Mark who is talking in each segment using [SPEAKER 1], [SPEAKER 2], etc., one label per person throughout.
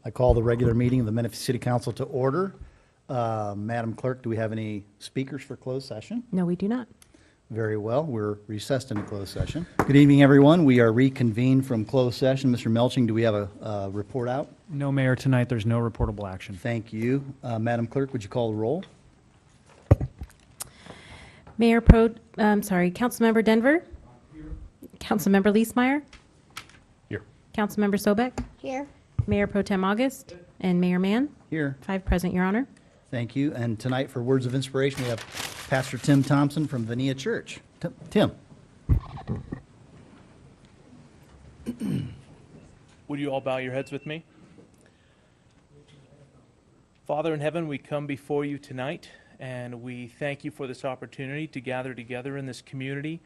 [SPEAKER 1] I call the regular meeting of the Menifee City Council to order. Madam Clerk, do we have any speakers for closed session?
[SPEAKER 2] No, we do not.
[SPEAKER 1] Very well. We're recessed into closed session. Good evening, everyone. We are reconvened from closed session. Mr. Melching, do we have a report out?
[SPEAKER 3] No, Mayor, tonight there's no reportable action.
[SPEAKER 1] Thank you. Madam Clerk, would you call the roll?
[SPEAKER 2] Councilmember Denver? Here. Councilmember Leesmeyer?
[SPEAKER 3] Here.
[SPEAKER 2] Councilmember Sobek?
[SPEAKER 4] Here.
[SPEAKER 2] Mayor Pro Tem August? And Mayor Mann?
[SPEAKER 1] Here.
[SPEAKER 2] 5 present, Your Honor.
[SPEAKER 1] Thank you. And tonight, for words of inspiration, we have Pastor Tim Thompson from Vania Church. Tim.
[SPEAKER 5] Would you all bow your heads with me? Father in heaven, we come before you tonight, and we thank you for this opportunity to gather together in this community.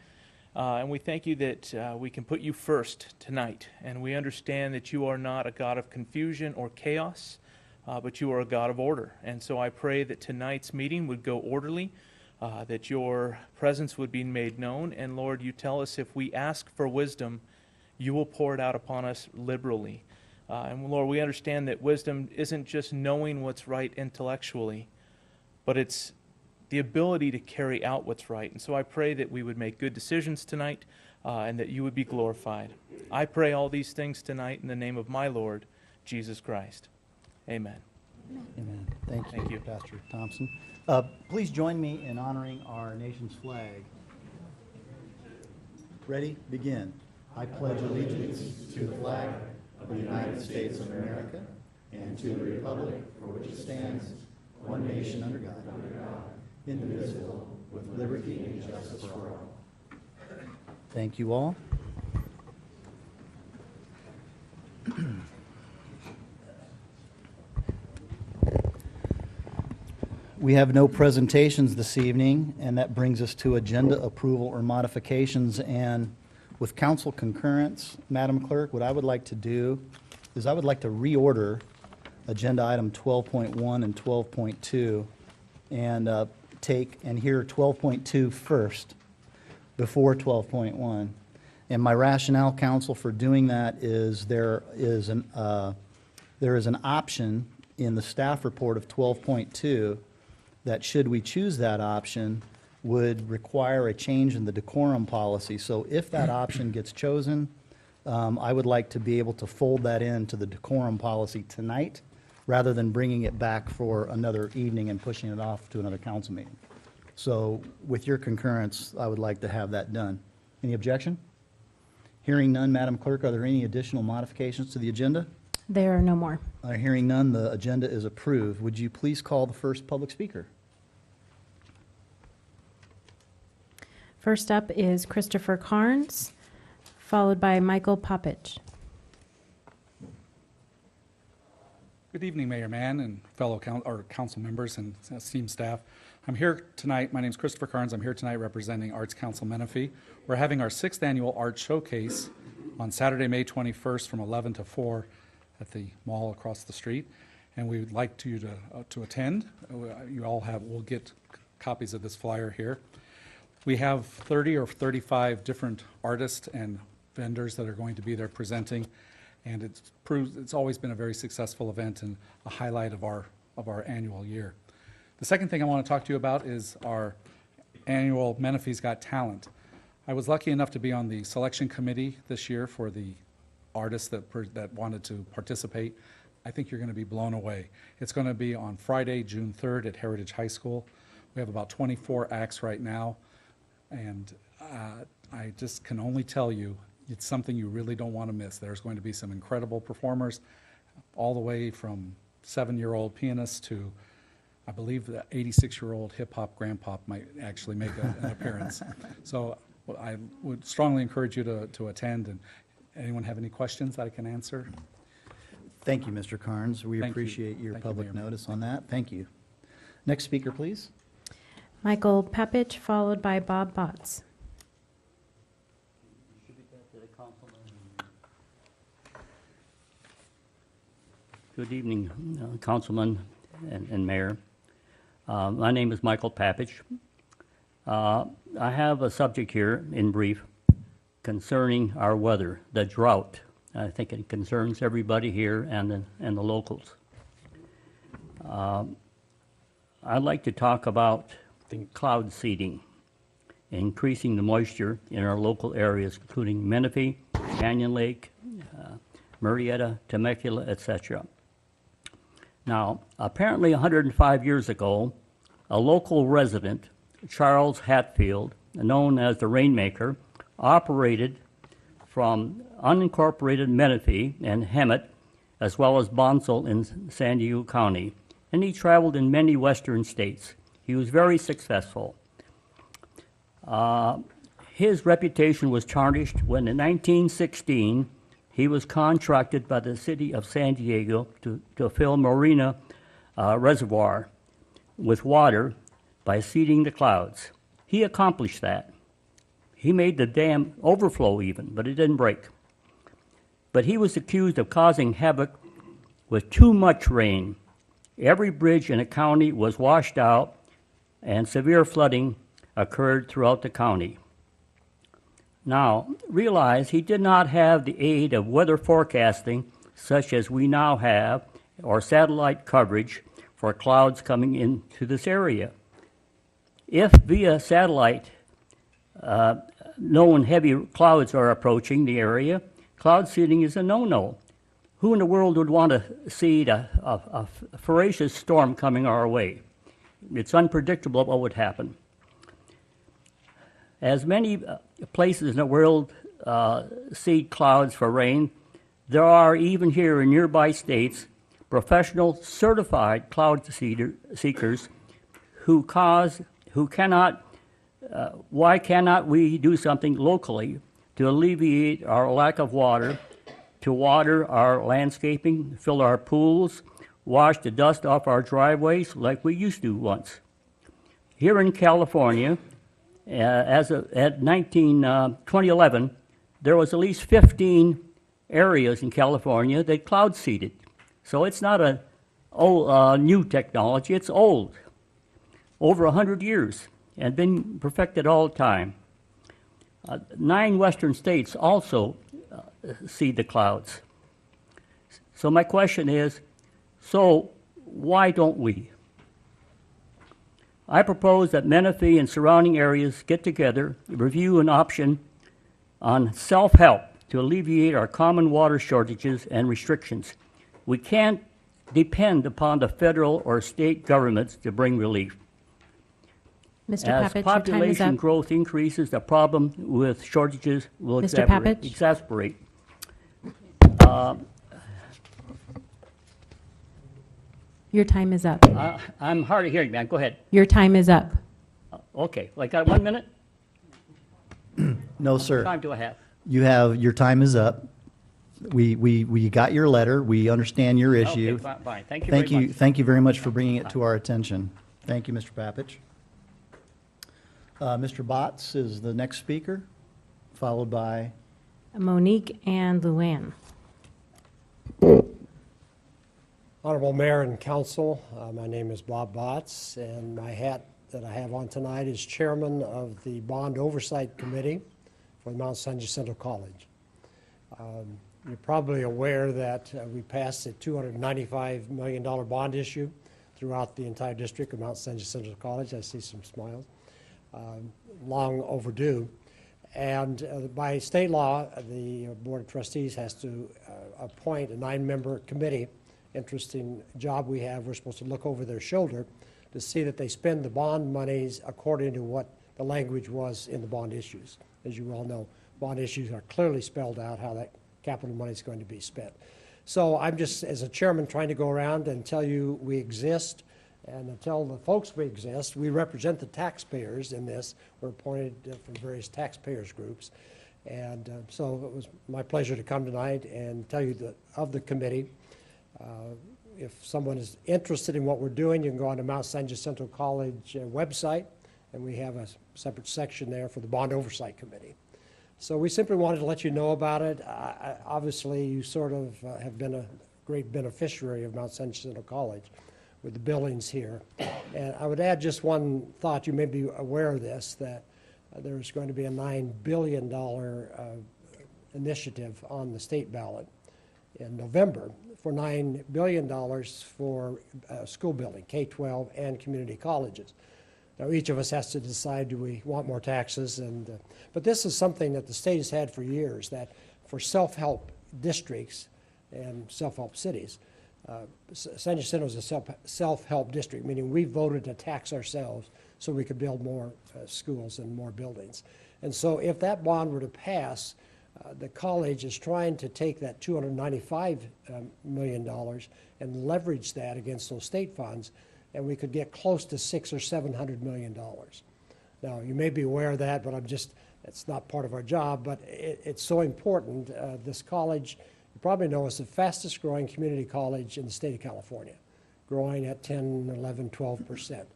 [SPEAKER 5] And we thank you that we can put you first tonight. And we understand that you are not a God of confusion or chaos, but you are a God of order. And so I pray that tonight's meeting would go orderly, that your presence would be made known. And Lord, you tell us if we ask for wisdom, you will pour it out upon us liberally. And Lord, we understand that wisdom isn't just knowing what's right intellectually, but it's the ability to carry out what's right. And so I pray that we would make good decisions tonight, and that you would be glorified. I pray all these things tonight in the name of my Lord, Jesus Christ. Amen.
[SPEAKER 1] Amen. Thank you,
[SPEAKER 5] Thank you.
[SPEAKER 1] Pastor Thompson. Please join me in honoring our nation's flag. Ready? Begin. I pledge allegiance to the flag of the United States of America and to the republic for which it stands, one nation under God, indivisible, with liberty and justice for all. Thank you all. We have no presentations this evening, and that brings us to agenda approval or modifications. And with council concurrence, Madam Clerk, what I would like to do is I would like to reorder agenda item 12.1 and 12.2 and take and hear 12.2 first before 12.1. And my rationale, council, for doing that is there is an option in the staff report of 12.2 that, should we choose that option, would require a change in the decorum policy. So if that option gets chosen, I would like to be able to fold that into the decorum policy tonight, rather than bringing it back for another evening and pushing it off to another council meeting. So with your concurrence, I would like to have that done. Any objection? Hearing none, Madam Clerk, are there any additional modifications to the agenda?
[SPEAKER 2] There are no more.
[SPEAKER 1] Hearing none, the agenda is approved. Would you please call the first public speaker?
[SPEAKER 2] First up is Christopher Carnes, followed by Michael Poppich.
[SPEAKER 6] Good evening, Mayor Mann and fellow council members and esteemed staff. I'm here tonight. My name is Christopher Carnes. I'm here tonight representing Arts Council Menifee. We're having our 6th annual art showcase on Saturday, May 21st from 11 to 4 at the mall across the street. And we would like you to attend. You all we'll get copies of this flyer here. We have 30 or 35 different artists and vendors that are going to be there presenting. And it's always been a very successful event and a highlight of our annual year. The second thing I want to talk to you about is our annual Menifee's Got Talent. I was lucky enough to be on the selection committee this year for the artists that wanted to participate. I think you're going to be blown away. It's going to be on Friday, June 3rd at Heritage High School. We have about 24 acts right now, and I just can only tell you, it's something you really don't want to miss. There's going to be some incredible performers, all the way from 7-year-old pianists to, I believe, the 86-year-old hip-hop grandpop might actually make an appearance. So I would strongly encourage you to attend. And anyone have any questions that I can answer?
[SPEAKER 1] Thank you, Mr. Carnes. We
[SPEAKER 6] Thank you.
[SPEAKER 1] appreciate your
[SPEAKER 6] Thank you,
[SPEAKER 1] public
[SPEAKER 6] Mayor.
[SPEAKER 1] notice on that. Thank you. Next speaker, please.
[SPEAKER 2] Michael Poppich, followed by Bob Botts.
[SPEAKER 7] Good evening, Councilman and Mayor. My name is Michael Poppich. I have a subject here in brief concerning our weather, the drought I think it concerns everybody here and the locals. I'd like to talk about cloud seeding, increasing the moisture in our local areas, including Menifee, Canyon Lake, Murrieta, Temecula, etc. Now, apparently 105 years ago, a local resident, Charles Hatfield, known as the Rainmaker, operated from unincorporated Menifee and Hemet, as well as Bonsall in San Diego County, and he traveled in many western states. He was very successful. His reputation was tarnished when in 1916 he was contracted by the city of San Diego to fill Marina Reservoir with water by seeding the clouds. He accomplished that. He made the dam overflow even, but it didn't break. But he was accused of causing havoc with too much rain. Every bridge in the county was washed out, and severe flooding occurred throughout the county. Now, realize he did not have the aid of weather forecasting such as we now have, or satellite coverage for clouds coming into this area. If via satellite known heavy clouds are approaching the area, cloud seeding is a no-no. Who in the world would want to seed a voracious storm coming our way? It's unpredictable what would happen. As many places in the world seed clouds for rain, there are even here in nearby states professional certified cloud seekers why cannot we do something locally to alleviate our lack of water, to water our landscaping, fill our pools, wash the dust off our driveways like we used to once? Here in California, at 2011, there was at least 15 areas in California that cloud seeded. So it's not a new technology, it's old, over 100 years, and been perfected all the time. 9 western states also seed the clouds. So my question is, so why don't we? I propose that Menifee and surrounding areas get together, review an option on self-help to alleviate our common water shortages and restrictions. We can't depend upon the federal or state governments to bring relief.
[SPEAKER 2] Mr.
[SPEAKER 7] As
[SPEAKER 2] Papich, your time is
[SPEAKER 7] population
[SPEAKER 2] up.
[SPEAKER 7] growth increases, the problem with shortages will
[SPEAKER 2] Mr. Papich?
[SPEAKER 7] exacerbate.
[SPEAKER 2] Your time is up.
[SPEAKER 7] I'm hard of hearing, man. Go ahead.
[SPEAKER 2] Your time is up.
[SPEAKER 7] Okay, I got 1 minute?
[SPEAKER 1] No,
[SPEAKER 7] What
[SPEAKER 1] sir.
[SPEAKER 7] time do I have?
[SPEAKER 1] Your time is up. We got your letter. We understand your issue.
[SPEAKER 7] Okay, fine. Thank you very much.
[SPEAKER 1] Thank you very much for bringing it to our attention. Thank you, Mr. Papich. Mr. Botts is the next speaker, followed by,
[SPEAKER 2] Monique and Luann.
[SPEAKER 4] Honorable Mayor and Council, my name is Bob Botts, and my hat that I have on tonight is Chairman of the Bond Oversight Committee for the Mount San Jacinto College. You're probably aware that we passed a $295 million bond issue throughout the entire district of Mount San Jacinto College. I see some smiles. Long overdue. And by state law, the Board of Trustees has to appoint a 9-member committee. Interesting job we have. We're supposed to look over their shoulder to see that they spend the bond monies according to what the language was in the bond issues. As you all know, bond issues are clearly spelled out how that capital money is going to be spent. So I'm just, as a chairman, trying to go around and tell you we exist, and to tell the folks we exist. We represent the taxpayers in this. We're appointed from various taxpayers groups. And so it was my pleasure to come tonight and tell you of the committee. If someone is interested in what we're doing, you can go on to Mount San Jacinto College website, and we have a separate section there for the Bond Oversight Committee. So we simply wanted to let you know about it. Obviously, you sort of have been a great beneficiary of Mount San Jacinto College with the buildings here. And I would add just one thought. You may be aware of this, that there's going to be a $9 billion initiative on the state ballot in November for $9 billion for school building, K-12 and community colleges. Now, each of us has to decide, do we want more taxes? But this is something that the state has had for years, that for self-help districts and self-help cities, San Jacinto is a self-help district, meaning we voted to tax ourselves so we could build more schools and more buildings. And so if that bond were to pass, the college is trying to take that $295 million and leverage that against those state funds, and we could get close to $600 or $700 million. Now, you may be aware of that, but it's not part of our job, but it's so important. This college, you probably know, is the fastest growing community college in the state of California, growing at 10, 11, 12%.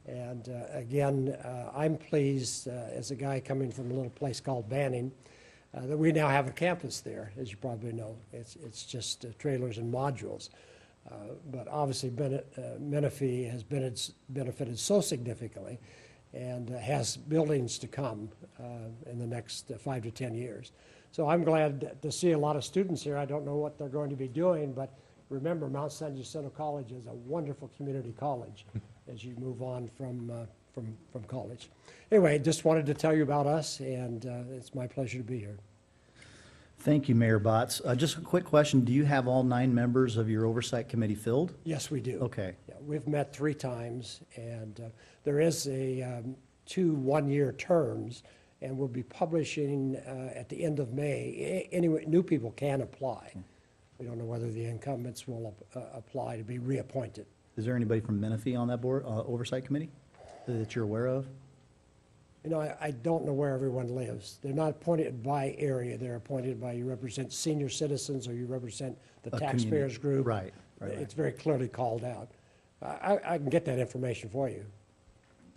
[SPEAKER 4] And again, I'm pleased as a guy coming from a little place called Banning that we now have a campus there, as you probably know. It's just trailers and modules. But obviously, Menifee has benefited so significantly and has buildings to come in the next 5 to 10 years. So I'm glad to see a lot of students here. I don't know what they're going to be doing, but remember, Mount San Jacinto College is a wonderful community college as you move on from college. Anyway, just wanted to tell you about us, and it's my pleasure to be here.
[SPEAKER 1] Thank you, Mayor Botts. Just a quick question. Do you have all 9 members of your oversight committee filled?
[SPEAKER 4] Yes, we do.
[SPEAKER 1] Okay.
[SPEAKER 4] Yeah, we've met 3 times, and there is 2 one-year terms, and we'll be publishing at the end of May. Anyway, new people can apply. We don't know whether the incumbents will apply to be reappointed.
[SPEAKER 1] Is there anybody from Menifee on that board, oversight committee that you're aware of?
[SPEAKER 4] You know, I don't know where everyone lives. They're not appointed by area. They're appointed by, you represent senior citizens or you represent the
[SPEAKER 1] A
[SPEAKER 4] taxpayers
[SPEAKER 1] community.
[SPEAKER 4] group.
[SPEAKER 1] Right.
[SPEAKER 4] It's very clearly called out. I can get that information for you.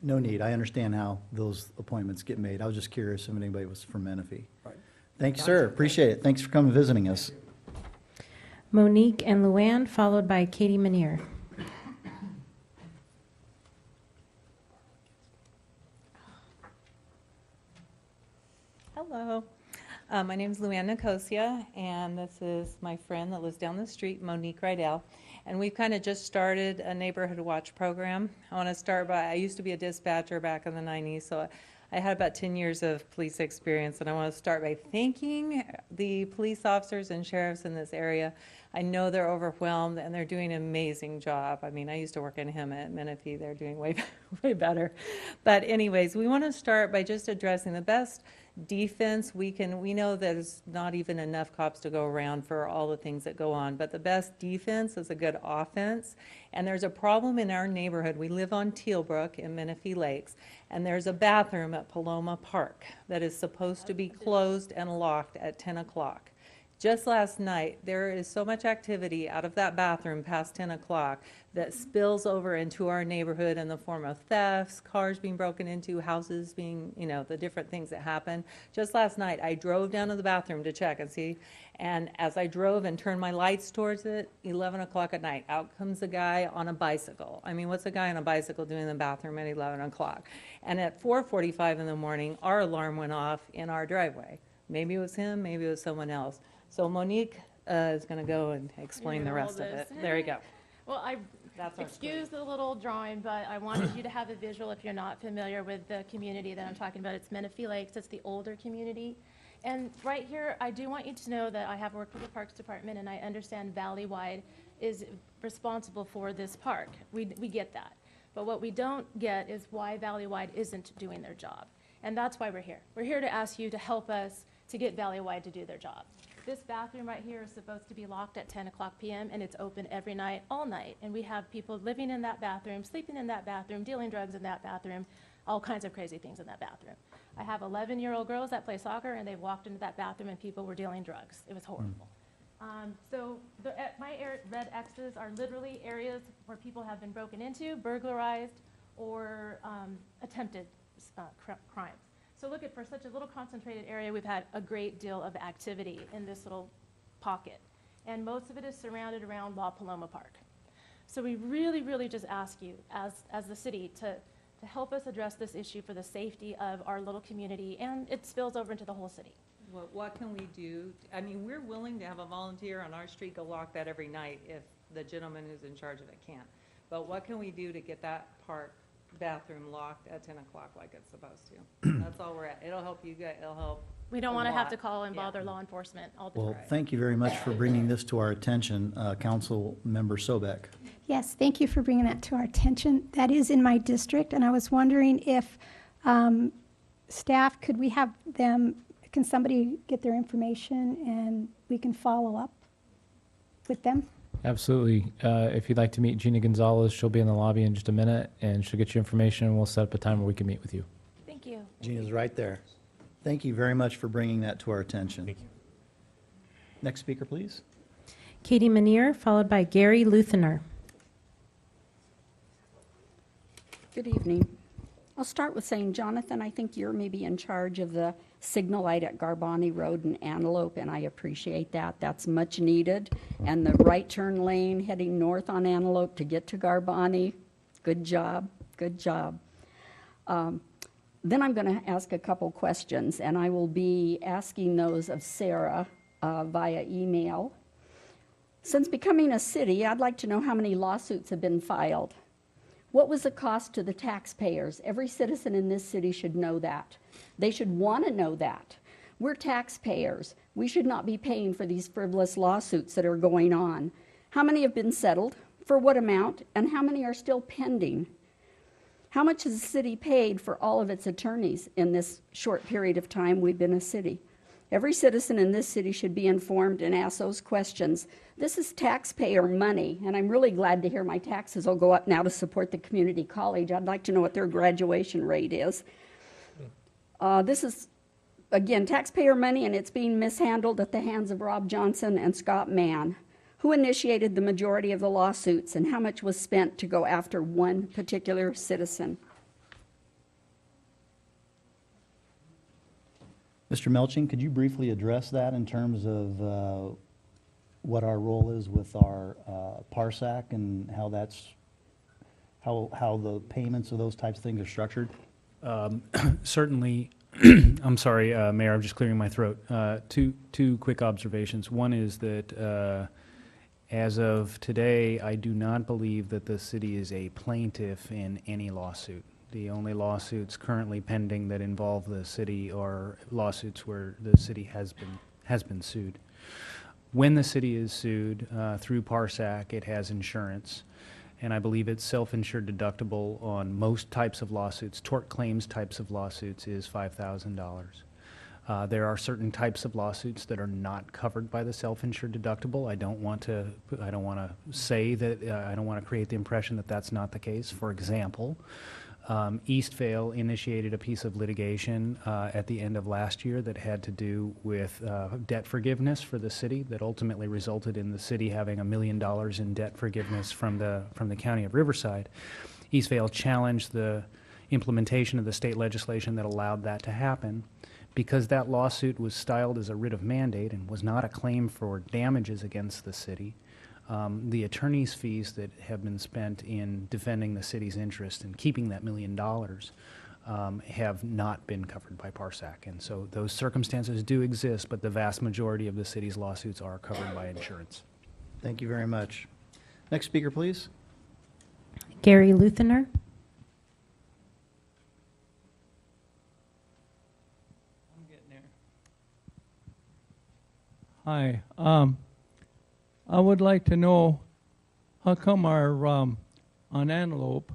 [SPEAKER 1] No need. I understand how those appointments get made. I was just curious if anybody was from Menifee.
[SPEAKER 4] Right.
[SPEAKER 1] Thank you, sir. Appreciate it. Thanks for coming and visiting us.
[SPEAKER 2] Monique and Luann, followed by Katie Manier.
[SPEAKER 8] Hello. My name is Luann Nicosia, and this is my friend that lives down the street, Monique Rydell. And we've kind of just started a neighborhood watch program. I want to start by, I used to be a dispatcher back in the 90s, so I had about 10 years of police experience, and I want to start by thanking the police officers and sheriffs in this area. I know they're overwhelmed, and they're doing an amazing job. I mean, I used to work in him at Menifee. They're doing way better. But anyways, we want to start by just addressing the best defense we know there's not even enough cops to go around for all the things that go on, but the best defense is a good offense. And there's a problem in our neighborhood. We live on Tealbrook in Menifee Lakes, and there's a bathroom at Paloma Park that is supposed to be closed and locked at 10 o'clock. Just last night, there is so much activity out of that bathroom past 10 o'clock that spills over into our neighborhood in the form of thefts, cars being broken into, houses being, the different things that happen. Just last night, I drove down to the bathroom to check and see, and as I drove and turned my lights towards it, 11 o'clock at night, out comes a guy on a bicycle. I mean, what's a guy on a bicycle doing in the bathroom at 11 o'clock? And at 4:45 in the morning, our alarm went off in our driveway. Maybe it was him, maybe it was someone else. So Monique is going to go and explain the rest of it. There you go.
[SPEAKER 9] Well,
[SPEAKER 8] That's our
[SPEAKER 9] excuse the little drawing, but I wanted you to have a visual if you're not familiar with the community that I'm talking about. It's Menifee Lakes. It's the older community. And right here, I do want you to know that I have worked with the Parks Department, and I understand Valleywide is responsible for this park. We get that. But what we don't get is why Valleywide isn't doing their job. And that's why we're here. We're here to ask you to help us to get Valleywide to do their job. This bathroom right here is supposed to be locked at 10 o'clock p.m. and it's open every night, all night. And we have people living in that bathroom, sleeping in that bathroom, dealing drugs in that bathroom, all kinds of crazy things in that bathroom. I have 11-year-old girls that play soccer, and they walked into that bathroom and people were dealing drugs. It was horrible. My red X's are literally areas where people have been broken into, burglarized, or attempted crimes. So look, for such a little concentrated area, we've had a great deal of activity in this little pocket. And most of it is surrounded around La Paloma Park. So we really, really just ask you, as the city, to help us address this issue for the safety of our little community, and it spills over into the whole city.
[SPEAKER 8] What can we do? I mean, we're willing to have a volunteer on our street go lock that every night if the gentleman who's in charge of it can't. But what can we do to get that park bathroom locked at 10 o'clock like it's supposed to? That's all we're at. It'll help you guys, it'll help.
[SPEAKER 9] We don't
[SPEAKER 8] a
[SPEAKER 9] want to have
[SPEAKER 8] lot.
[SPEAKER 9] to call and
[SPEAKER 8] Yeah.
[SPEAKER 9] bother law enforcement all the
[SPEAKER 1] Well,
[SPEAKER 9] time.
[SPEAKER 1] thank you very much for bringing this to our attention, Council Member Sobek.
[SPEAKER 10] Yes, thank you for bringing that to our attention. That is in my district, and I was wondering if staff, could we have them, can somebody get their information and we can follow up with them?
[SPEAKER 11] Absolutely. If you'd like to meet Gina Gonzalez, she'll be in the lobby in just a minute, and she'll get you information, and we'll set up a time where we can meet with you.
[SPEAKER 9] Thank you.
[SPEAKER 1] Gina's right there. Thank you very much for bringing that to our attention.
[SPEAKER 3] Thank you.
[SPEAKER 1] Next speaker, please.
[SPEAKER 2] Katie Manier, followed by Gary Luthener.
[SPEAKER 12] Good evening. I'll start with saying, Jonathan, I think you're maybe in charge of the signal light at Garbani Road and Antelope, and I appreciate that. That's much needed. And the right turn lane heading north on Antelope to get to Garbani, good job, good job. Then I'm going to ask a couple questions, and I will be asking those of Sarah via email. Since becoming a city, I'd like to know how many lawsuits have been filed. What was the cost to the taxpayers? Every citizen in this city should know that. They should want to know that. We're taxpayers. We should not be paying for these frivolous lawsuits that are going on. How many have been settled? For what amount? And how many are still pending? How much has the city paid for all of its attorneys in this short period of time we've been a city? Every citizen in this city should be informed and ask those questions. This is taxpayer money, and I'm really glad to hear my taxes will go up now to support the community college. I'd like to know what their graduation rate is. This is, again, taxpayer money, and it's being mishandled at the hands of Rob Johnson and Scott Mann. Who initiated the majority of the lawsuits, and how much was spent to go after one particular citizen?
[SPEAKER 1] Mr. Melching, could you briefly address that in terms of what our role is with our PARSAC and how that's, how the payments of those types of things are structured?
[SPEAKER 3] Certainly, I'm sorry, Mayor, I'm just clearing my throat. Two quick observations. One is that as of today, I do not believe that the city is a plaintiff in any lawsuit. The only lawsuits currently pending that involve the city are lawsuits where the city has been sued. When the city is sued through PARSAC, it has insurance, and I believe it's self-insured deductible on most types of lawsuits. Tort claims types of lawsuits is $5,000. There are certain types of lawsuits that are not covered by the self-insured deductible. I don't want to say that, I don't want to create the impression that that's not the case. For example, Eastvale initiated a piece of litigation at the end of last year that had to do with debt forgiveness for the city that ultimately resulted in the city having $1 million in debt forgiveness from the county of Riverside. Eastvale challenged the implementation of the state legislation that allowed that to happen. Because that lawsuit was styled as a writ of mandate and was not a claim for damages against the city, the attorney's fees that have been spent in defending the city's interest and keeping that $1 million have not been covered by PARSAC. And so those circumstances do exist, but the vast majority of the city's lawsuits are covered by insurance.
[SPEAKER 1] Thank you very much. Next speaker, please.
[SPEAKER 2] Gary Luthener.
[SPEAKER 13] Hi. I would like to know how come our, on Antelope,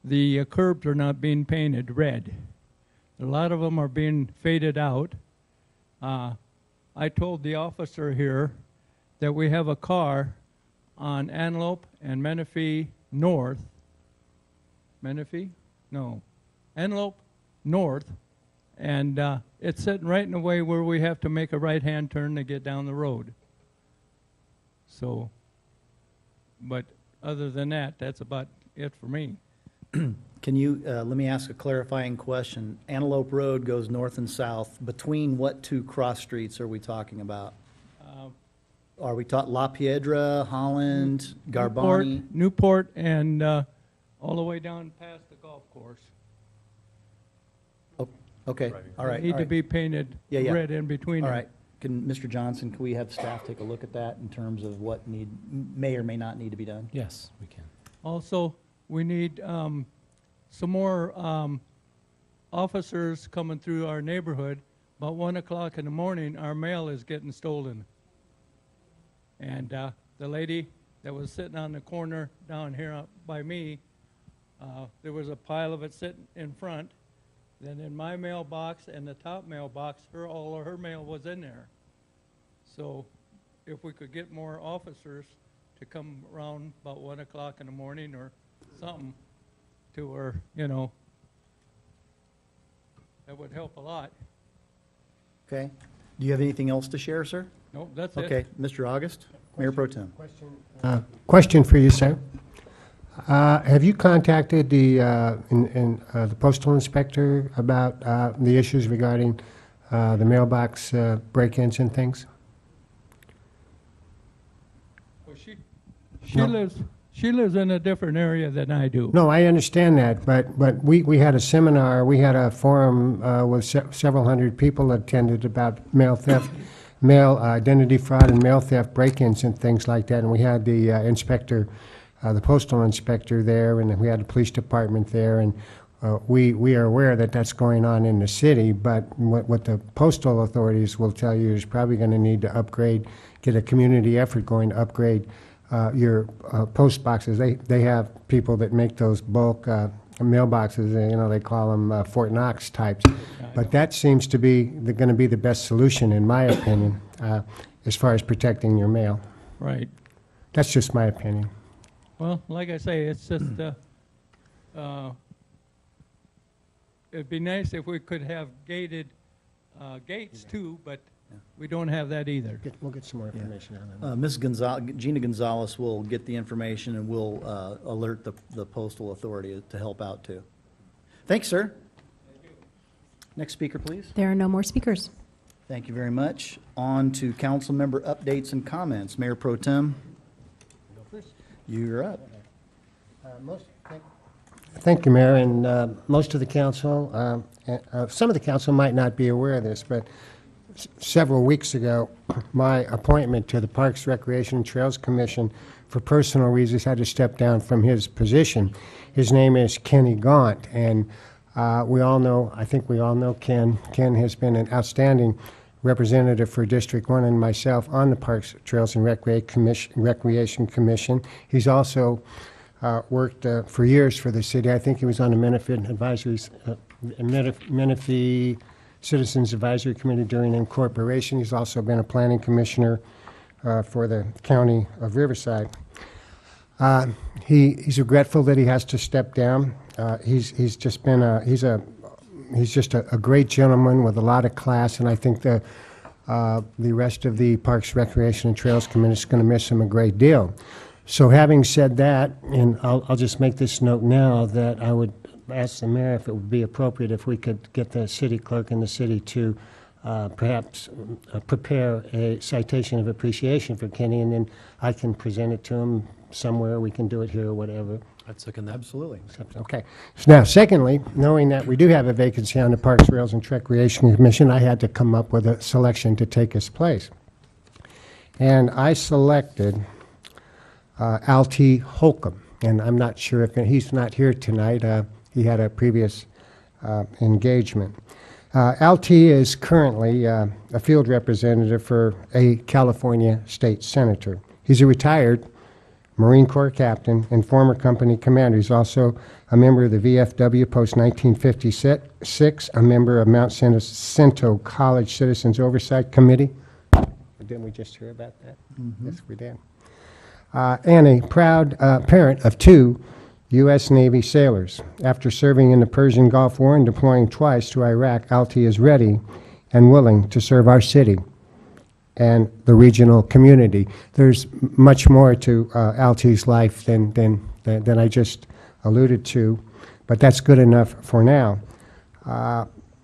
[SPEAKER 13] the curbs are not being painted red. A lot of them are being faded out. I told the officer here that we have a car on Antelope and Menifee North. Menifee? No. Antelope North. And it's sitting right in the way where we have to make a right-hand turn to get down the road. So, but other than that, that's about it for me.
[SPEAKER 1] Can you, let me ask a clarifying question. Antelope Road goes north and south. Between what two cross streets are we talking about? Are we talking La Piedra, Holland, Garbani?
[SPEAKER 13] Newport, and all the way down past the golf course.
[SPEAKER 1] Okay, all right.
[SPEAKER 13] Need
[SPEAKER 1] all
[SPEAKER 13] to
[SPEAKER 1] right.
[SPEAKER 13] be painted
[SPEAKER 1] Yeah, yeah.
[SPEAKER 13] red in between
[SPEAKER 1] All
[SPEAKER 13] them.
[SPEAKER 1] right. Can, Mr. Johnson, can we have staff take a look at that in terms of what may or may not need to be done?
[SPEAKER 11] Yes, we can.
[SPEAKER 13] Also, we need some more officers coming through our neighborhood. About 1 o'clock in the morning, our mail is getting stolen. And the lady that was sitting on the corner down here by me, there was a pile of it sitting in front. Then in my mailbox and the top mailbox, all of her mail was in there. So if we could get more officers to come around about 1 o'clock in the morning or something to her, you know, that would help a lot.
[SPEAKER 1] Okay. Do you have anything else to share, sir?
[SPEAKER 13] Nope, that's it.
[SPEAKER 1] Okay, Mr. August, Mayor Pro Tem.
[SPEAKER 14] Question for you, sir. Have you contacted the postal inspector about the issues regarding the mailbox break-ins and things?
[SPEAKER 13] Well, she lives in a different area than I do.
[SPEAKER 14] No, I understand that, but we had a seminar, we had a forum with several hundred people attended about mail theft, mail identity fraud and mail theft break-ins and things like that, and we had the inspector, the postal inspector there, and we had the police department there, and we are aware that that's going on in the city, but what the postal authorities will tell you is probably going to need to upgrade, get a community effort going to upgrade your post boxes. They have people that make those bulk mailboxes, you know, they call them Fort Knox types. But that seems to be going to be the best solution, in my opinion, as far as protecting your mail.
[SPEAKER 13] Right.
[SPEAKER 14] That's just my opinion.
[SPEAKER 13] Well, like I say, it's just, it'd be nice if we could have gated gates too, but we don't have that either.
[SPEAKER 14] We'll get some more information on that.
[SPEAKER 1] Ms. Gina Gonzalez will get the information and will alert the postal authority to help out too. Thanks, sir. Next speaker, please.
[SPEAKER 2] There are no more speakers.
[SPEAKER 1] Thank you very much. On to council member updates and comments. Mayor Pro Tem, you're up.
[SPEAKER 14] Thank you, Mayor, and most of the council, some of the council might not be aware of this, but several weeks ago, my appointment to the Parks, Recreation, and Trails Commission for personal reasons had to step down from his position. His name is Kenny Gaunt, and we all know, I think we all know Ken. Ken has been an outstanding representative for District 1 and myself on the Parks, Trails, and Recreation Commission. He's also worked for years for the city. I think he was on the Menifee Citizens Advisory Committee during incorporation. He's also been a planning commissioner for the county of Riverside. He's regretful that he has to step down. He's just a great gentleman with a lot of class, and I think the rest of the Parks, Recreation, and Trails Committee is going to miss him a great deal. So having said that, and I'll just make this note now, that I would ask the mayor if it would be appropriate if we could get the city clerk in the city to perhaps prepare a citation of appreciation for Kenny, and then I can present it to him somewhere. We can do it here or whatever.
[SPEAKER 11] I'd second that.
[SPEAKER 1] Absolutely.
[SPEAKER 14] Okay. So now, secondly, knowing that we do have a vacancy on the Parks, Rails, and Recreation Commission, I had to come up with a selection to take his place. And I selected Al-T. Holcomb, and I'm not sure if he's not here tonight. He had a previous engagement. Al-T is currently a field representative for a California state senator. He's a retired Marine Corps captain and former company commander. He's also a member of the VFW post-1956, a member of Mount Santo College Citizens Oversight Committee. Didn't we just hear about that? Mm-hmm. Yes, we did. And a proud parent of 2 U.S. Navy sailors. After serving in the Persian Gulf War and deploying twice to Iraq, Al-T is ready and willing to serve our city and the regional community. There's much more to Al-T's life than I just alluded to, but that's good enough for now.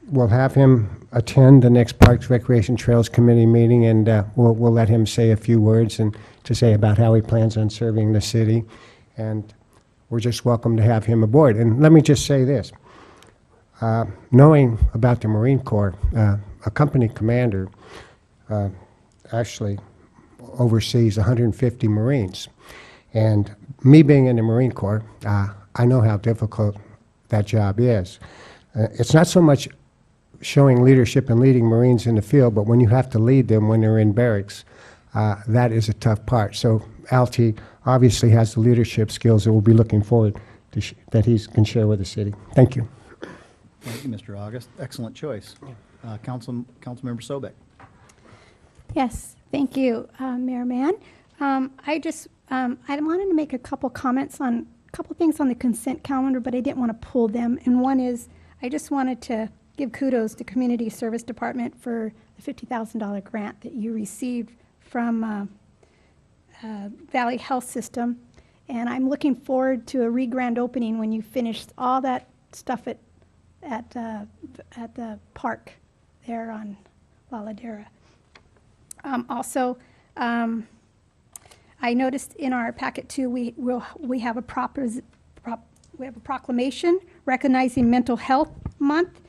[SPEAKER 14] We'll have him attend the next Parks, Recreation, Trails Committee meeting, and we'll let him say a few words and to say about how he plans on serving the city, and we're just welcome to have him aboard. And let me just say this. Knowing about the Marine Corps, a company commander actually oversees 150 Marines. And me being in the Marine Corps, I know how difficult that job is. It's not so much showing leadership and leading Marines in the field, but when you have to lead them when they're in barracks, that is a tough part. So Alty obviously has the leadership skills that we'll be looking forward to that he can share with the city. Thank you.
[SPEAKER 1] Thank you, Mr. August. Excellent choice. Councilmember Sobek.
[SPEAKER 10] Yes, thank you, Mayor Mann. I wanted to make a couple comments on a couple things on the consent calendar, but I didn't want to pull them. And one is, I just wanted to give kudos to Community Service Department for the $50,000 grant that you received from Valley Health System. And I'm looking forward to a re-grand opening when you finish all that stuff at the park there on Waladera. Also, I noticed in our packet too, we have a proclamation recognizing Mental Health Month,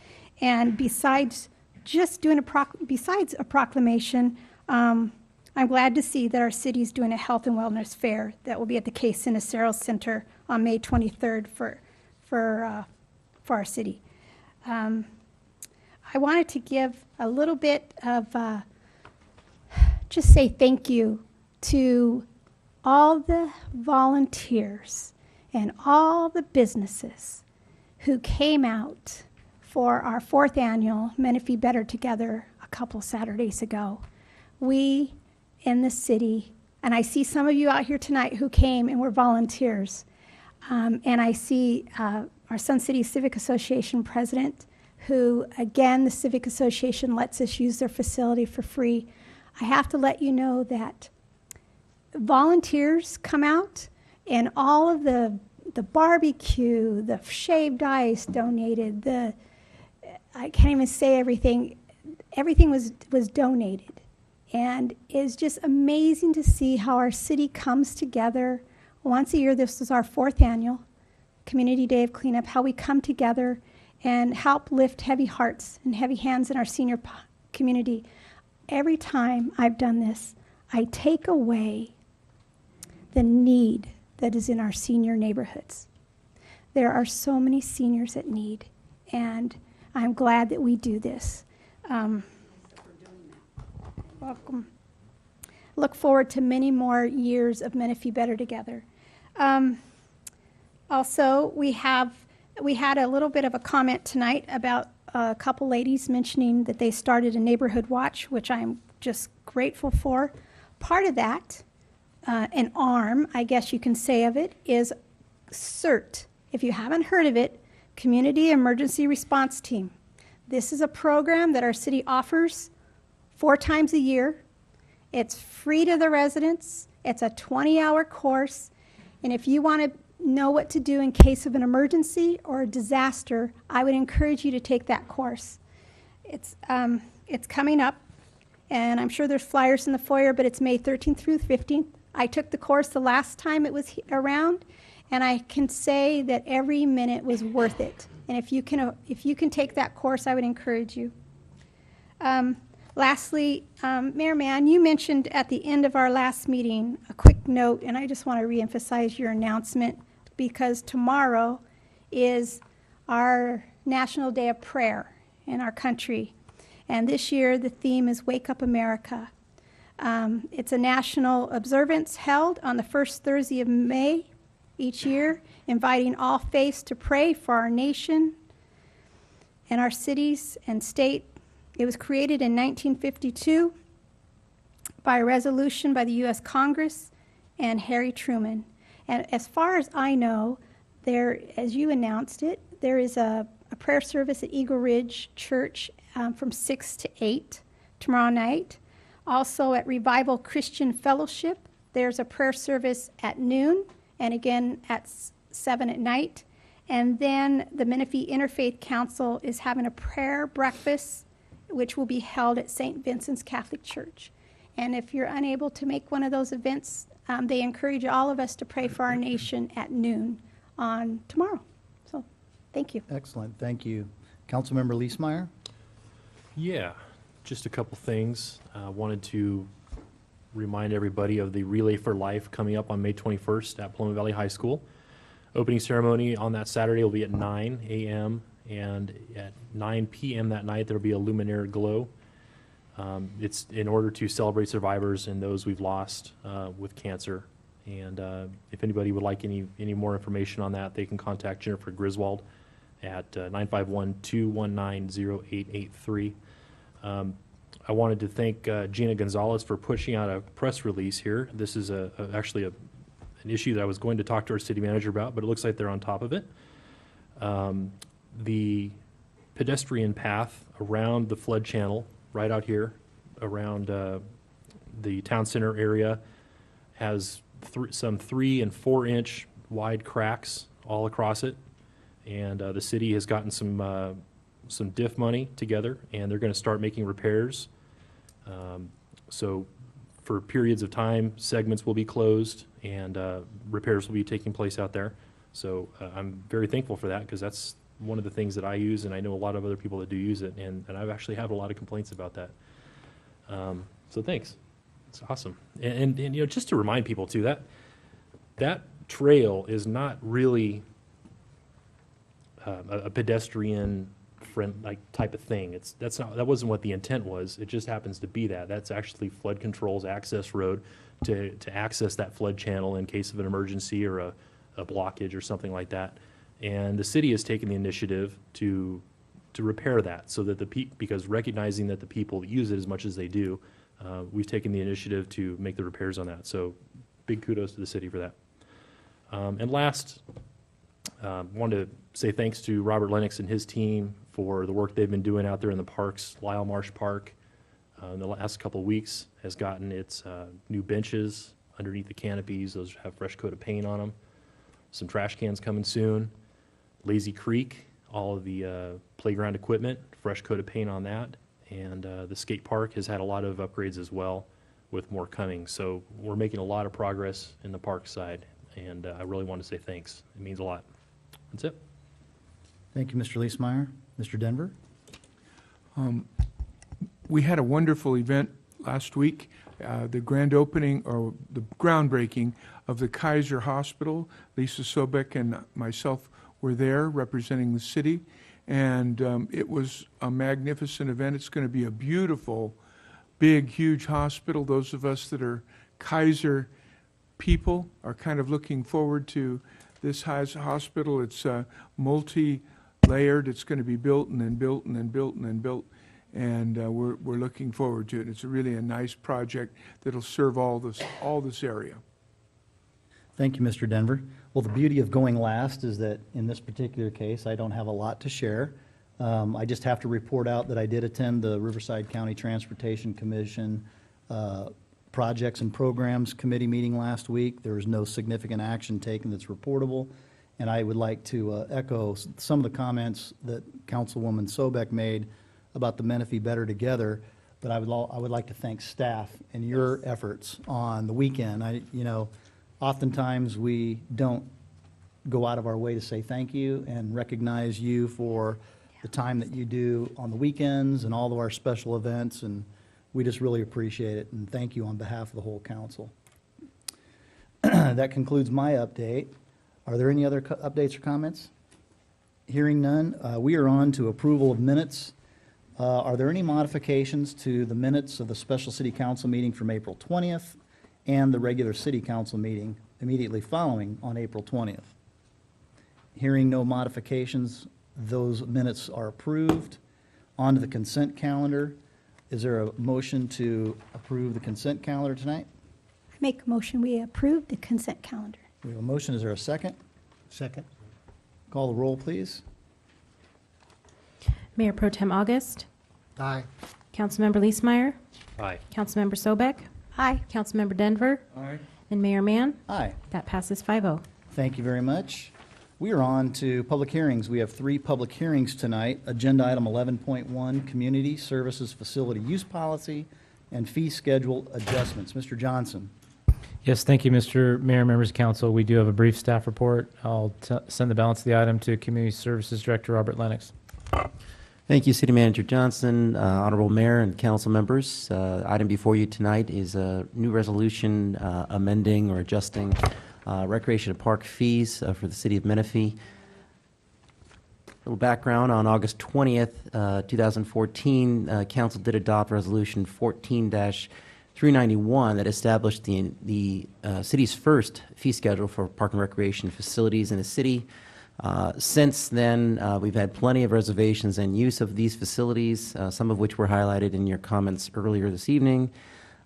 [SPEAKER 10] and besides just doing besides a proclamation, I'm glad to see that our city's doing a health and wellness fair that will be at the Case Sinicero Center on May 23rd for our city. I wanted to give a little bit of just say thank you to all the volunteers and all the businesses who came out for our 4th annual Menifee Better Together a couple Saturdays ago. We in the city, and I see some of you out here tonight who came and were volunteers, and I see our Sun City Civic Association president, who, again, the Civic Association lets us use their facility for free. I have to let you know that volunteers come out, and all of the barbecue, the shaved ice donated, I can't even say everything. Everything was donated. And it's just amazing to see how our city comes together once a year. This is our 4th annual Community Day of Cleanup, how we come together and help lift heavy hearts and heavy hands in our senior community. Every time I've done this, I take away the need that is in our senior neighborhoods. There are so many seniors that need, and I'm glad that we do this. Welcome. Look forward to many more years of Menifee Better Together. Also, we had a little bit of a comment tonight about a couple ladies mentioning that they started a neighborhood watch, which I'm just grateful for. Part of that, an arm, I guess you can say, of it, is CERT. If you haven't heard of it, Community Emergency Response Team. This is a program that our city offers 4 times a year. It's free to the residents. It's a 20-hour course. And if you want to know what to do in case of an emergency or a disaster, I would encourage you to take that course. It's coming up, and I'm sure there's flyers in the foyer, but it's May 13th through 15th. I took the course the last time it was around, and I can say that every minute was worth it. And if you can take that course, I would encourage you. Lastly, Mayor Mann, you mentioned at the end of our last meeting a quick note, and I just want to reemphasize your announcement because tomorrow is our National Day of Prayer in our country. And this year the theme is Wake Up America. It's a national observance held on the first Thursday of May each year, inviting all faiths to pray for our nation and our cities and state. It was created in 1952 by a resolution by the U.S. Congress and Harry Truman. And as far as I know, there, as you announced it, there is a prayer service at Eagle Ridge Church from 6 to 8 tomorrow night. Also at Revival Christian Fellowship, there's a prayer service at noon and again at 7 at night. And then the Menifee Interfaith Council is having a prayer breakfast, which will be held at St. Vincent's Catholic Church. And if you're unable to make one of those events, they encourage all of us to pray for our nation at noon on tomorrow. So, thank you.
[SPEAKER 1] Excellent, thank you. Councilmember Leesmeyer?
[SPEAKER 15] Yeah, just a couple things. Wanted to remind everybody of the Relay for Life coming up on May 21st at Paloma Valley High School. Opening ceremony on that Saturday will be at 9 a.m. and at 9 p.m. that night there will be a luminaire glow. It's in order to celebrate survivors and those we've lost with cancer. And if anybody would like any more information on that, they can contact Jennifer Griswold at 951-219-0883. I wanted to thank Gina Gonzalez for pushing out a press release here. This is actually an issue that I was going to talk to our city manager about, but it looks like they're on top of it. The pedestrian path around the flood channel, right out here, around the town center area, has some 3 and 4 inch wide cracks all across it. And the city has gotten some DIF money together, and they're going to start making repairs. So for periods of time, segments will be closed, and repairs will be taking place out there. So I'm very thankful for that, because that's one of the things that I use, and I know a lot of other people that do use it, and I've actually had a lot of complaints about that. So thanks. It's awesome. And you know, just to remind people too, that trail is not really a pedestrian friend like type of thing. That wasn't what the intent was. It just happens to be that. That's actually flood control's access road to access that flood channel in case of an emergency or a blockage or something like that. And the city has taken the initiative to repair that, so that because recognizing that the people use it as much as they do, we've taken the initiative to make the repairs on that. So big kudos to the city for that. And last, wanted to say thanks to Robert Lennox and his team for the work they've been doing out there in the parks. Lyle Marsh Park in the last couple of weeks has gotten its new benches underneath the canopies. Those have fresh coat of paint on them. Some trash cans coming soon. Lazy Creek, all of the playground equipment, fresh coat of paint on that. And the skate park has had a lot of upgrades as well, with more coming. So we're making a lot of progress in the park side, and I really want to say thanks. It means a lot. That's it.
[SPEAKER 1] Thank you, Mr. Leesmeyer. Mr. Denver?
[SPEAKER 16] We had a wonderful event last week, the grand opening, or the groundbreaking of the Kaiser Hospital. Lisa Sobek and myself were there representing the city, and it was a magnificent event. It's going to be a beautiful, big, huge hospital. Those of us that are Kaiser people are kind of looking forward to this hospital. It's multi-layered. It's going to be built and then built and then built and then built, and we're looking forward to it. It's really a nice project that'll serve all this area.
[SPEAKER 1] Thank you, Mr. Denver. Well, the beauty of going last is that in this particular case, I don't have a lot to share. I just have to report out that I did attend the Riverside County Transportation Commission Projects and Programs Committee meeting last week. There was no significant action taken that's reportable. And I would like to echo some of the comments that Councilwoman Sobek made about the Menifee Better Together. But I would like to thank staff and your efforts on the weekend. Oftentimes we don't go out of our way to say thank you and recognize you for the time that you do on the weekends and all of our special events, and we just really appreciate it, and thank you on behalf of the whole council. That concludes my update. Are there any other updates or comments? Hearing none, we are on to approval of minutes. Are there any modifications to the minutes of the special city council meeting from April 20th and the regular city council meeting immediately following on April 20th? Hearing no modifications, those minutes are approved. On to the consent calendar. Is there a motion to approve the consent calendar tonight?
[SPEAKER 10] I make a motion, we approve the consent calendar.
[SPEAKER 1] We have a motion. Is there a second?
[SPEAKER 14] Second.
[SPEAKER 1] Call the roll, please.
[SPEAKER 2] Mayor Pro Tem August,
[SPEAKER 14] Aye.
[SPEAKER 2] Councilmember Leesmeyer,
[SPEAKER 15] Aye.
[SPEAKER 2] Councilmember Sobek,
[SPEAKER 10] Aye.
[SPEAKER 2] Councilmember Denver,
[SPEAKER 16] Aye.
[SPEAKER 2] and Mayor Mann.
[SPEAKER 1] Aye.
[SPEAKER 2] That passes 5-0.
[SPEAKER 1] Thank you very much. We are on to public hearings. We have 3 public hearings tonight. Agenda item 11.1, Community Services Facility Use Policy and Fee Schedule Adjustments. Mr. Johnson.
[SPEAKER 11] Yes, thank you, Mr. Mayor, members of council. We do have a brief staff report. I'll send the balance of the item to Community Services Director Robert Lennox.
[SPEAKER 17] Thank you, City Manager Johnson, Honorable Mayor and council members. Item before you tonight is a new resolution amending or adjusting recreation and park fees for the city of Menifee. A little background: on August 20th, 2014, council did adopt resolution 14-391 that established the city's first fee schedule for park and recreation facilities in the city. Since then, we've had plenty of reservations and use of these facilities, some of which were highlighted in your comments earlier this evening.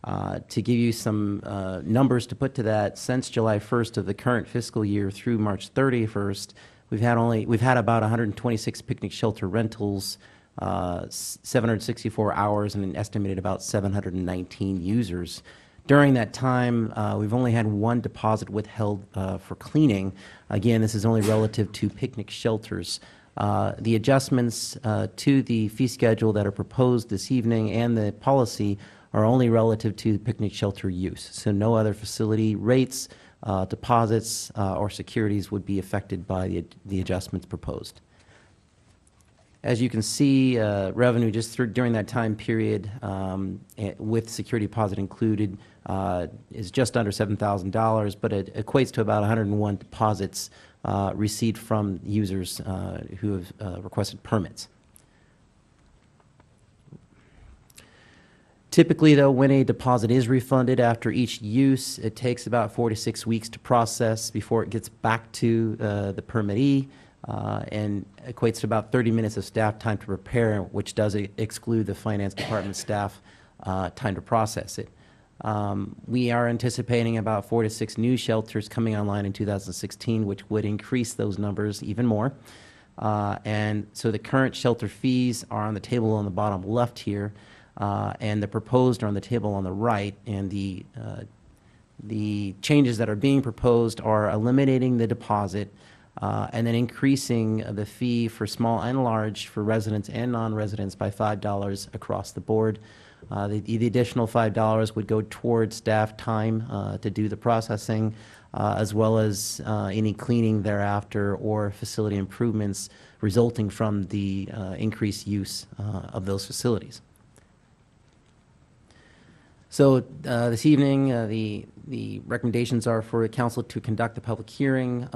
[SPEAKER 17] To give you some numbers to put to that, since July 1st of the current fiscal year through March 31st, we've had about 126 picnic shelter rentals, 764 hours, and an estimated about 719 users. During that time, we've only had one deposit withheld for cleaning. Again, this is only relative to picnic shelters. The adjustments to the fee schedule that are proposed this evening and the policy are only relative to picnic shelter use. So no other facility rates, deposits, or securities would be affected by the adjustments proposed. As you can see, revenue just during that time period, with security deposit included, is just under $7,000, but it equates to about 101 deposits received from users who have requested permits. Typically, though, when a deposit is refunded after each use, it takes about 4 to 6 weeks to process before it gets back to the permittee. And equates to about 30 minutes of staff time to prepare, which does exclude the finance department staff time to process it. We are anticipating about 4 to 6 new shelters coming online in 2016, which would increase those numbers even more. And so the current shelter fees are on the table on the bottom left here, and the proposed are on the table on the right. And the changes that are being proposed are eliminating the deposit, and then increasing the fee for small and large for residents and non-residents by $5 across the board. The additional $5 would go towards staff time to do the processing, as well as any cleaning thereafter or facility improvements resulting from the increased use of those facilities. So this evening, the recommendations are for the council to conduct the public hearing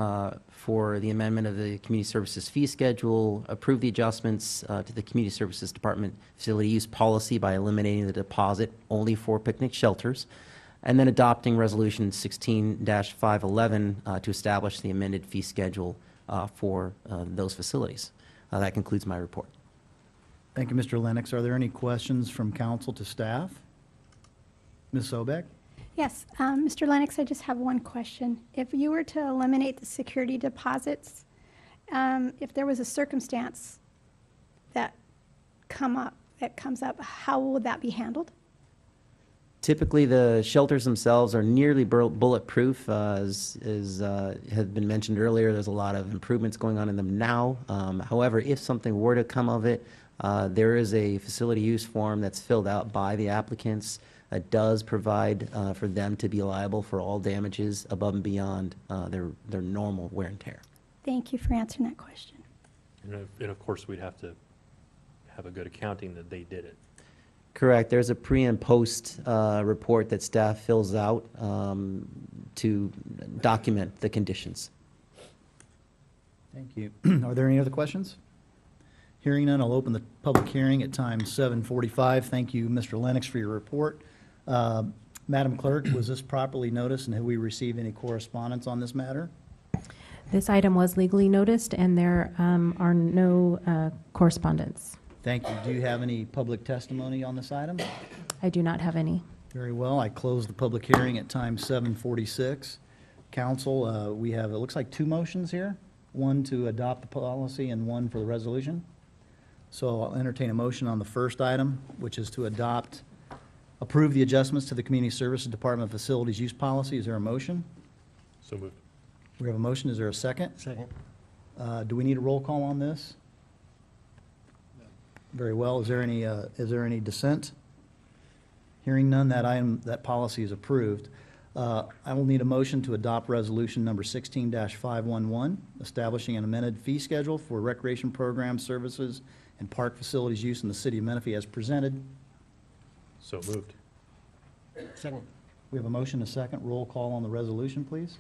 [SPEAKER 17] for the amendment of the community services fee schedule, approve the adjustments to the community services department facility use policy by eliminating the deposit only for picnic shelters, and then adopting resolution 16-511 to establish the amended fee schedule for those facilities. That concludes my report.
[SPEAKER 1] Thank you, Mr. Lennox. Are there any questions from council to staff? Ms. Sobek?
[SPEAKER 10] Yes, Mr. Lennox, I just have one question. If you were to eliminate the security deposits, if there was a circumstance that comes up, how would that be handled?
[SPEAKER 17] Typically, the shelters themselves are nearly bulletproof. As had been mentioned earlier, there's a lot of improvements going on in them now. However, if something were to come of it, there is a facility use form that's filled out by the applicants that does provide for them to be liable for all damages above and beyond their normal wear and tear.
[SPEAKER 10] Thank you for answering that question.
[SPEAKER 15] And of course, we'd have to have a good accounting that they did it.
[SPEAKER 17] Correct. There's a pre and post report that staff fills out to document the conditions.
[SPEAKER 1] Thank you. Are there any other questions? Hearing none, I'll open the public hearing at time 7:45. Thank you, Mr. Lennox, for your report. Madam Clerk, was this properly noticed, and have we received any correspondence on this matter?
[SPEAKER 2] This item was legally noticed, and there are no correspondence.
[SPEAKER 1] Thank you. Do you have any public testimony on this item?
[SPEAKER 2] I do not have any.
[SPEAKER 1] Very well. I close the public hearing at time 7:46. Council, we have, it looks like 2 motions here, one to adopt the policy and one for the resolution. So I'll entertain a motion on the first item, which is to approve the adjustments to the Community Services Department Facilities Use Policy. Is there a motion?
[SPEAKER 15] So moved.
[SPEAKER 1] We have a motion. Is there a second?
[SPEAKER 4] Second.
[SPEAKER 1] Do we need a roll call on this? No. Very well. Is there any dissent? Hearing none, that policy is approved. I will need a motion to adopt resolution number 16-511, establishing an amended fee schedule for recreation program services and park facilities use in the city of Menifee as presented.
[SPEAKER 15] So moved.
[SPEAKER 14] Second.
[SPEAKER 1] We have a motion, a second. Roll call on the resolution, please.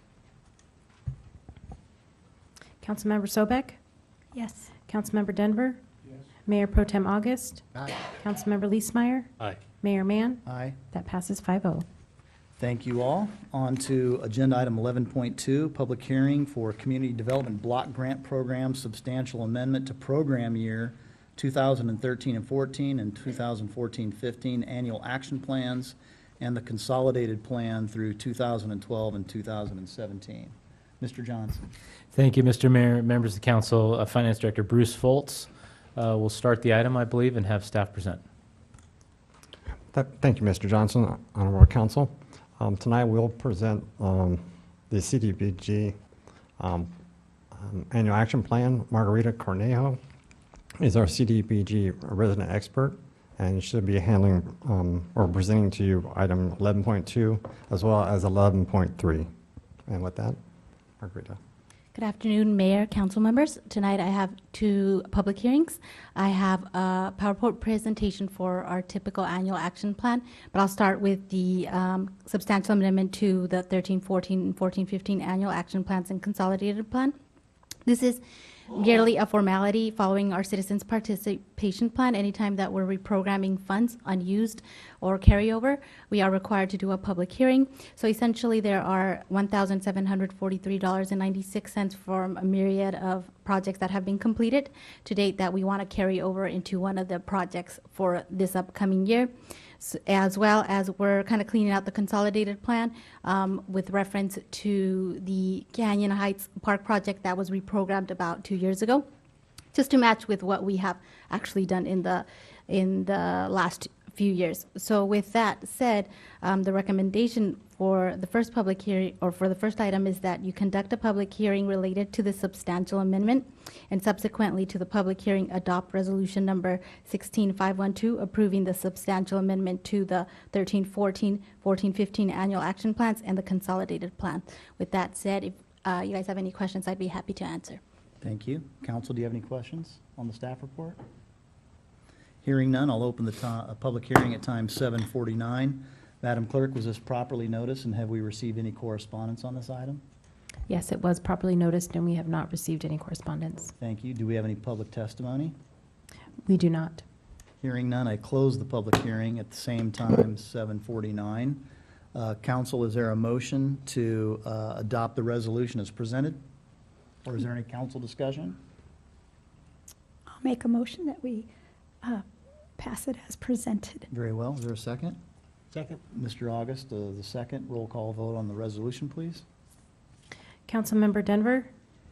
[SPEAKER 2] Councilmember Sobek?
[SPEAKER 10] Yes.
[SPEAKER 2] Councilmember Denver? Yes. Mayor Pro Tem August?
[SPEAKER 14] Aye.
[SPEAKER 2] Councilmember Leesmeyer?
[SPEAKER 15] Aye.
[SPEAKER 2] Mayor Mann?
[SPEAKER 1] Aye.
[SPEAKER 2] That passes 5-0.
[SPEAKER 1] Thank you all. On to agenda item 11.2, public hearing for Community Development Block Grant Program Substantial Amendment to Program Year 2013 and 14 and 2014-15 Annual Action Plans and the Consolidated Plan through 2012 and 2017. Mr. Johnson.
[SPEAKER 11] Thank you, Mr. Mayor, members of the council. Finance Director Bruce Foltz will start the item, I believe, and have staff present.
[SPEAKER 18] Thank you, Mr. Johnson, Honorable Council. Tonight we'll present the CDBG Annual Action Plan. Margarita Cornejo is our CDBG resident expert, and should be handling or presenting to you item 11.2 as well as 11.3. And with that, Margarita.
[SPEAKER 19] Good afternoon, Mayor, council members. Tonight I have two public hearings. I have a PowerPoint presentation for our typical annual action plan, but I'll start with the substantial amendment to the 13-14 and 14-15 annual action plans and consolidated plan. This is merely a formality following our citizens participation plan. Anytime that we're reprogramming funds unused or carryover, we are required to do a public hearing. So essentially there are $1,743.96 from a myriad of projects that have been completed to date that we want to carry over into one of the projects for this upcoming year. As well as we're kind of cleaning out the consolidated plan with reference to the Canyon Heights Park project that was reprogrammed about 2 years ago, just to match with what we have actually done in the last few years. So with that said, the recommendation for the first public hearing, or for the first item, is that you conduct a public hearing related to the substantial amendment, and subsequently to the public hearing, adopt resolution number 16-512, approving the substantial amendment to the 13-14, 14-15 annual action plans and the consolidated plan. With that said, if you guys have any questions, I'd be happy to answer.
[SPEAKER 1] Thank you. Council, do you have any questions on the staff report? Hearing none, I'll open the public hearing at time 7:49. Madam Clerk, was this properly noticed, and have we received any correspondence on this item?
[SPEAKER 2] Yes, it was properly noticed, and we have not received any correspondence.
[SPEAKER 1] Thank you. Do we have any public testimony?
[SPEAKER 2] We do not.
[SPEAKER 1] Hearing none, I close the public hearing at the same time, 7:49. Council, is there a motion to adopt the resolution as presented? Or is there any council discussion?
[SPEAKER 10] I'll make a motion that we pass it as presented.
[SPEAKER 1] Very well. Is there a second?
[SPEAKER 14] Second.
[SPEAKER 1] Mr. August, the second. Roll call vote on the resolution, please.
[SPEAKER 2] Councilmember Denver?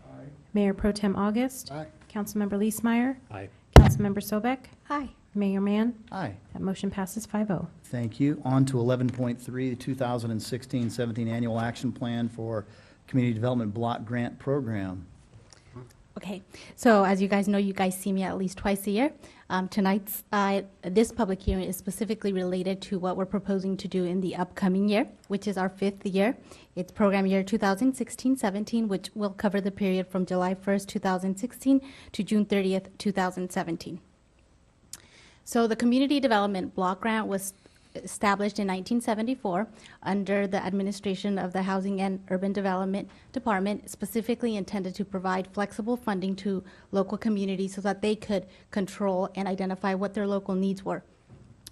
[SPEAKER 2] Aye. Mayor Pro Tem August?
[SPEAKER 14] Aye.
[SPEAKER 2] Councilmember Leesmeyer?
[SPEAKER 15] Aye.
[SPEAKER 2] Councilmember Sobek?
[SPEAKER 10] Aye.
[SPEAKER 2] Mayor Mann?
[SPEAKER 1] Aye.
[SPEAKER 2] That motion passes 5-0.
[SPEAKER 1] Thank you. On to 11.3, the 2016-17 Annual Action Plan for Community Development Block Grant Program.
[SPEAKER 19] Okay, so as you guys know, you guys see me at least twice a year. This public hearing is specifically related to what we're proposing to do in the upcoming year, which is our 5th year. It's program year 2016-17, which will cover the period from July 1st, 2016 to June 30th, 2017. So the Community Development Block Grant was established in 1974 under the administration of the Housing and Urban Development Department, specifically intended to provide flexible funding to local communities so that they could control and identify what their local needs were.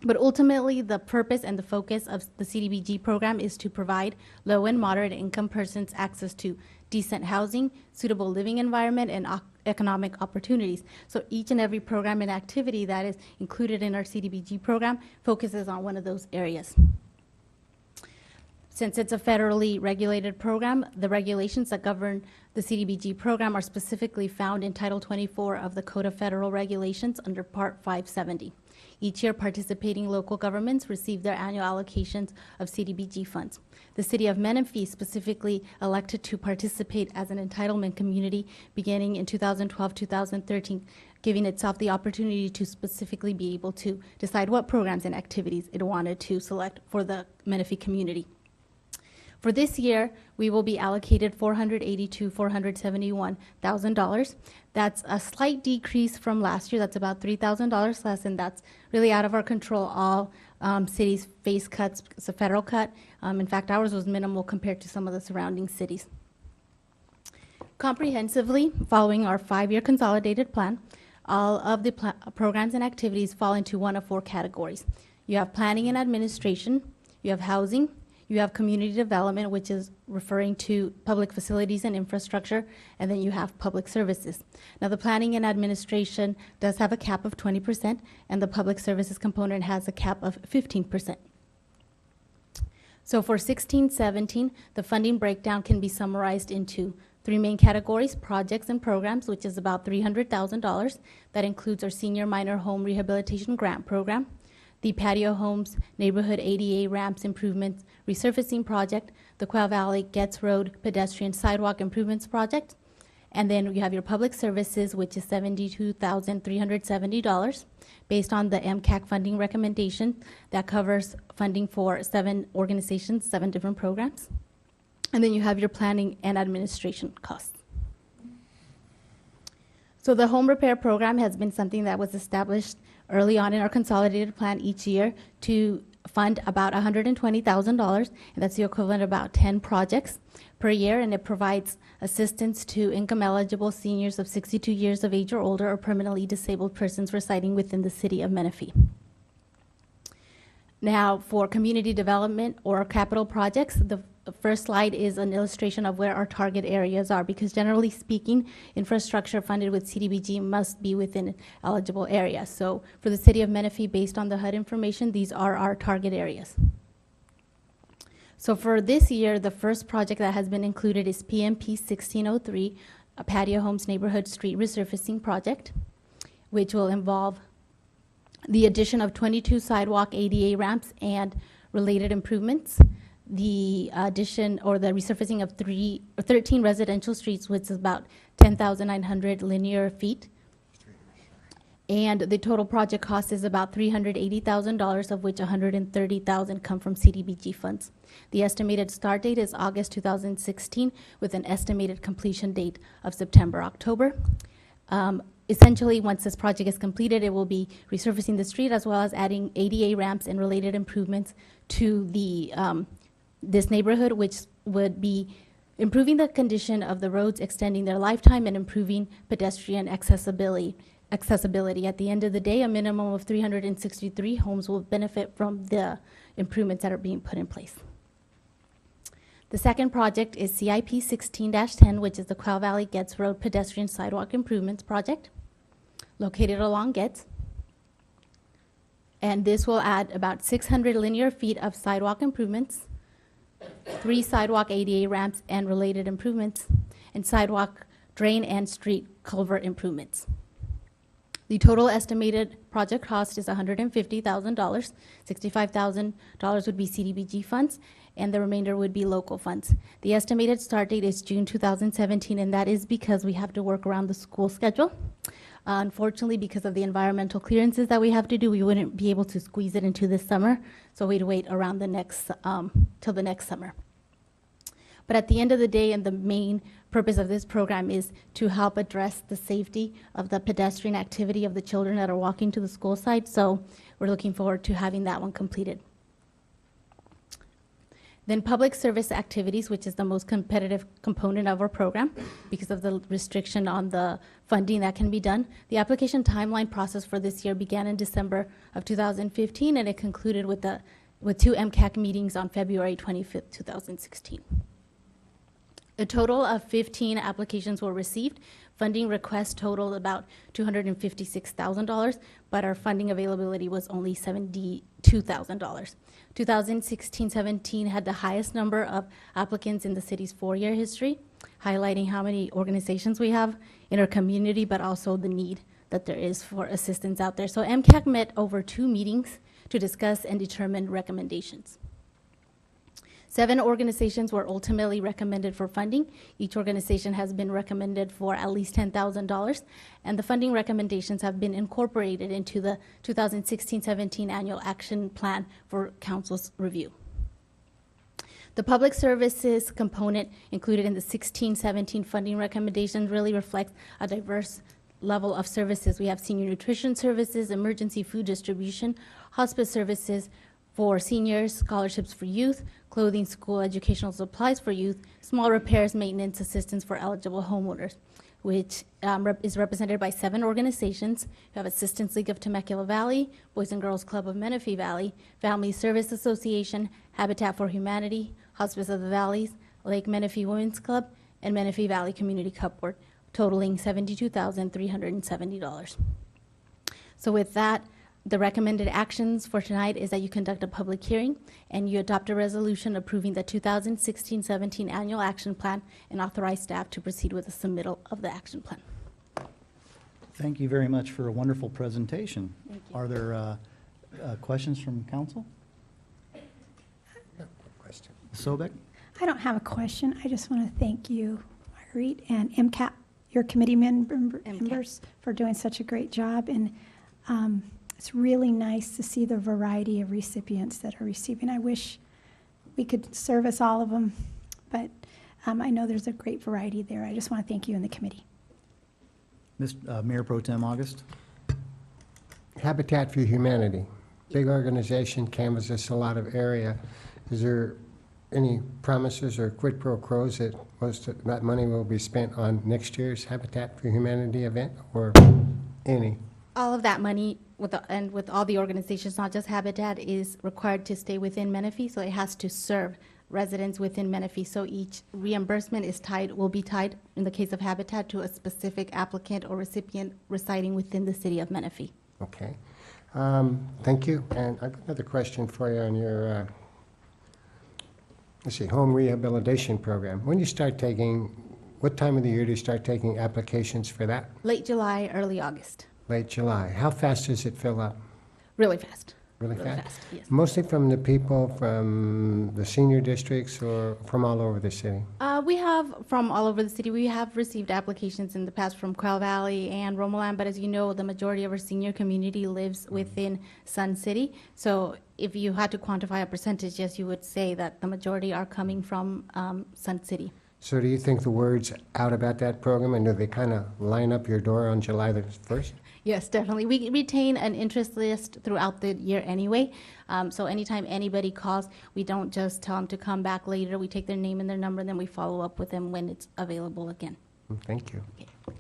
[SPEAKER 19] But ultimately, the purpose and the focus of the CDBG program is to provide low and moderate income persons access to decent housing, suitable living environment, and economic opportunities. So each and every program and activity that is included in our CDBG program focuses on one of those areas. Since it's a federally regulated program, the regulations that govern the CDBG program are specifically found in Title 24 of the Code of Federal Regulations under Part 570. Each year, participating local governments receive their annual allocations of CDBG funds. The city of Menifee specifically elected to participate as an entitlement community beginning in 2012-2013, giving itself the opportunity to specifically be able to decide what programs and activities it wanted to select for the Menifee community. For this year, we will be allocated $471,000. That's a slight decrease from last year. That's about $3,000 less, and that's really out of our control. All cities face cuts. It's a federal cut. In fact, ours was minimal compared to some of the surrounding cities. Comprehensively, following our 5-year consolidated plan, all of the programs and activities fall into one of 4 categories. You have planning and administration, you have housing, you have community development, which is referring to public facilities and infrastructure, and then you have public services. Now, the planning and administration does have a cap of 20%, and the public services component has a cap of 15%. So for 16-17, the funding breakdown can be summarized into 3 main categories: projects and programs, which is about $300,000. That includes our senior minor home rehabilitation grant program, the patio homes, neighborhood ADA ramps improvements, resurfacing project, the Quail Valley Getz Road pedestrian sidewalk improvements project, and then you have your public services, which is $72,370 based on the MCAC funding recommendation that covers funding for 7 organizations, 7 different programs. And then you have your planning and administration costs. So the home repair program has been something that was established early on in our consolidated plan each year to fund about $120,000, and that's the equivalent of about 10 projects per year, and it provides assistance to income-eligible seniors of 62 years of age or older or permanently disabled persons residing within the city of Menifee. Now, for community development or capital projects, the first slide is an illustration of where our target areas are, because generally speaking, infrastructure funded with CDBG must be within eligible areas. So for the city of Menifee, based on the HUD information, these are our target areas. So for this year, the first project that has been included is PMP 1603, a patio homes neighborhood street resurfacing project, which will involve the addition of 22 sidewalk ADA ramps and related improvements, the addition or the resurfacing of 13 residential streets, which is about 10,900 linear feet. And the total project cost is about $380,000, of which $130,000 come from CDBG funds. The estimated start date is August 2016, with an estimated completion date of September, October. Essentially, once this project is completed, it will be resurfacing the street as well as adding ADA ramps and related improvements to the this neighborhood, which would be improving the condition of the roads, extending their lifetime, and improving pedestrian accessibility. At the end of the day, a minimum of 363 homes will benefit from the improvements that are being put in place. The second project is CIP 16-10, which is the Quail Valley Getz Road pedestrian sidewalk improvements project, located along Getz. And this will add about 600 linear feet of sidewalk improvements, 3 sidewalk ADA ramps and related improvements, and sidewalk drain and street culvert improvements. The total estimated project cost is $150,000. $65,000 would be CDBG funds, and the remainder would be local funds. The estimated start date is June 2017, and that is because we have to work around the school schedule. Unfortunately, because of the environmental clearances that we have to do, we wouldn't be able to squeeze it into this summer, so we'd wait around the next, till the next summer. But at the end of the day, and the main purpose of this program is to help address the safety of the pedestrian activity of the children that are walking to the school site, so we're looking forward to having that one completed. Then public service activities, which is the most competitive component of our program because of the restriction on the funding that can be done. The application timeline process for this year began in December of 2015, and it concluded with 2 MCAC meetings on February 25th, 2016. A total of 15 applications were received. Funding requests totaled about $256,000, but our funding availability was only $72,000. 2016-17 had the highest number of applicants in the city's 4-year history, highlighting how many organizations we have in our community, but also the need that there is for assistance out there. So MCAC met over 2 meetings to discuss and determine recommendations. 7 organizations were ultimately recommended for funding. Each organization has been recommended for at least $10,000, and the funding recommendations have been incorporated into the 2016-17 annual action plan for council's review. The public services component included in the 16-17 funding recommendations really reflects a diverse level of services. We have senior nutrition services, emergency food distribution, hospice services for seniors, scholarships for youth, clothing, school, educational supplies for youth, small repairs, maintenance assistance for eligible homeowners, which is represented by 7 organizations. We have Assistance League of Temecula Valley, Boys and Girls Club of Menifee Valley, Family Service Association, Habitat for Humanity, Hospice of the Valleys, Lake Menifee Women's Club, and Menifee Valley Community Cupboard, totaling $72,370. So with that, the recommended actions for tonight is that you conduct a public hearing and you adopt a resolution approving the 2016-17 annual action plan and authorize staff to proceed with the submittal of the action plan.
[SPEAKER 1] Thank you very much for a wonderful presentation.
[SPEAKER 19] Thank you.
[SPEAKER 1] Are there questions from council?
[SPEAKER 14] No question.
[SPEAKER 1] Sobek?
[SPEAKER 10] I don't have a question. I just want to thank you, Marguerite, and MCAP, your committee members, for doing such a great job. And it's really nice to see the variety of recipients that are receiving. I wish we could service all of them, but I know there's a great variety there. I just want to thank you and the committee.
[SPEAKER 1] Mayor Pro Tem August?
[SPEAKER 14] Habitat for Humanity, big organization, canvasses a lot of area. Is there any promises or quid pro quos that most of that money will be spent on next year's Habitat for Humanity event, or any?
[SPEAKER 19] All of that money with all the organizations, not just Habitat, is required to stay within Menifee, so it has to serve residents within Menifee. So each reimbursement will be tied, in the case of Habitat, to a specific applicant or recipient residing within the city of Menifee.
[SPEAKER 14] Okay. Thank you. And I've got another question for you on your, let's see, home rehabilitation program. When you start taking, what time of the year do you start taking applications for that?
[SPEAKER 19] Late July, early August.
[SPEAKER 14] Late July. How fast does it fill up?
[SPEAKER 19] Really fast.
[SPEAKER 14] Really fast?
[SPEAKER 19] Yes.
[SPEAKER 14] Mostly from the people from the senior districts or from all over the city?
[SPEAKER 19] We have from all over the city. We have received applications in the past from Quail Valley and Romoland, but as you know, the majority of our senior community lives within Sun City. So if you had to quantify a percentage, yes, you would say that the majority are coming from Sun City.
[SPEAKER 14] So do you think the word's out about that program, and do they kind of line up your door on July the 1st?
[SPEAKER 19] Yes, definitely. We retain an interest list throughout the year anyway. So anytime anybody calls, we don't just tell them to come back later. We take their name and their number, and then we follow up with them when it's available again.
[SPEAKER 14] Thank you.
[SPEAKER 19] Okay.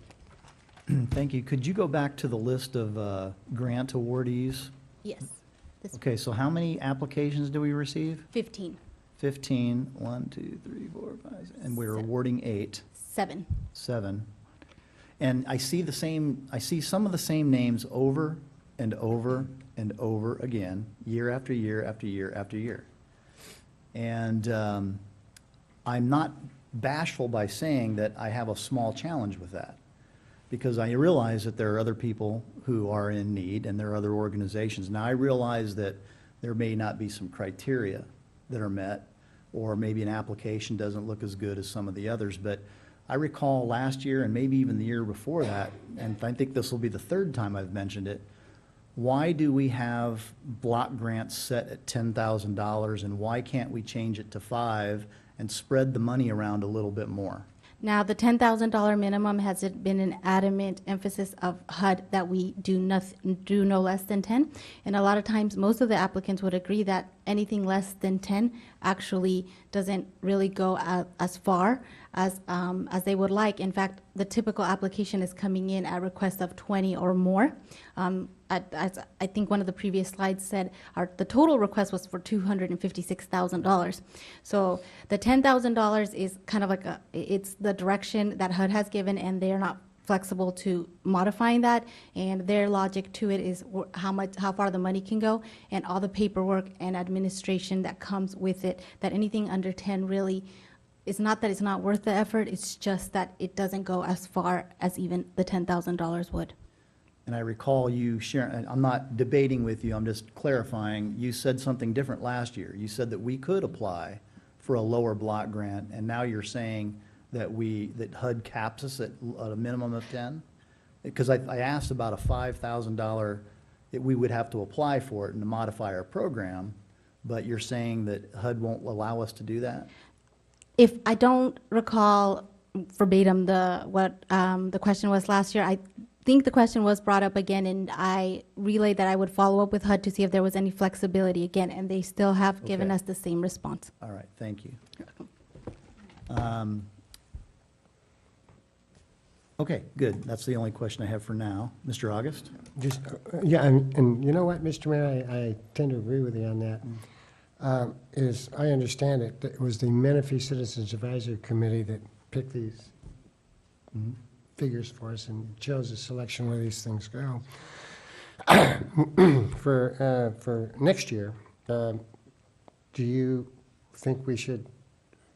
[SPEAKER 1] Thank you. Could you go back to the list of grant awardees?
[SPEAKER 19] Yes.
[SPEAKER 1] Okay, so how many applications do we receive?
[SPEAKER 19] 15.
[SPEAKER 1] 15. 1, 2, 3, 4, 5, and we're awarding 8.
[SPEAKER 19] 7.
[SPEAKER 1] 7. And I see some of the same names over and over and over again, year after year after year after year. And I'm not bashful by saying that I have a small challenge with that, because I realize that there are other people who are in need and there are other organizations. Now, I realize that there may not be some criteria that are met, or maybe an application doesn't look as good as some of the others, but I recall last year and maybe even the year before that, and I think this will be the 3rd time I've mentioned it, why do we have block grants set at $10,000, and why can't we change it to 5 and spread the money around a little bit more?
[SPEAKER 19] Now, the $10,000 minimum has been an adamant emphasis of HUD that we do no less than 10. And a lot of times, most of the applicants would agree that anything less than 10 actually doesn't really go as far as they would like. In fact, the typical application is coming in at request of 20 or more. As I think one of the previous slides said, the total request was for $256,000. So the $10,000 is kind of like it's the direction that HUD has given, and they're not flexible to modifying that. And their logic to it is how far the money can go, and all the paperwork and administration that comes with it. That anything under 10 really, it's not that it's not worth the effort. It's just that it doesn't go as far as even the $10,000 would.
[SPEAKER 1] And I recall you sharing, I'm not debating with you, I'm just clarifying, you said something different last year. You said that we could apply for a lower block grant, and now you're saying that HUD caps us at a minimum of 10? Because I asked about a $5,000, that we would have to apply for it and to modify our program, but you're saying that HUD won't allow us to do that?
[SPEAKER 19] If I don't recall verbatim what the question was last year, I think the question was brought up again, and I relayed that I would follow up with HUD to see if there was any flexibility again, and they still have given
[SPEAKER 1] Okay.
[SPEAKER 19] us the same response.
[SPEAKER 1] All right, thank you. Okay, good. That's the only question I have for now. Mr. August?
[SPEAKER 14] Just, yeah, and you know what, Mr. Mayor, I tend to agree with you on that. Is, I understand it, that it was the Menifee Citizens Advisory Committee that picked these figures for us and chose the selection where these things go. For next year, do you think we should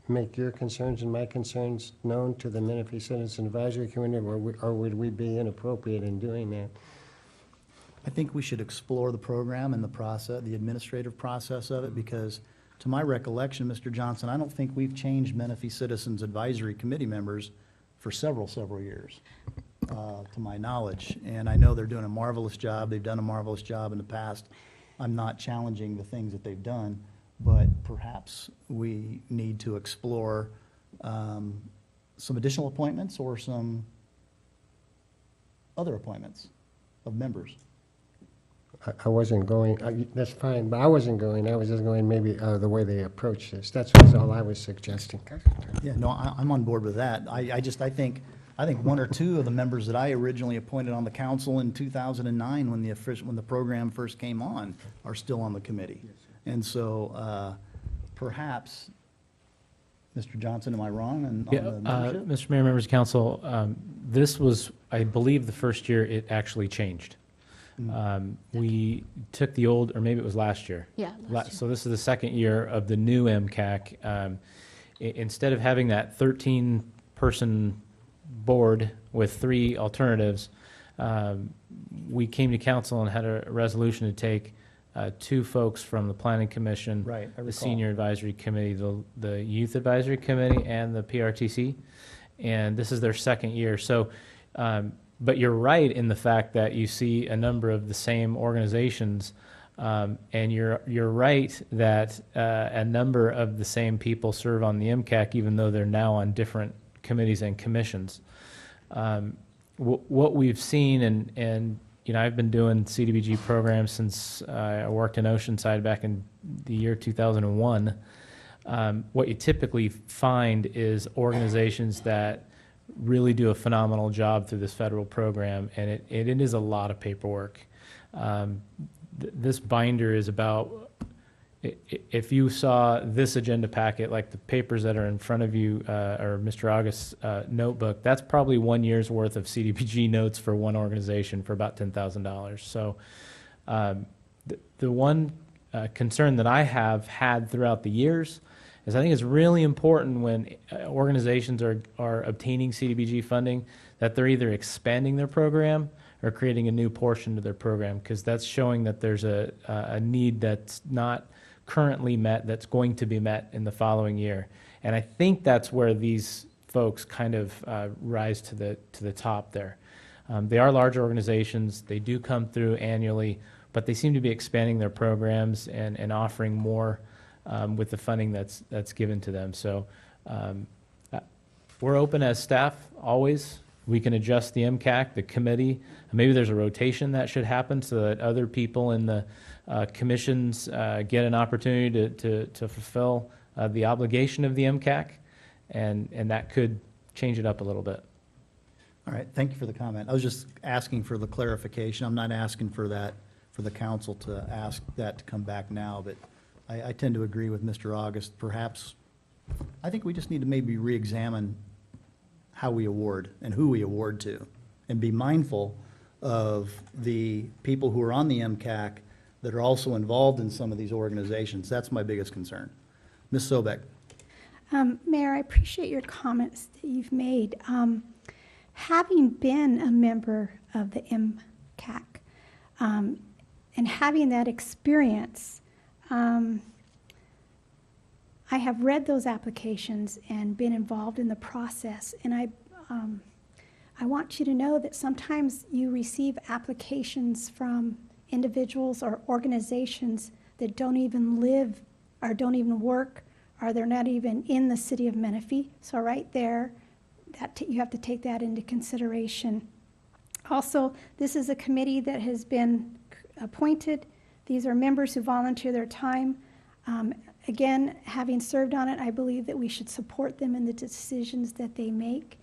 [SPEAKER 14] make your concerns and my concerns known to the Menifee Citizen Advisory Committee, or would we be inappropriate in doing that?
[SPEAKER 1] I think we should explore the program and the process, the administrative process of it, because to my recollection, Mr. Johnson, I don't think we've changed Menifee Citizens Advisory Committee members for several years, to my knowledge. And I know they're doing a marvelous job. They've done a marvelous job in the past. I'm not challenging the things that they've done, but perhaps we need to explore some additional appointments or some other appointments of members.
[SPEAKER 14] I wasn't going, that's fine, but I wasn't going, I was just going maybe the way they approach this. That's all I was suggesting.
[SPEAKER 1] Yeah, no, I'm on board with that. I think one or two of the members that I originally appointed on the council in 2009 when the program first came on are still on the committee. And so perhaps, Mr. Johnson, am I wrong on
[SPEAKER 3] Yeah,
[SPEAKER 1] the membership?
[SPEAKER 3] Mr. Mayor, members of council, this was, I believe, the first year it actually changed. We took the old, or maybe it was last year.
[SPEAKER 19] Yeah, last year.
[SPEAKER 3] So this is the second year of the new MCAC. Instead of having that 13-person board with 3 alternatives, we came to council and had a resolution to take 2 folks from the Planning Commission,
[SPEAKER 1] Right, I
[SPEAKER 3] the
[SPEAKER 1] recall.
[SPEAKER 3] Senior Advisory Committee, the Youth Advisory Committee, and the PRTC. And this is their second year. So, but you're right in the fact that you see a number of the same organizations, and you're right that a number of the same people serve on the MCAC, even though they're now on different committees and commissions. What we've seen, and you know, I've been doing CDBG programs since I worked in Oceanside back in the year 2001. What you typically find is organizations that really do a phenomenal job through this federal program, and it is a lot of paperwork. This binder is about, if you saw this agenda packet, like the papers that are in front of you, or Mr. August's notebook, that's probably 1 year's worth of CDBG notes for one organization for about $10,000. So the one concern that I have had throughout the years is I think it's really important when organizations are obtaining CDBG funding that they're either expanding their program or creating a new portion to their program, because that's showing that there's a need that's not currently met that's going to be met in the following year. And I think that's where these folks kind of rise to the top there. They are large organizations. They do come through annually, but they seem to be expanding their programs and offering more with the funding that's given to them. So we're open as staff always. We can adjust the MCAC, the committee. Maybe there's a rotation that should happen so that other people in the commissions get an opportunity to fulfill the obligation of the MCAC, and that could change it up a little bit.
[SPEAKER 1] All right, thank you for the comment. I was just asking for the clarification. I'm not asking for that, for the council to ask that to come back now, but I tend to agree with Mr. August. Perhaps, I think we just need to maybe re-examine how we award and who we award to, and be mindful of the people who are on the MCAC that are also involved in some of these organizations. That's my biggest concern. Ms. Sobek.
[SPEAKER 10] Mayor, I appreciate your comments that you've made. Having been a member of the MCAC and having that experience, I have read those applications and been involved in the process, and I want you to know that sometimes you receive applications from individuals or organizations that don't even live or don't even work, or they're not even in the city of Menifee. So right there, you have to take that into consideration. Also, this is a committee that has been appointed. These are members who volunteer their time. Again, having served on it, I believe that we should support them in the decisions that they make.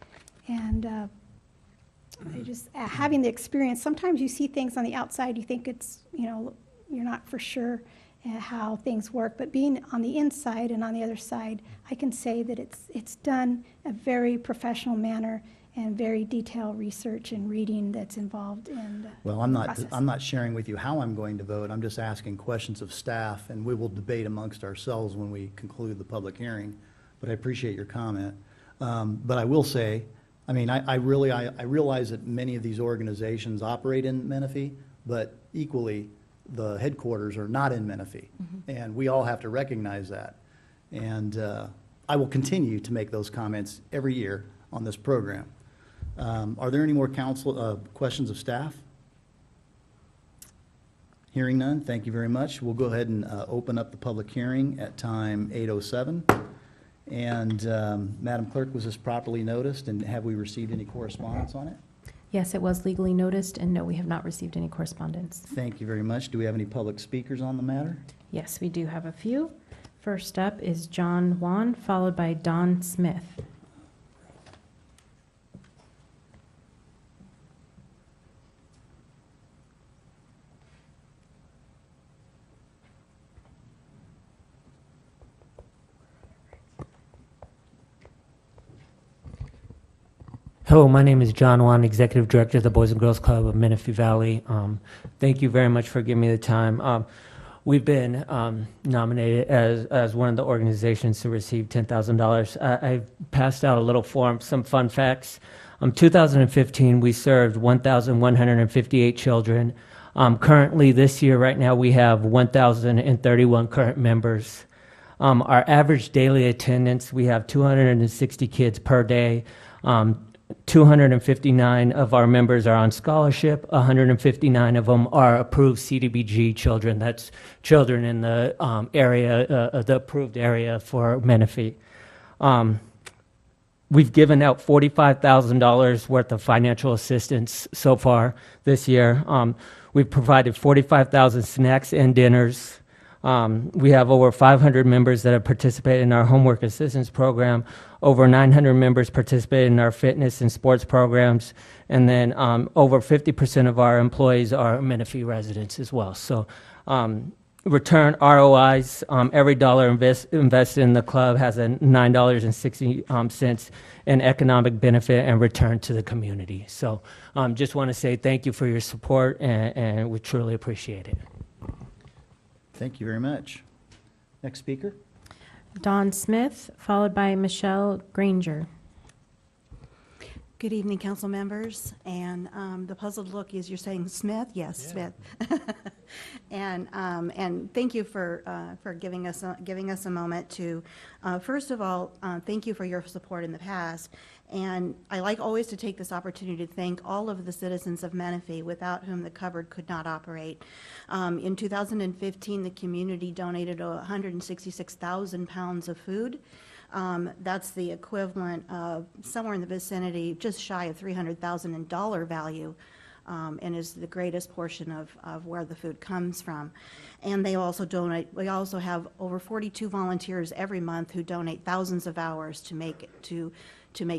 [SPEAKER 10] And having the experience, sometimes you see things on the outside, you think it's, you're not for sure how things work, but being on the inside and on the other side, I can say that it's done in a very professional manner and very detailed research and reading that's involved in
[SPEAKER 1] Well,
[SPEAKER 10] the process.
[SPEAKER 1] I'm not sharing with you how I'm going to vote. I'm just asking questions of staff, and we will debate amongst ourselves when we conclude the public hearing. But I appreciate your comment. But I will say, I mean, I realize that many of these organizations operate in Menifee, but equally, the headquarters are not in Menifee. And we all have to recognize that. And I will continue to make those comments every year on this program. Are there any more council questions of staff? Hearing none, thank you very much. We'll go ahead and open up the public hearing at time 8:07. And Madam Clerk, was this properly noticed, and have we received any correspondence on it?
[SPEAKER 2] Yes, it was legally noticed, and no, we have not received any correspondence.
[SPEAKER 1] Thank you very much. Do we have any public speakers on the matter?
[SPEAKER 2] Yes, we do have a few. First up is John Wan, followed by Don Smith.
[SPEAKER 20] Hello, my name is John Wan, Executive Director of the Boys and Girls Club of Menifee Valley. Thank you very much for giving me the time. We've been nominated as one of the organizations to receive $10,000. I've passed out a little form, some fun facts. 2015, we served 1,158 children. Currently, this year, right now, we have 1,031 current members. Our average daily attendance, we have 260 kids per day. 259 of our members are on scholarship. 159 of them are approved CDBG children. That's children in the area, the approved area for Menifee. We've given out $45,000 worth of financial assistance so far this year. We've provided 45,000 snacks and dinners. We have over 500 members that have participated in our homework assistance program. Over 900 members participate in our fitness and sports programs. And then over 50% of our employees are Menifee residents as well. So return ROIs, every dollar invested in the club has a $9.60 in economic benefit and return to the community. So just want to say thank you for your support, and we truly appreciate it.
[SPEAKER 1] Thank you very much. Next speaker.
[SPEAKER 2] Don Smith, followed by Michelle Granger.
[SPEAKER 21] Good evening, council members. And the puzzled look is you're saying Smith? Yes, yeah. Smith. And thank you for giving us a moment to, first of all, thank you for your support in the past. And I like always to take this opportunity to thank all of the citizens of Menifee, without whom the cupboard could not operate. In 2015, the community donated 166,000 pounds of food. That's the equivalent of somewhere in the vicinity, just shy of $300,000 in dollar value, and is the greatest portion of where the food comes from. And they also donate, we also have over 42 volunteers every month who donate thousands of hours to make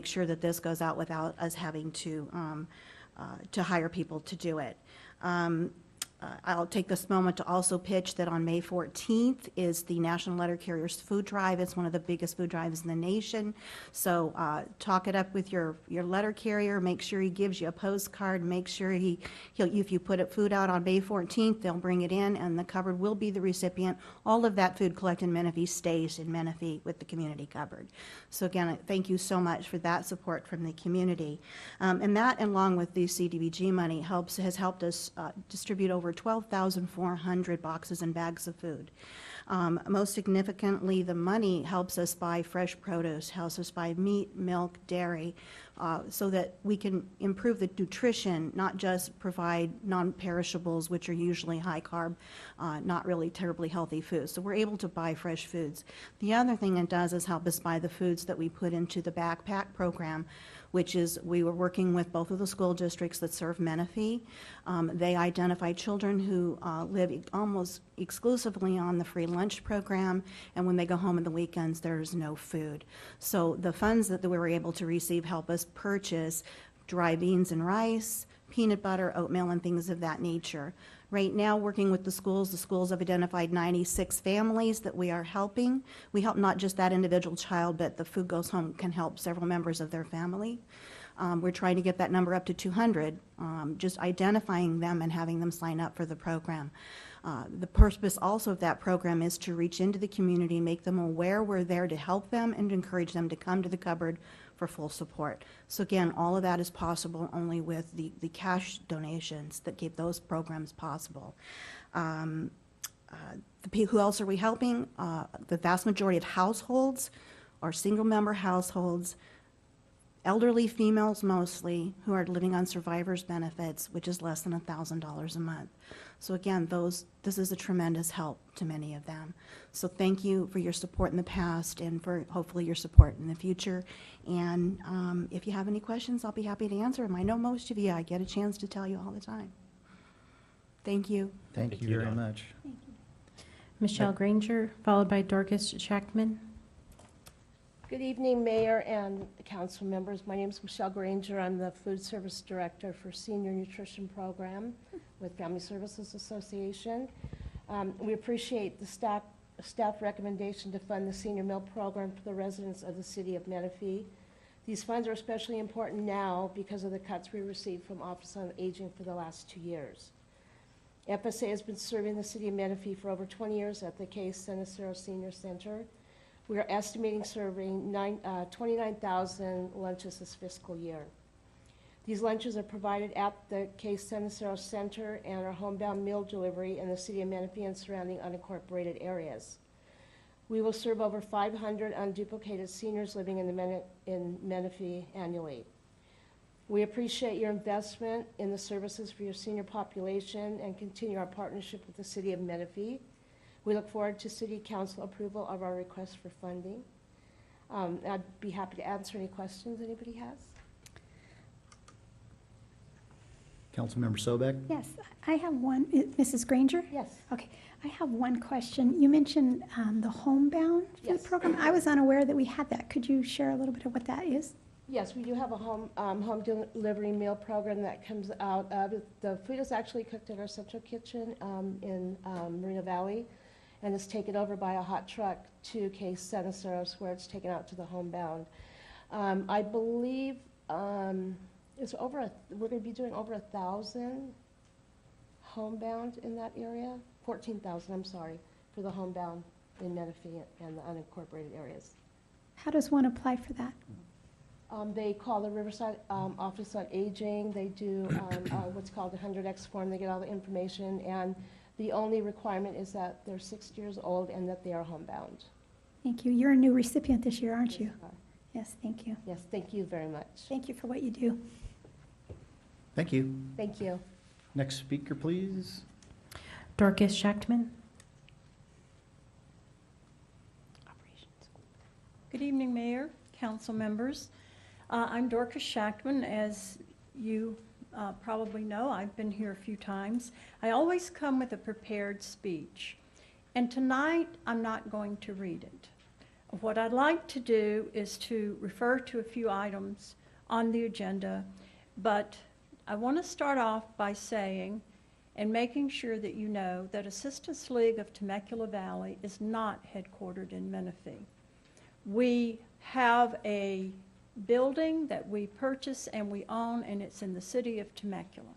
[SPEAKER 21] sure that this goes out without us having to hire people to do it. I'll take this moment to also pitch that on May 14th is the National Letter Carriers Food Drive. It's one of the biggest food drives in the nation. So talk it up with your letter carrier. Make sure he gives you a postcard. Make sure if you put food out on May 14th, they'll bring it in, and the cupboard will be the recipient. All of that food collected in Menifee stays in Menifee with the community cupboard. So again, thank you so much for that support from the community. And that, along with the CDBG money, has helped us distribute over 12,400 boxes and bags of food. Most significantly, the money helps us buy fresh produce, helps us buy meat, milk, dairy, so that we can improve the nutrition, not just provide non-perishables, which are usually high carb, not really terribly healthy foods. So we're able to buy fresh foods. The other thing it does is help us buy the foods that we put into the backpack program, which is we were working with both of the school districts that serve Menifee. They identify children who live almost exclusively on the free lunch program, and when they go home on the weekends, there's no food. So the funds that we were able to receive help us purchase dry beans and rice, peanut butter, oatmeal, and things of that nature. Right now, working with the schools have identified 96 families that we are helping. We help not just that individual child, but the Food Goes Home can help several members of their family. We're trying to get that number up to 200, just identifying them and having them sign up for the program. The purpose also of that program is to reach into the community, make them aware we're there to help them, and to encourage them to come to the cupboard for full support. So again, all of that is possible only with the cash donations that keep those programs possible. Who else are we helping? The vast majority of households are single-member households, elderly females mostly, who are living on survivor's benefits, which is less than $1,000 a month. So again, this is a tremendous help to many of them. So thank you for your support in the past and for hopefully your support in the future. And if you have any questions, I'll be happy to answer them. I know most of you, I get a chance to tell you all the time. Thank you.
[SPEAKER 1] Thank you very much.
[SPEAKER 2] Michelle Granger, followed by Dorcas Shackman.
[SPEAKER 5] Good evening, Mayor and council members. My name is Michelle Granger. I'm the Food Service Director for Senior Nutrition Program with Family Services Association. We appreciate the staff recommendation to fund the senior meal program for the residents of the city of Menifee. These funds are especially important now because of the cuts we received from Office on Aging for the last 2 years. FSA has been serving the city of Menifee for over 20 years at the Case Cenicero Senior Center. We are estimating serving 29,000 lunches this fiscal year. These lunches are provided at the Case Cenicero Center and are homebound meal delivery in the city of Menifee and surrounding unincorporated areas. We will serve over 500 unduplicated seniors living in Menifee annually. We appreciate your investment in the services for your senior population and continue our partnership with the city of Menifee. We look forward to City Council approval of our request for funding. I'd be happy to answer any questions anybody has.
[SPEAKER 1] Councilmember Sobek?
[SPEAKER 10] Yes, I have one. Mrs. Granger?
[SPEAKER 5] Yes.
[SPEAKER 10] Okay, I have one question. You mentioned the homebound food
[SPEAKER 5] Yes.
[SPEAKER 10] program. I was unaware that we had that. Could you share a little bit of what that is?
[SPEAKER 5] Yes, we do have a home delivery meal program that comes out of, the food is actually cooked in our central kitchen in Marina Valley, and it's taken over by a hot truck to Case Ceniceros, where it's taken out to the homebound. I believe it's we're going to be doing over 1,000 homebound in that area, 14,000, I'm sorry, for the homebound in Menifee and the unincorporated areas.
[SPEAKER 10] How does one apply for that?
[SPEAKER 5] They call the Riverside Office on Aging. They do what's called a 100X form. They get all the information, and the only requirement is that they're 60 years old and that they are homebound.
[SPEAKER 10] Thank you. You're a new recipient this year, aren't you? Yes, thank you.
[SPEAKER 5] Yes, thank you very much.
[SPEAKER 10] Thank you for what you do.
[SPEAKER 1] Thank you.
[SPEAKER 5] Thank you.
[SPEAKER 1] Next speaker, please.
[SPEAKER 2] Dorcas Shackman.
[SPEAKER 22] Good evening, Mayor, council members. I'm Dorcas Shackman. As you probably know, I've been here a few times. I always come with a prepared speech, and tonight I'm not going to read it. What I'd like to do is to refer to a few items on the agenda, but I want to start off by saying and making sure that you know that Assistance League of Temecula Valley is not headquartered in Menifee. We have a building that we purchase and we own, and it's in the city of Temecula.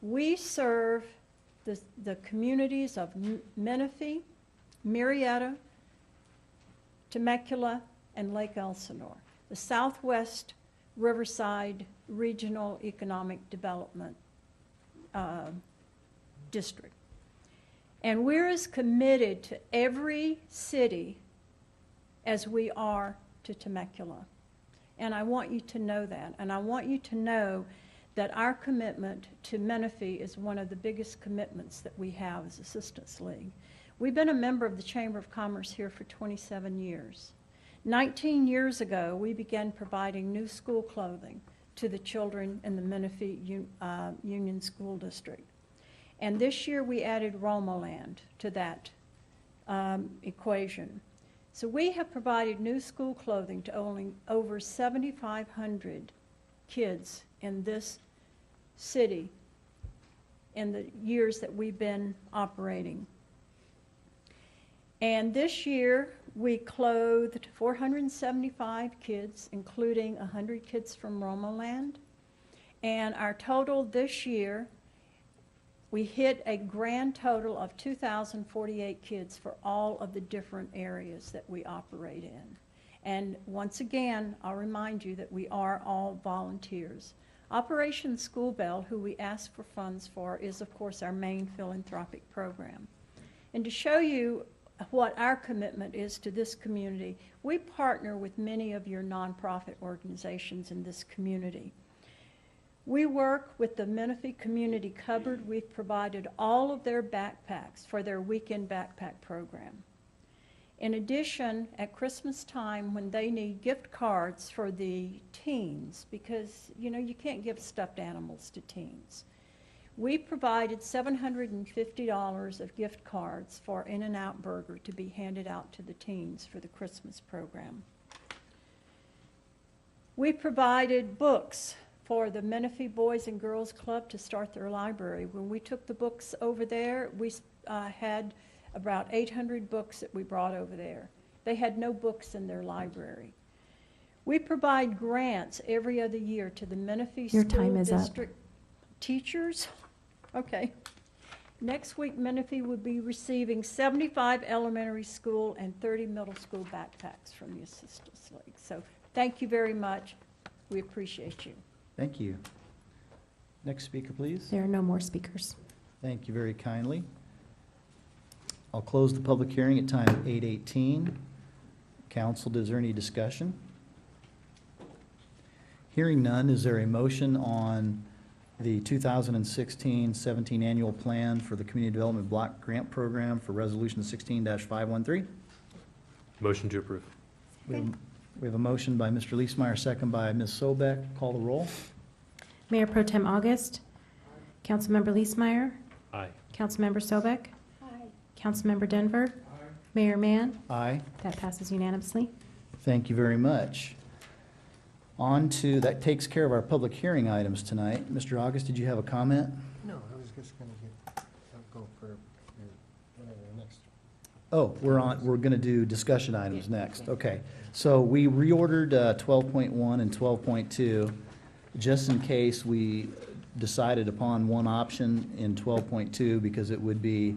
[SPEAKER 22] We serve the communities of Menifee, Murrieta, Temecula, and Lake Elsinore, the Southwest Riverside Regional Economic Development District. And we're as committed to every city as we are to Temecula. And I want you to know that. And I want you to know that our commitment to Menifee is one of the biggest commitments that we have as Assistance League. We've been a member of the Chamber of Commerce here for 27 years. 19 years ago, we began providing new school clothing to the children in the Menifee Union School District. And this year we added Romoland to that equation. So we have provided new school clothing to only over 7,500 kids in this city in the years that we've been operating. And this year we clothed 475 kids, including 100 kids from Romoland. And our total this year, we hit a grand total of 2,048 kids for all of the different areas that we operate in. And once again, I'll remind you that we are all volunteers. Operation School Bell, who we ask for funds for, is of course our main philanthropic program. And to show you what our commitment is to this community, we partner with many of your nonprofit organizations in this community. We work with the Menifee Community Cupboard. We've provided all of their backpacks for their weekend backpack program. In addition, at Christmas time, when they need gift cards for the teens, because you can't give stuffed animals to teens, we provided $750 of gift cards for In-N-Out Burger to be handed out to the teens for the Christmas program. We provided books for the Menifee Boys and Girls Club to start their library. When we took the books over there, we had about 800 books that we brought over there. They had no books in their library. We provide grants every other year to the Menifee
[SPEAKER 2] Your
[SPEAKER 22] School
[SPEAKER 2] time is up.
[SPEAKER 22] District teachers. Okay. Next week, Menifee will be receiving 75 elementary school and 30 middle school backpacks from the Assistance League. So thank you very much. We appreciate you.
[SPEAKER 1] Thank you. Next speaker, please.
[SPEAKER 2] There are no more speakers.
[SPEAKER 1] Thank you very kindly. I'll close the public hearing at time 8:18. Council, is there any discussion? Hearing none, is there a motion on the 2016-17 annual plan for the Community Development Block Grant Program for Resolution 16-513?
[SPEAKER 15] Motion to approve.
[SPEAKER 1] We have a motion by Mr. Leesmeyer, second by Ms. Sobek. Call the roll.
[SPEAKER 2] Mayor Pro Tem August. Councilmember Leesmeyer.
[SPEAKER 15] Aye.
[SPEAKER 2] Councilmember Sobek.
[SPEAKER 10] Aye.
[SPEAKER 2] Councilmember Denver. Mayor Mann.
[SPEAKER 1] Aye.
[SPEAKER 2] That passes unanimously.
[SPEAKER 1] Thank you very much. On to, that takes care of our public hearing items tonight. Mr. August, did you have a comment?
[SPEAKER 14] No, I was just going to go for whatever next.
[SPEAKER 1] Oh, we're going to do discussion items next. Okay. So we reordered 12.1 and 12.2 just in case we decided upon one option in 12.2 because it would be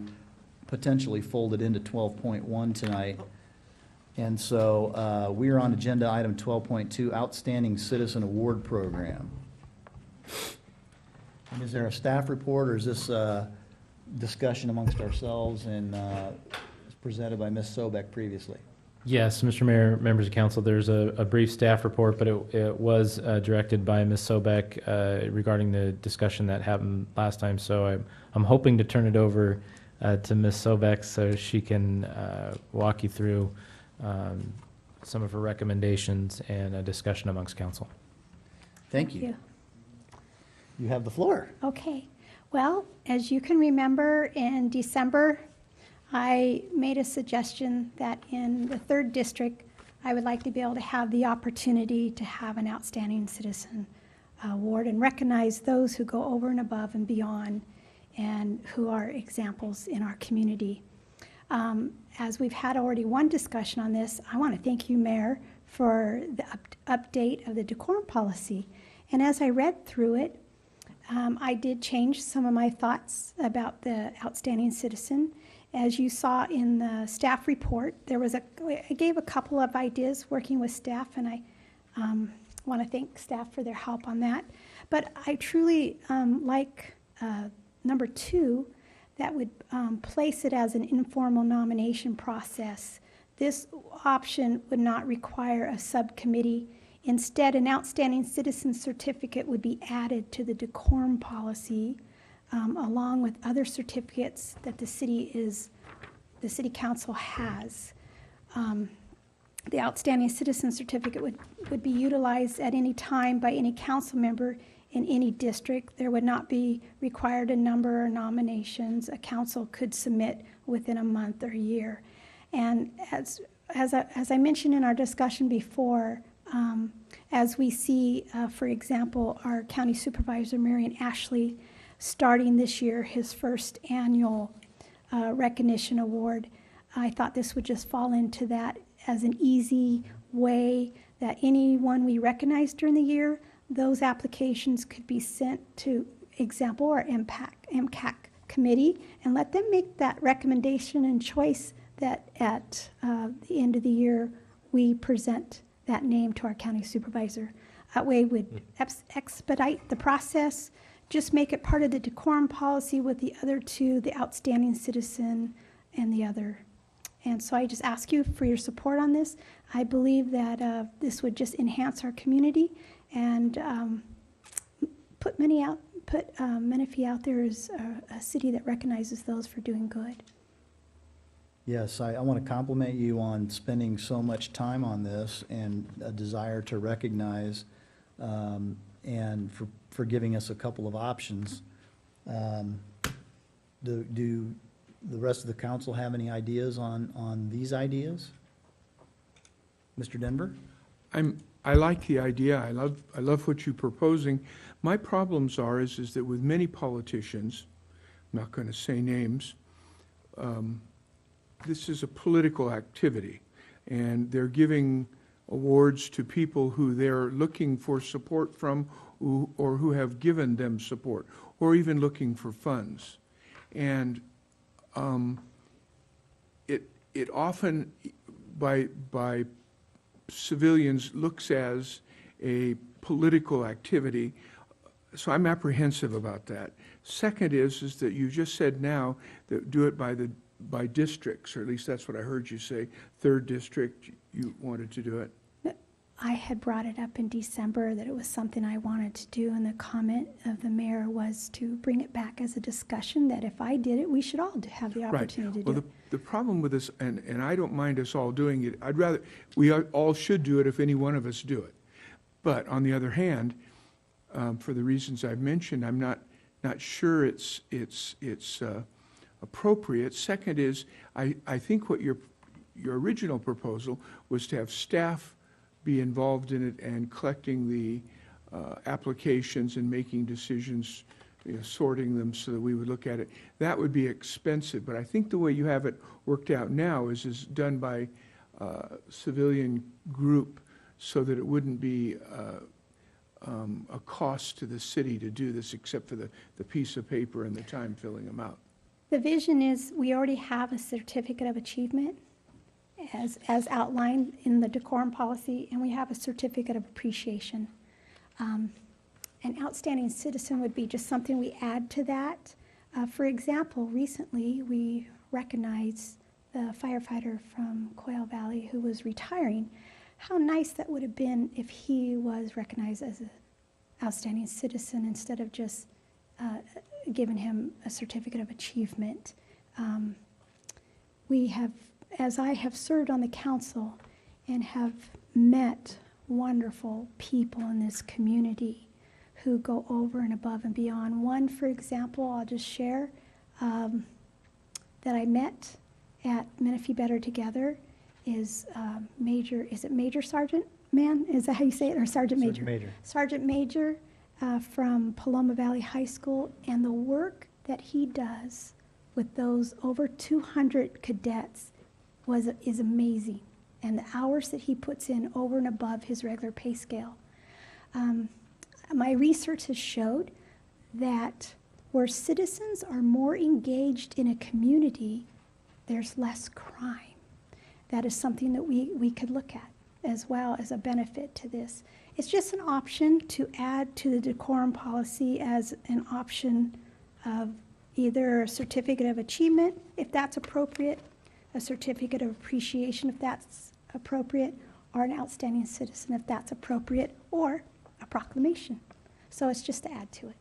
[SPEAKER 1] potentially folded into 12.1 tonight. And so we are on agenda item 12.2, Outstanding Citizen Award Program. And is there a staff report, or is this discussion amongst ourselves and presented by Ms. Sobek previously?
[SPEAKER 11] Yes, Mr. Mayor, members of council, there's a brief staff report, but it was directed by Ms. Sobek regarding the discussion that happened last time. So I'm hoping to turn it over to Ms. Sobek so she can walk you through some of her recommendations and a discussion amongst council.
[SPEAKER 1] Thank you. You have the floor.
[SPEAKER 10] Okay. Well, as you can remember, in December, I made a suggestion that in the 3rd district, I would like to be able to have the opportunity to have an Outstanding Citizen Award and recognize those who go over and above and beyond and who are examples in our community. As we've had already one discussion on this, I want to thank you, Mayor, for the update of the decorum policy. And as I read through it, I did change some of my thoughts about the Outstanding Citizen. As you saw in the staff report, I gave a couple of ideas working with staff, and I want to thank staff for their help on that. But I truly like number 2, that would place it as an informal nomination process. This option would not require a subcommittee Instead, an outstanding citizen certificate would be added to the decorum policy, along with other certificates that the city council has. The outstanding citizen certificate would be utilized at any time by any council member in any district. There would not be required a number or nominations a council could submit within a month or year. And as I mentioned in our discussion before, as we see, for example, our county supervisor, Marion Ashley, starting this year his first annual recognition award, I thought this would just fall into that as an easy way that anyone we recognize during the year, those applications could be sent to example our MCAC committee and let them make that recommendation and choice that at the end of the year we present that name to our county supervisor. That way would expedite the process, just make it part of the decorum policy with the other two, the outstanding citizen and the other. And so I just ask you for your support on this. I believe that this would just enhance our community and put Menifee out there as a city that recognizes those for doing good.
[SPEAKER 1] Yes, I want to compliment you on spending so much time on this and a desire to recognize and for giving us a couple of options. Do the rest of the council have any ideas on these ideas? Mr. Denver?
[SPEAKER 16] I like the idea. I love what you're proposing. My problems is that with many politicians, I'm not going to say names, this is a political activity, and they're giving awards to people who they're looking for support from or who have given them support, or even looking for funds. And it often, by civilians, looks as a political activity. So I'm apprehensive about that. Second is that you just said now that do it by districts, or at least that's what I heard you say. Third district, you wanted to do it.
[SPEAKER 10] I had brought it up in December that it was something I wanted to do, and the comment of the mayor was to bring it back as a discussion, that if I did it, we should all have the opportunity to do it.
[SPEAKER 16] The problem with this, and I don't mind us all doing it, we all should do it if any one of us do it. But on the other hand, for the reasons I've mentioned, I'm not sure it's appropriate. Second is, I think what your original proposal was to have staff be involved in it and collecting the applications and making decisions, sorting them so that we would look at it. That would be expensive, but I think the way you have it worked out now is done by civilian group so that it wouldn't be a cost to the city to do this except for the piece of paper and the time filling them out.
[SPEAKER 10] The vision is we already have a certificate of achievement as outlined in the decorum policy, and we have a certificate of appreciation. An outstanding citizen would be just something we add to that. For example, recently we recognized the firefighter from Coyle Valley who was retiring. How nice that would have been if he was recognized as an outstanding citizen instead of just giving him a certificate of achievement. As I have served on the council and have met wonderful people in this community who go over and above and beyond. One, for example, I'll just share, that I met at Menifee Better Together is Major Sergeant Man? Is that how you say it? Or Sergeant Major?
[SPEAKER 1] Sergeant Major.
[SPEAKER 10] Sergeant Major from Paloma Valley High School, and the work that he does with those over 200 cadets is amazing, and the hours that he puts in over and above his regular pay scale. My research has showed that where citizens are more engaged in a community, there's less crime. That is something that we could look at as well as a benefit to this. It's just an option to add to the decorum policy as an option of either a certificate of achievement, if that's appropriate, a certificate of appreciation, if that's appropriate, or an outstanding citizen if that's appropriate, or a proclamation. So it's just to add to it.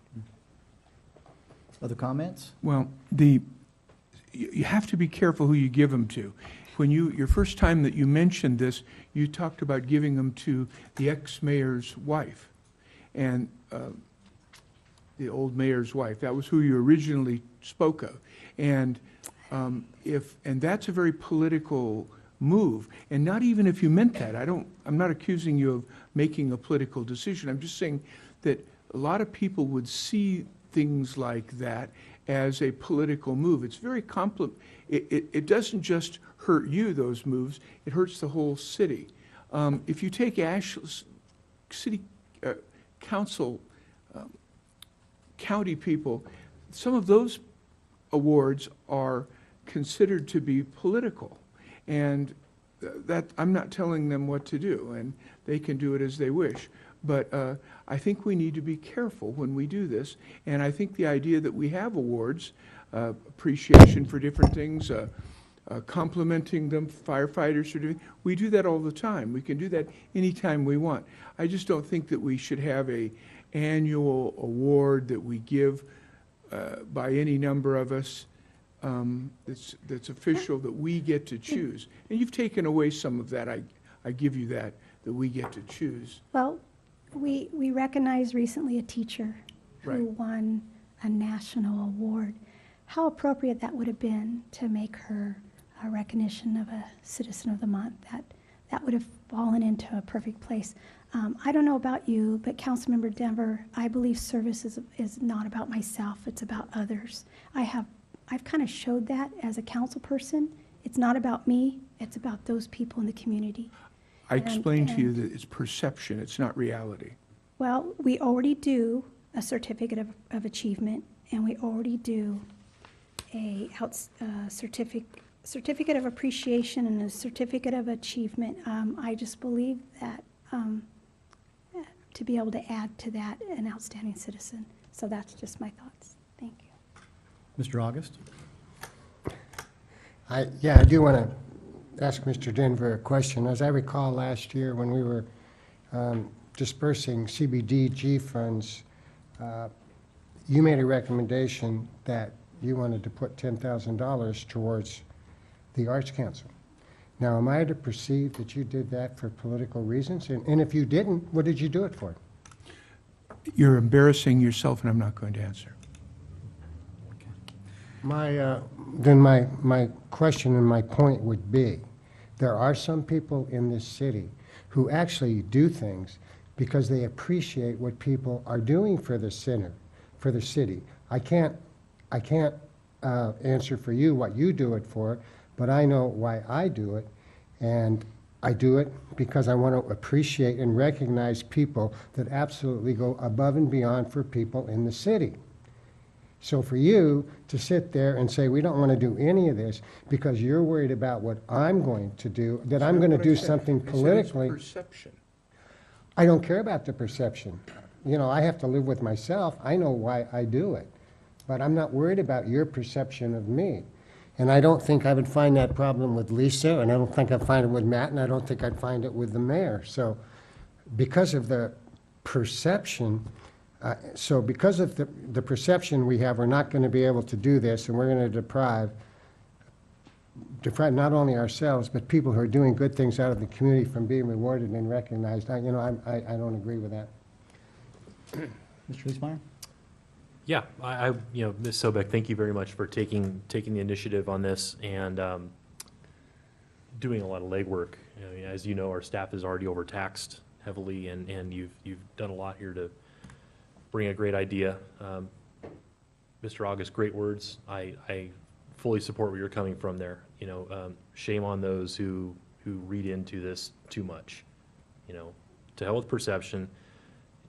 [SPEAKER 1] Other comments?
[SPEAKER 16] Well, you have to be careful who you give them to. When your first time that you mentioned this, you talked about giving them to the ex-mayor's wife, and the old mayor's wife. That was who you originally spoke of, and that's a very political move. And not even if you meant that. I'm not accusing you of making a political decision. I'm just saying that a lot of people would see things like that as a political move. It's very it doesn't just hurt you, those moves, it hurts the whole city. If you take Ashland's city council, county people, some of those awards are considered to be political. And that I'm not telling them what to do, and they can do it as they wish. But I think we need to be careful when we do this. And I think the idea that we have awards, appreciation for different things, complimenting them, firefighters are doing, we do that all the time. We can do that anytime we want. I just don't think that we should have a annual award that we give by any number of us that's official, that we get to choose. And you've taken away some of that. I give you that we get to choose.
[SPEAKER 10] Well, we recognized recently a teacher who
[SPEAKER 16] Right.
[SPEAKER 10] won a national award. How appropriate that would have been to make her a recognition of a Citizen of the Month. That would have fallen into a perfect place. I don't know about you, but Councilmember Denver, I believe service is not about myself, it's about others. I've kind of showed that as a council person. It's not about me, it's about those people in the community.
[SPEAKER 16] I explained to you that it's perception, it's not reality.
[SPEAKER 10] Well, we already do a certificate of achievement, and we already do a certificate of appreciation and a certificate of achievement. I just believe that to be able to add to that an outstanding citizen. So that's just my thoughts. Thank you.
[SPEAKER 1] Mr. August?
[SPEAKER 14] I do want to ask Mr. Denver a question. As I recall last year when we were dispersing CBDG funds, you made a recommendation that you wanted to put $10,000 towards the Arts Council. Now, am I to perceive that you did that for political reasons? And if you didn't, what did you do it for?
[SPEAKER 16] You're embarrassing yourself, and I'm not going to answer.
[SPEAKER 14] Then my question and my point would be, there are some people in this city who actually do things because they appreciate what people are doing for the city. I can't answer for you what you do it for, but I know why I do it, and I do it because I want to appreciate and recognize people that absolutely go above and beyond for people in the city. So for you to sit there and say, we don't want to do any of this because you're worried about what I'm going to do, that I'm going to do something politically.
[SPEAKER 16] I said it's perception.
[SPEAKER 14] I don't care about the perception. You know, I have to live with myself. I know why I do it. But I'm not worried about your perception of me. And I don't think I would find that problem with Lisa, and I don't think I'd find it with Matt, and I don't think I'd find it with the mayor. So because of the perception, because of the perception we have, we're not going to be able to do this, and we're going to deprive not only ourselves, but people who are doing good things out of the community from being rewarded and recognized. I don't agree with that.
[SPEAKER 1] Mr. Leesmeyer?
[SPEAKER 15] Yeah, Ms. Sobek, thank you very much for taking the initiative on this and doing a lot of legwork. As you know, our staff is already overtaxed heavily, and you've done a lot here to bring a great idea. Mr. August, great words. I fully support where you're coming from there. Shame on those who read into this too much. To hell with perception.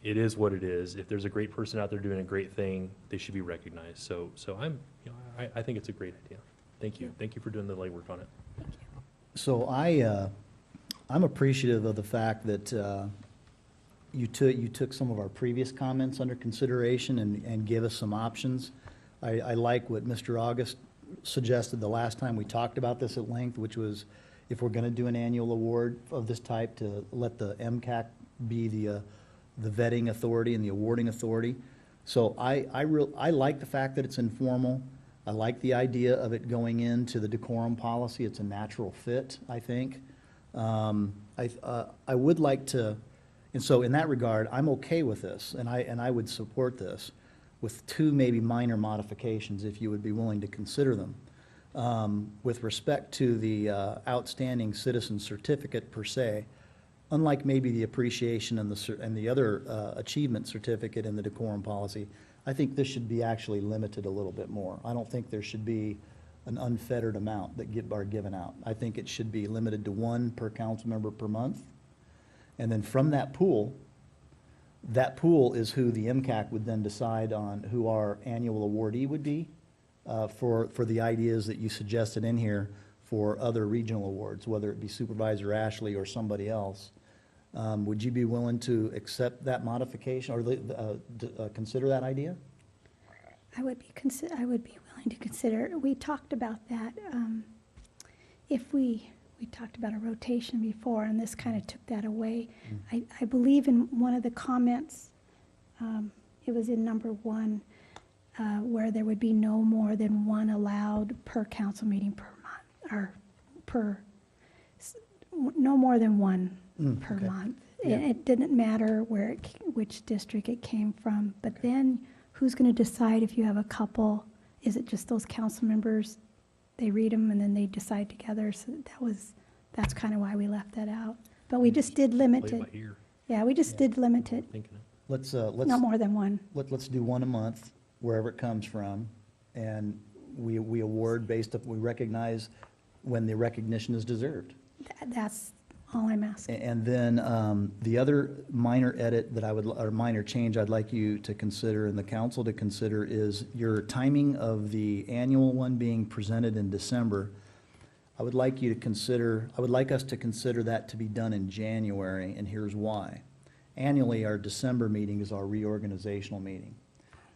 [SPEAKER 15] It is what it is. If there's a great person out there doing a great thing, they should be recognized. So I think it's a great idea. Thank you. Thank you for doing the legwork on it.
[SPEAKER 1] So I'm appreciative of the fact that you took some of our previous comments under consideration and gave us some options. I like what Mr. August suggested the last time we talked about this at length, which was if we're going to do an annual award of this type, to let the MCAC be the vetting authority and the awarding authority. So I like the fact that it's informal. I like the idea of it going into the decorum policy. It's a natural fit, I think. I would like to, and so in that regard, I'm okay with this, and I would support this with two maybe minor modifications, if you would be willing to consider them. With respect to the outstanding citizen certificate per se, unlike maybe the appreciation and the other achievement certificate in the decorum policy, I think this should be actually limited a little bit more. I don't think there should be an unfettered amount that are given out. I think it should be limited to one per council member per month. And then from that pool is who the MCAC would then decide on who our annual awardee would be for the ideas that you suggested in here for other regional awards, whether it be Supervisor Ashley or somebody else. Would you be willing to accept that modification or consider that idea?
[SPEAKER 10] I would be willing to consider. We talked about that. If we talked about a rotation before, and this kind of took that away. I believe in one of the comments, it was in number 1, where there would be no more than one allowed per council meeting per month, or no more than one per
[SPEAKER 1] okay.
[SPEAKER 10] month.
[SPEAKER 1] Yeah.
[SPEAKER 10] It didn't matter which district it came from, but then who's going to decide if you have a couple? Is it just those council members? They read them and then they decide together. So that's kind of why we left that out. But we just did limit it. Yeah, we just did limit it.
[SPEAKER 1] Let's
[SPEAKER 10] No more than one.
[SPEAKER 1] Let's do one a month, wherever it comes from, and we award based up, we recognize when the recognition is deserved.
[SPEAKER 10] That's all I'm asking.
[SPEAKER 1] And then the other minor edit that or minor change I'd like you to consider and the council to consider is your timing of the annual one being presented in December. I would like us to consider that to be done in January, and here's why. Annually, our December meeting is our reorganizational meeting.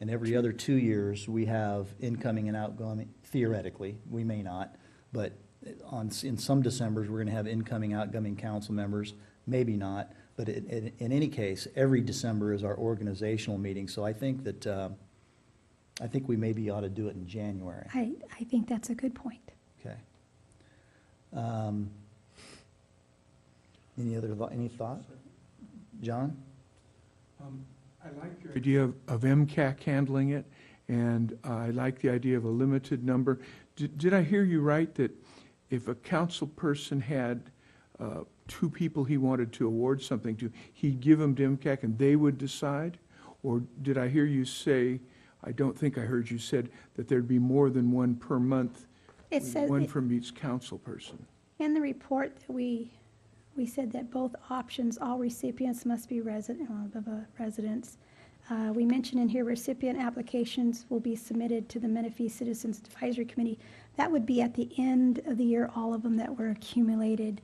[SPEAKER 1] And every other 2 years, we have incoming and outgoing, theoretically, we may not, but in some Decembers, we're going to have incoming, outgoing council members, maybe not, but in any case, every December is our organizational meeting. So I think that, I think we maybe ought to do it in January.
[SPEAKER 10] I think that's a good point.
[SPEAKER 1] Okay. Any thought? John?
[SPEAKER 16] I like your idea of MCAC handling it, and I like the idea of a limited number. Did I hear you right that if a council person had 2 people he wanted to award something to, he'd give them to MCAC and they would decide? Or did I hear you say, I don't think I heard you said, that there'd be more than one per month,
[SPEAKER 10] It says
[SPEAKER 16] one from each council person?
[SPEAKER 10] in the report that we said that both options, all recipients must be residents. We mentioned in here recipient applications will be submitted to the Menifee Citizens Advisory Committee. That would be at the end of the year, all of them that were accumulated.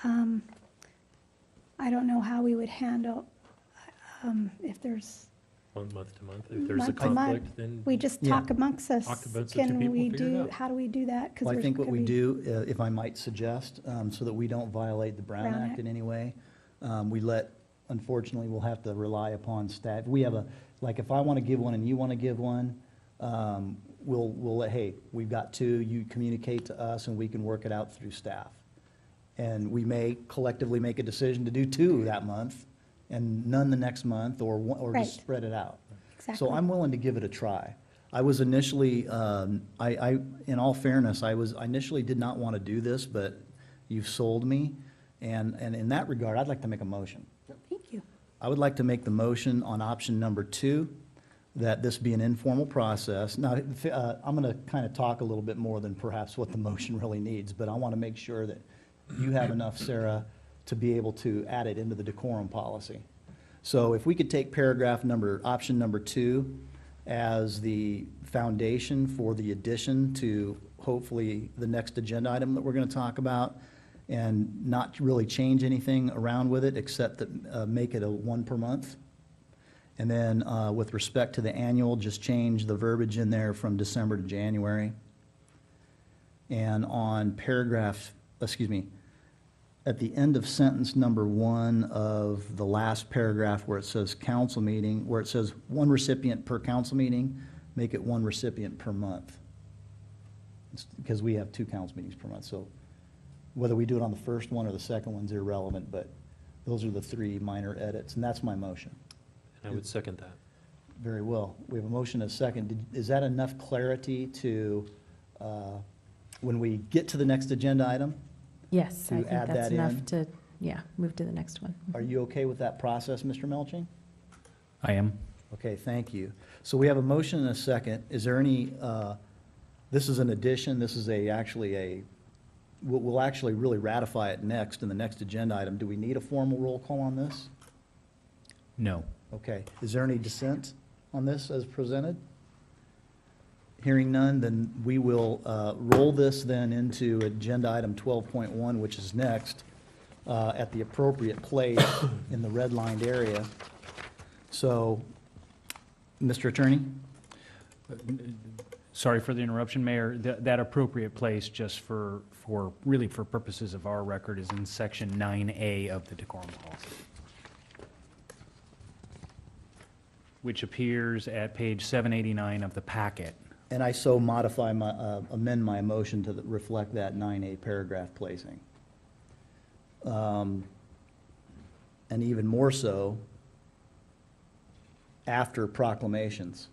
[SPEAKER 10] I don't know how we would handle if there's
[SPEAKER 15] Month to month. If there's a
[SPEAKER 10] month to month.
[SPEAKER 15] conflict, then
[SPEAKER 10] We just talk amongst us.
[SPEAKER 15] Talk amongst the two
[SPEAKER 10] Can
[SPEAKER 15] people,
[SPEAKER 10] we
[SPEAKER 15] figure it
[SPEAKER 10] do,
[SPEAKER 15] out.
[SPEAKER 10] how do we do that? 'Cause
[SPEAKER 1] Well, I
[SPEAKER 10] there's
[SPEAKER 1] think what we
[SPEAKER 10] gonna be-
[SPEAKER 1] do, if I might suggest, so that we don't violate the Brown
[SPEAKER 10] Brown
[SPEAKER 1] Act
[SPEAKER 10] Act.
[SPEAKER 1] in any way, unfortunately, we'll have to rely upon staff. We have like if I want to give one and you want to give one, we'll let, hey, we've got 2, you communicate to us and we can work it out through staff. And we may collectively make a decision to do 2 that month and none the next month, or
[SPEAKER 10] Right.
[SPEAKER 1] just spread it out.
[SPEAKER 10] Exactly.
[SPEAKER 1] So I'm willing to give it a try. I was initially, in all fairness, I initially did not want to do this, but you've sold me. And in that regard, I'd like to make a motion.
[SPEAKER 10] Thank you.
[SPEAKER 1] I would like to make the motion on option number 2, that this be an informal process. Now, I'm going to kind of talk a little bit more than perhaps what the motion really needs, but I want to make sure that you have enough, Sarah, to be able to add it into the decorum policy. So if we could take option number 2 as the foundation for the addition to hopefully the next agenda item that we're going to talk about, and not really change anything around with it except that make it a 1 per month. And then with respect to the annual, just change the verbiage in there from December to January. And on paragraph excuse me, at the end of sentence number 1 of the last paragraph where it says council meeting, where it says 1 recipient per council meeting, make it 1 recipient per month. It's because we have 2 council meetings per month, so whether we do it on the first one or the second one's irrelevant, but those are the 3 minor edits, and that's my motion.
[SPEAKER 15] I would second that.
[SPEAKER 1] Very well. We have a motion and a second. Is that enough clarity to, when we get to the next agenda item?
[SPEAKER 2] Yes,
[SPEAKER 1] To
[SPEAKER 2] I think
[SPEAKER 1] add
[SPEAKER 2] that's
[SPEAKER 1] that
[SPEAKER 2] enough
[SPEAKER 1] in?
[SPEAKER 2] to, yeah, move to the next one.
[SPEAKER 1] Are you okay with that process, Mr. Melching?
[SPEAKER 3] I am.
[SPEAKER 1] Okay, thank you. So we have a motion and a second. Is there any, this is an addition, this is we'll actually really ratify it next in the next agenda item. Do we need a formal roll call on this?
[SPEAKER 3] No.
[SPEAKER 1] Okay. Is there any dissent on this as presented? Hearing none, then we will roll this then into agenda item 12.1, which is next, at the appropriate place in the redlined area. So, Mr. Attorney?
[SPEAKER 3] Sorry for the interruption, Mayor. That appropriate place, just for really for purposes of our record, is in section 9A of the decorum policy, which appears at page 789 of the packet.
[SPEAKER 1] And I so modify my, amend my motion to reflect that 9A paragraph placing. And even more so, after proclamations.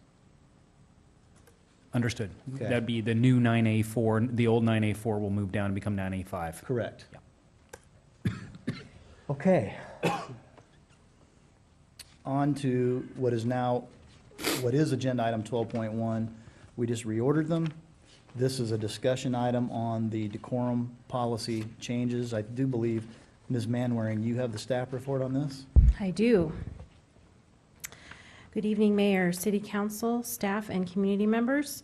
[SPEAKER 3] Understood.
[SPEAKER 1] Okay.
[SPEAKER 3] That'd be the new 9A4, the old 9A4 will move down and become 9A5.
[SPEAKER 1] Correct.
[SPEAKER 3] Yeah.
[SPEAKER 1] Okay. On to what is agenda item 12.1. We just reordered them. This is a discussion item on the decorum policy changes. I do believe, Ms. Manwaring, you have the staff report on this?
[SPEAKER 2] I do. Good evening, Mayor, City Council, staff, and community members.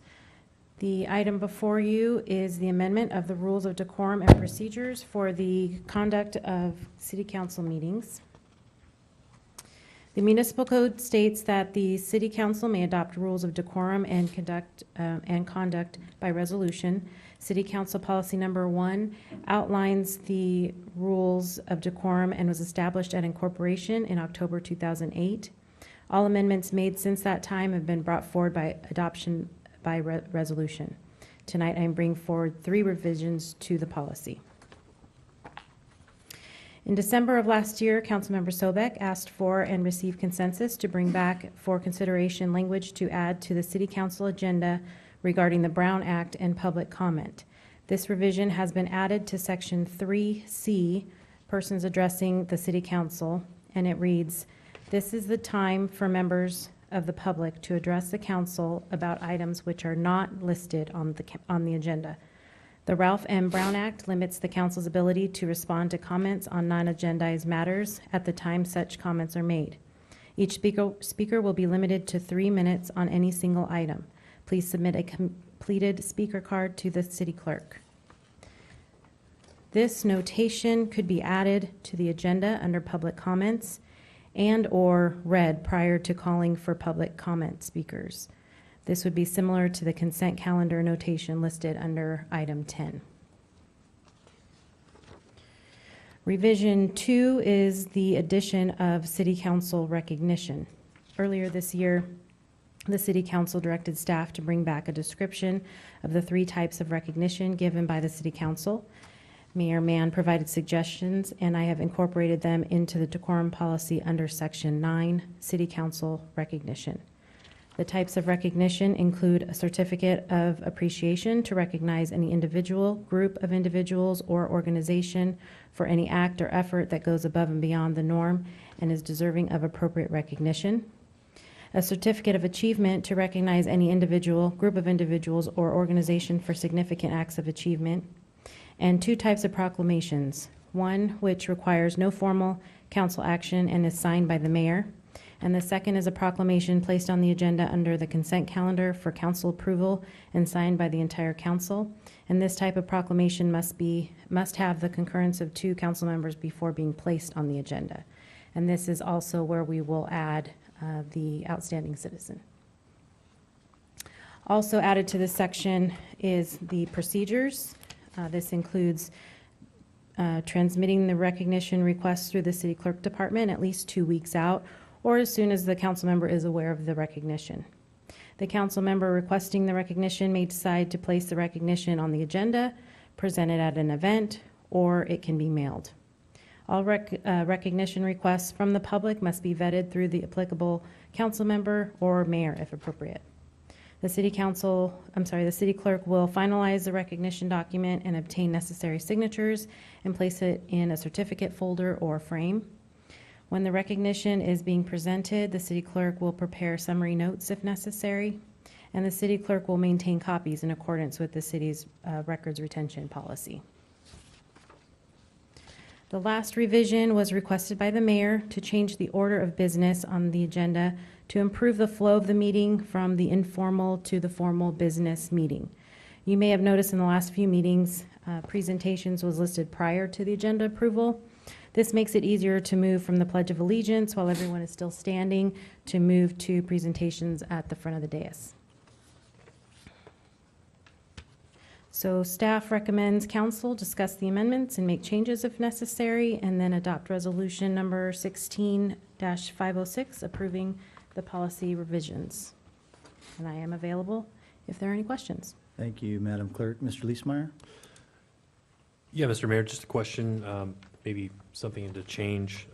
[SPEAKER 2] The item before you is the amendment of the rules of decorum and procedures for the conduct of City Council meetings. The municipal code states that the City Council may adopt rules of decorum and conduct by resolution. City Council Policy Number 1 outlines the rules of decorum and was established at incorporation in October 2008. All amendments made since that time have been brought forward by adoption by resolution. Tonight, I am bringing forward 3 revisions to the policy. In December of last year, Councilmember Sobek asked for and received consensus to bring back for consideration language to add to the City Council agenda regarding the Brown Act and public comment. This revision has been added to Section 3C, persons addressing the City Council, and it reads, "This is the time for members of the public to address the council about items which are not listed on the agenda. The Ralph M. Brown Act limits the council's ability to respond to comments on non-agendized matters at the time such comments are made. Each speaker will be limited to 3 minutes on any single item. Please submit a completed speaker card to the city clerk." This notation could be added to the agenda under public comments and/or read prior to calling for public comment speakers. This would be similar to the consent calendar notation listed under item 10. Revision 2 is the addition of City Council recognition. Earlier this year, the City Council directed staff to bring back a description of the 3 types of recognition given by the City Council. Mayor Mann provided suggestions, and I have incorporated them into the decorum policy under Section 9, City Council recognition. The types of recognition include a certificate of appreciation to recognize any individual, group of individuals, or organization for any act or effort that goes above and beyond the norm and is deserving of appropriate recognition. A certificate of achievement to recognize any individual, group of individuals, or organization for significant acts of achievement. And 2 types of proclamations. One which requires no formal council action and is signed by the mayor. And the second is a proclamation placed on the agenda under the consent calendar for council approval and signed by the entire council. And this type of proclamation must have the concurrence of 2 council members before being placed on the agenda. And this is also where we will add the outstanding citizen. Also added to this section is the procedures. This includes transmitting the recognition request through the city clerk department at least 2 weeks out, or as soon as the council member is aware of the recognition. The council member requesting the recognition may decide to place the recognition on the agenda, present it at an event, or it can be mailed. All recognition requests from the public must be vetted through the applicable council member or mayor if appropriate. The city clerk will finalize the recognition document and obtain necessary signatures and place it in a certificate folder or frame. When the recognition is being presented, the city clerk will prepare summary notes if necessary, and the city clerk will maintain copies in accordance with the city's records retention policy. The last revision was requested by the mayor to change the order of business on the agenda to improve the flow of the meeting from the informal to the formal business meeting. You may have noticed in the last few meetings, presentations was listed prior to the agenda approval. This makes it easier to move from the Pledge of Allegiance while everyone is still standing to move to presentations at the front of the dais. So staff recommends council discuss the amendments and make changes if necessary, and then adopt resolution number 16-506 approving the policy revisions. And I am available if there are any questions.
[SPEAKER 1] Thank you, Madam Clerk. Mr. Leesmeyer?
[SPEAKER 15] Yeah, Mr. Mayor, just a question, maybe something to change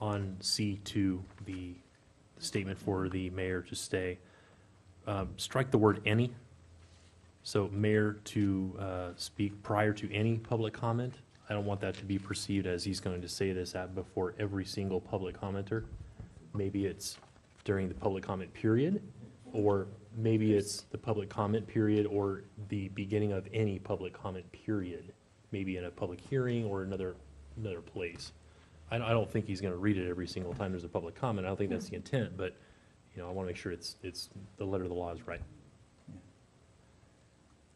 [SPEAKER 15] on C2, the statement for the mayor to stay. Strike the word any. So mayor to speak prior to any public comment. I don't want that to be perceived as he's going to say this before every single public commenter. Maybe it's during the public comment period, or maybe it's the public comment period or the beginning of any public comment period, maybe in a public hearing or another place. I don't think he's going to read it every single time there's a public comment. I don't think that's the intent, but I want to make sure it's the letter of the law is right.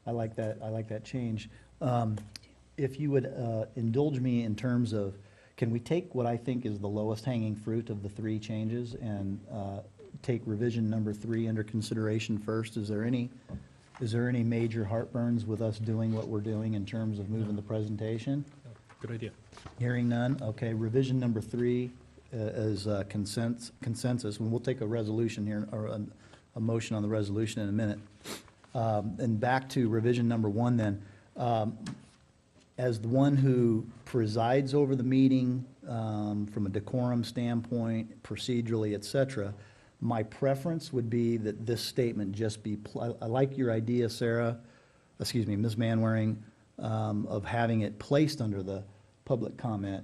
[SPEAKER 1] I like that change. If you would indulge me in terms of, can we take what I think is the lowest hanging fruit of the three changes and take revision number 3 under consideration first? Is there any major heartburns with us doing what we're doing in terms of moving the presentation?
[SPEAKER 15] Good idea.
[SPEAKER 1] Hearing none. Okay, revision number 3 is consensus. And we'll take a resolution here, or a motion on the resolution in a minute. And back to revision number 1 then. As the one who presides over the meeting from a decorum standpoint, procedurally, et cetera, my preference would be that this statement just be, I like your idea, Ms. Manwaring, of having it placed under the public comment,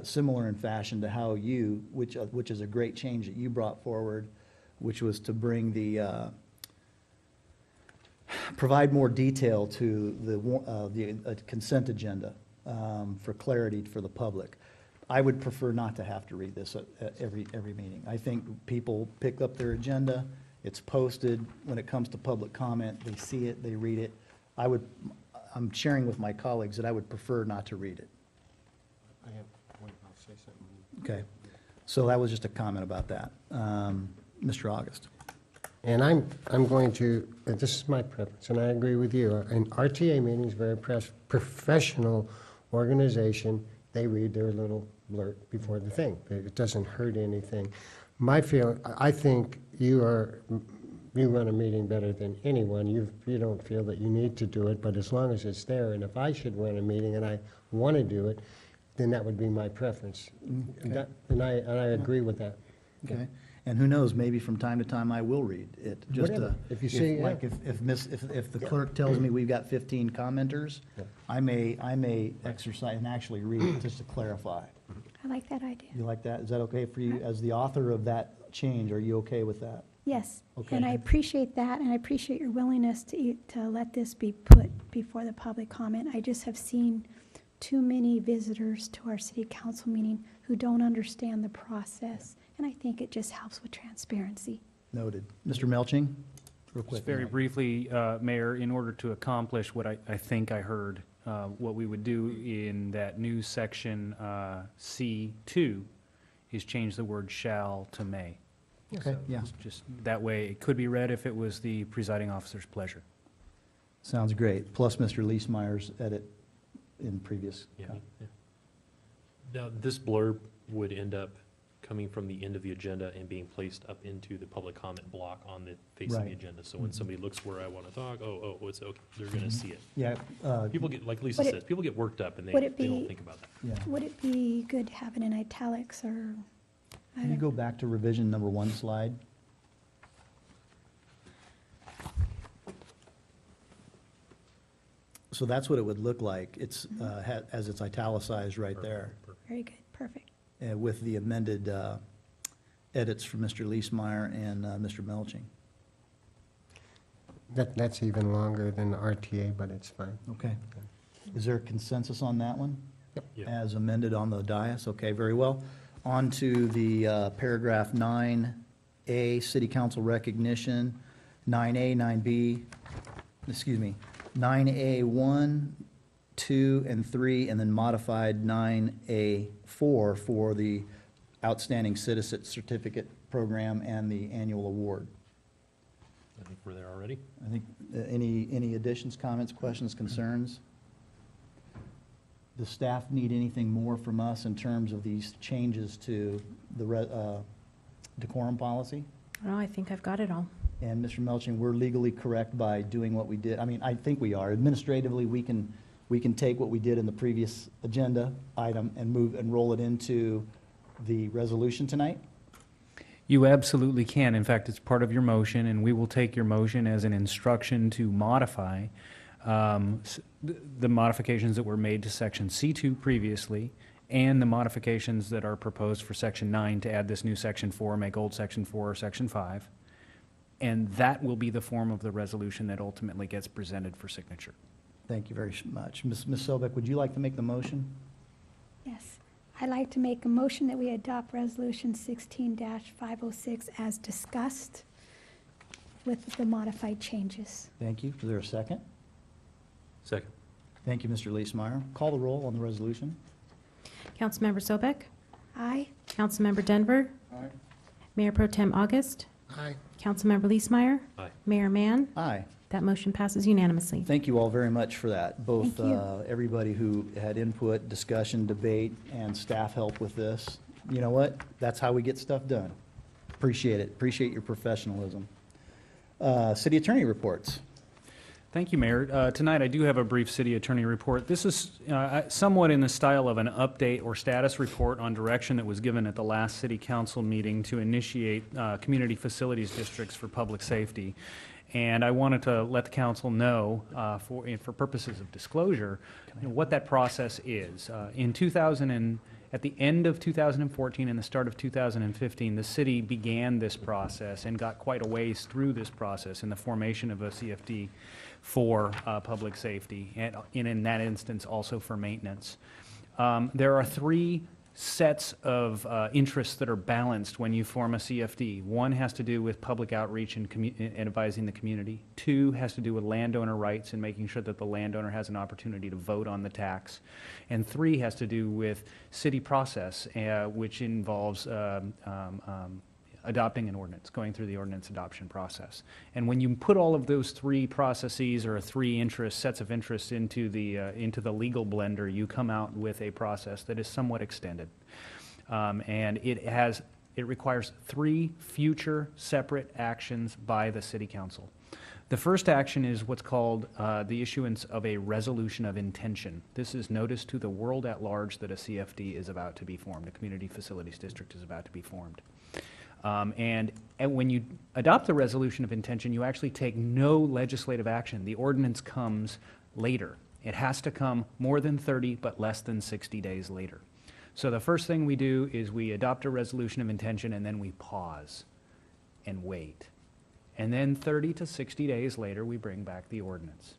[SPEAKER 1] similar in fashion to how you, which is a great change that you brought forward, which was to bring the, provide more detail to the consent agenda for clarity for the public. I would prefer not to have to read this at every meeting. I think people pick up their agenda, it's posted. When it comes to public comment, they see it, they read it. I'm sharing with my colleagues that I would prefer not to read it.
[SPEAKER 14] I'll say something.
[SPEAKER 1] Okay, so that was just a comment about that. Mr. August.
[SPEAKER 14] And I'm going to, and this is my preference, and I agree with you. An RTA meeting is a very professional organization. They read their little blurt before the thing. It doesn't hurt anything. I think you run a meeting better than anyone. You don't feel that you need to do it, but as long as it's there, and if I should run a meeting and I want to do it, then that would be my preference.
[SPEAKER 1] Okay.
[SPEAKER 14] And I agree with that.
[SPEAKER 1] Okay. And who knows, maybe from time to time I will read it. Just
[SPEAKER 14] Whatever. If you see,
[SPEAKER 1] like if the clerk tells me we've got 15 commenters, I may exercise and actually read it just to clarify.
[SPEAKER 10] I like that idea.
[SPEAKER 1] You like that? Is that okay for you? As the author of that change, are you okay with that?
[SPEAKER 10] Yes.
[SPEAKER 1] Okay.
[SPEAKER 10] And I appreciate that, and I appreciate your willingness to let this be put before the public comment. I just have seen too many visitors to our city council meeting who don't understand the process. And I think it just helps with transparency.
[SPEAKER 1] Noted. Mr. Melching, real quick.
[SPEAKER 3] Just very briefly, Mayor, in order to accomplish what I think I heard, what we would do in that new section C2 is change the word shall to may.
[SPEAKER 1] Okay,
[SPEAKER 3] So
[SPEAKER 1] yeah.
[SPEAKER 3] Just that way, it could be read if it was the presiding officer's pleasure.
[SPEAKER 1] Sounds great. Plus Mr. Leesmeyer's edit in previous.
[SPEAKER 15] Yeah. Now, this blurb would end up coming from the end of the agenda and being placed up into the public comment block on the face of the
[SPEAKER 1] Right.
[SPEAKER 15] agenda. So when somebody looks where I want to talk, it's okay, they're going to see it.
[SPEAKER 1] Yeah.
[SPEAKER 15] People get, like Lisa
[SPEAKER 10] Would it-
[SPEAKER 15] says, people get worked up and they
[SPEAKER 10] would it
[SPEAKER 15] don't
[SPEAKER 10] be-
[SPEAKER 15] think about that.
[SPEAKER 1] Yeah.
[SPEAKER 10] Would it be good to have it in italics or? I
[SPEAKER 1] Can you
[SPEAKER 10] don't-
[SPEAKER 1] go back to revision number 1 slide? So that's what it would look like. It's, as it's italicized right there,
[SPEAKER 10] Very good, perfect.
[SPEAKER 1] with the amended edits from Mr. Leesmeyer and Mr. Melching.
[SPEAKER 14] That's even longer than the RTA, but it's fine.
[SPEAKER 1] Okay. Is there consensus on that one?
[SPEAKER 15] Yep.
[SPEAKER 1] As amended on the dais? Okay, very well. On to the paragraph 9A, City Council recognition, 9A, 9B, 9A 1, 2, and 3, and then modified 9A 4 for the Outstanding Citizen Certificate Program and the annual award.
[SPEAKER 15] I think we're there already.
[SPEAKER 1] I think, any additions, comments, questions, concerns? Does staff need anything more from us in terms of these changes to the decorum policy?
[SPEAKER 2] No, I think I've got it all.
[SPEAKER 1] And Mr. Melching, we're legally correct by doing what we did. I mean, I think we are. Administratively, we can take what we did in the previous agenda item and move and roll it into the resolution tonight?
[SPEAKER 3] You absolutely can. In fact, it's part of your motion, and we will take your motion as an instruction to modify the modifications that were made to Section C2 previously, and the modifications that are proposed for Section 9 to add this new Section 4, make old Section 4 Section 5. And that will be the form of the resolution that ultimately gets presented for signature.
[SPEAKER 1] Thank you very much. Ms. Sobek, would you like to make the motion?
[SPEAKER 10] Yes. I'd like to make a motion that we adopt Resolution 16-506 as discussed with the modified changes.
[SPEAKER 1] Thank you. Is there a second?
[SPEAKER 15] Second.
[SPEAKER 1] Thank you, Mr. Leesmeyer. Call the roll on the resolution.
[SPEAKER 2] Councilmember Sobek?
[SPEAKER 10] Aye.
[SPEAKER 2] Councilmember Denver?
[SPEAKER 16] Aye.
[SPEAKER 2] Mayor Pro Tem August?
[SPEAKER 14] Aye.
[SPEAKER 2] Councilmember Leesmeyer?
[SPEAKER 15] Aye.
[SPEAKER 2] Mayor Mann?
[SPEAKER 1] Aye.
[SPEAKER 2] That motion passes unanimously.
[SPEAKER 1] Thank you all very much for that, both
[SPEAKER 10] Thank you.
[SPEAKER 1] everybody who had input, discussion, debate, and staff help with this. You know what? That's how we get stuff done. Appreciate it. Appreciate your professionalism. City Attorney reports.
[SPEAKER 3] Thank you, Mayor. Tonight, I do have a brief city attorney report. This is somewhat in the style of an update or status report on direction that was given at the last city council meeting to initiate community facilities districts for public safety. And I wanted to let the council know, for purposes of disclosure, what that process is. At the end of 2014 and the start of 2015, the city began this process and got quite a ways through this process in the formation of a CFD for public safety, and in that instance also for maintenance. There are three sets of interests that are balanced when you form a CFD. One has to do with public outreach and advising the community. Two has to do with landowner rights and making sure that the landowner has an opportunity to vote on the tax. And three has to do with city process, which involves adopting an ordinance, going through the ordinance adoption process. And when you put all of those three processes or three sets of interests into the legal blender, you come out with a process that is somewhat extended. And it requires three future separate actions by the City Council. The first action is what's called the issuance of a resolution of intention. This is notice to the world at large that a CFD is about to be formed, a community facilities district is about to be formed. And when you adopt the resolution of intention, you actually take no legislative action. The ordinance comes later. It has to come more than 30, but less than 60 days later. So the first thing we do is we adopt a resolution of intention, and then we pause and wait. And then 30 to 60 days later, we bring back the ordinance.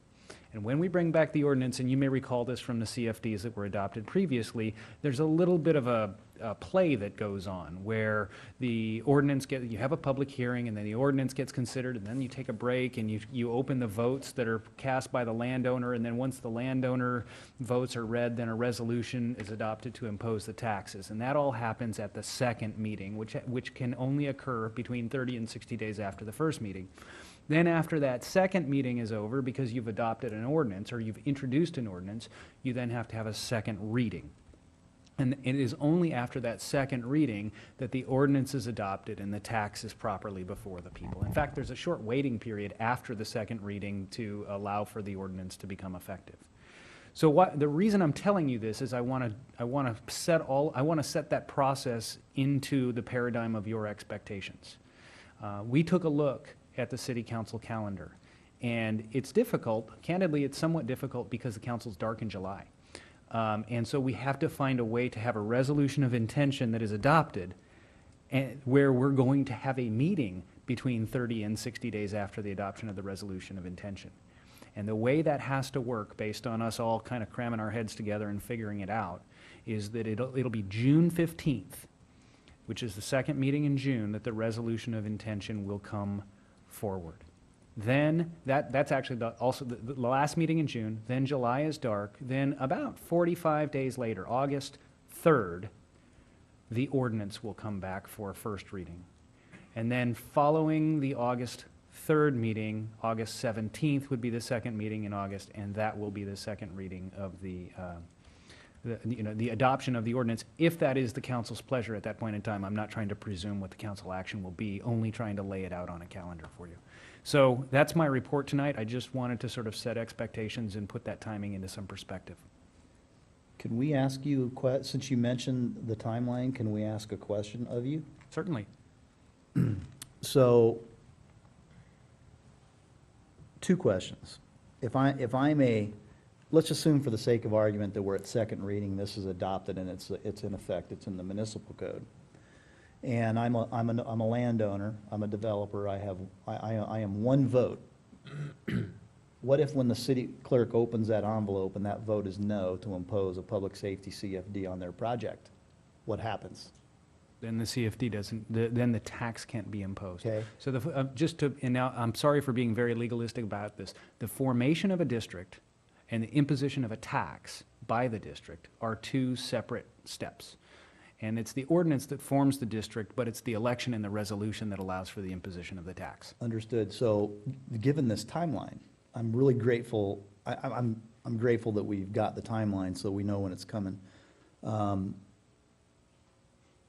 [SPEAKER 3] And when we bring back the ordinance, and you may recall this from the CFDs that were adopted previously, there's a little bit of a play that goes on where the ordinance you have a public hearing, and then the ordinance gets considered, and then you take a break and you open the votes that are cast by the landowner, and then once the landowner votes are read, then a resolution is adopted to impose the taxes. And that all happens at the second meeting, which can only occur between 30 and 60 days after the first meeting. Then after that second meeting is over, because you've adopted an ordinance or you've introduced an ordinance, you then have to have a second reading. And it is only after that second reading that the ordinance is adopted and the tax is properly before the people. In fact, there's a short waiting period after the second reading to allow for the ordinance to become effective. So the reason I'm telling you this is I want to set that process into the paradigm of your expectations. We took a look at the city council calendar, and it's difficult. Candidly, it's somewhat difficult because the council's dark in July. And so we have to find a way to have a resolution of intention that is adopted and where we're going to have a meeting between 30 and 60 days after the adoption of the resolution of intention. And the way that has to work, based on us all kind of cramming our heads together and figuring it out, is that it'll be June 15th, which is the second meeting in June, that the resolution of intention will come forward. Then, that's actually also the last meeting in June, then July is dark, then about 45 days later, August 3rd, the ordinance will come back for a first reading. And then following the August 3rd meeting, August 17th would be the second meeting in August, and that will be the second reading of the adoption of the ordinance, if that is the council's pleasure at that point in time. I'm not trying to presume what the council action will be, only trying to lay it out on a calendar for you. So that's my report tonight. I just wanted to sort of set expectations and put that timing into some perspective.
[SPEAKER 1] Can we ask you, since you mentioned the timeline, can we ask a question of you?
[SPEAKER 3] Certainly.
[SPEAKER 1] So, two questions. If I may, let's assume for the sake of argument that we're at second reading, this is adopted and it's in effect, it's in the municipal code. And I'm a landowner, I'm a developer, I am one vote. What if when the city clerk opens that envelope and that vote is no to impose a public safety CFD on their project? What happens?
[SPEAKER 3] Then the CFD doesn't, then the tax can't be imposed.
[SPEAKER 1] Okay.
[SPEAKER 3] So and now I'm sorry for being very legalistic about this. The formation of a district and the imposition of a tax by the district are two separate steps. And it's the ordinance that forms the district, but it's the election and the resolution that allows for the imposition of the tax.
[SPEAKER 1] Understood. So, given this timeline, I'm really grateful. I'm grateful that we've got the timeline so we know when it's coming.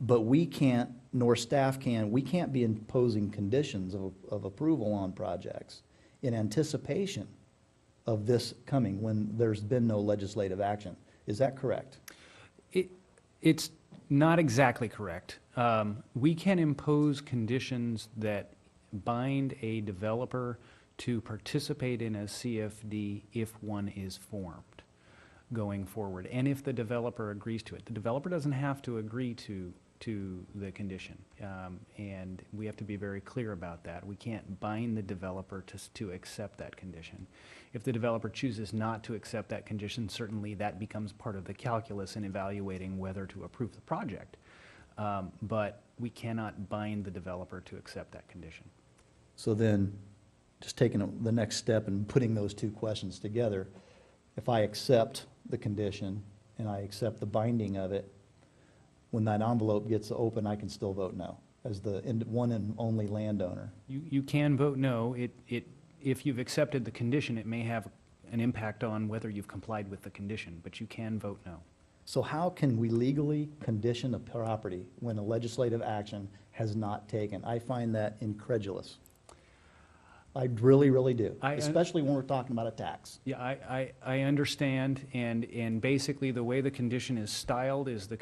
[SPEAKER 1] But we can't, nor staff can, we can't be imposing conditions of approval on projects in anticipation of this coming when there's been no legislative action. Is that correct?
[SPEAKER 3] It's not exactly correct. We can impose conditions that bind a developer to participate in a CFD if one is formed going forward, and if the developer agrees to it. The developer doesn't have to agree to the condition, and we have to be very clear about that. We can't bind the developer to accept that condition. If the developer chooses not to accept that condition, certainly that becomes part of the calculus in evaluating whether to approve the project. But we cannot bind the developer to accept that condition.
[SPEAKER 1] So then, just taking the next step and putting those two questions together, if I accept the condition and I accept the binding of it, when that envelope gets open, I can still vote no, as the one and only landowner.
[SPEAKER 3] You can vote no. If you've accepted the condition, it may have an impact on whether you've complied with the condition, but you can vote no.
[SPEAKER 1] So how can we legally condition a property when a legislative action has not taken? I find that incredulous. I really, really do, especially when we're talking about a tax.
[SPEAKER 3] Yeah, I understand, and basically the way the condition is styled is to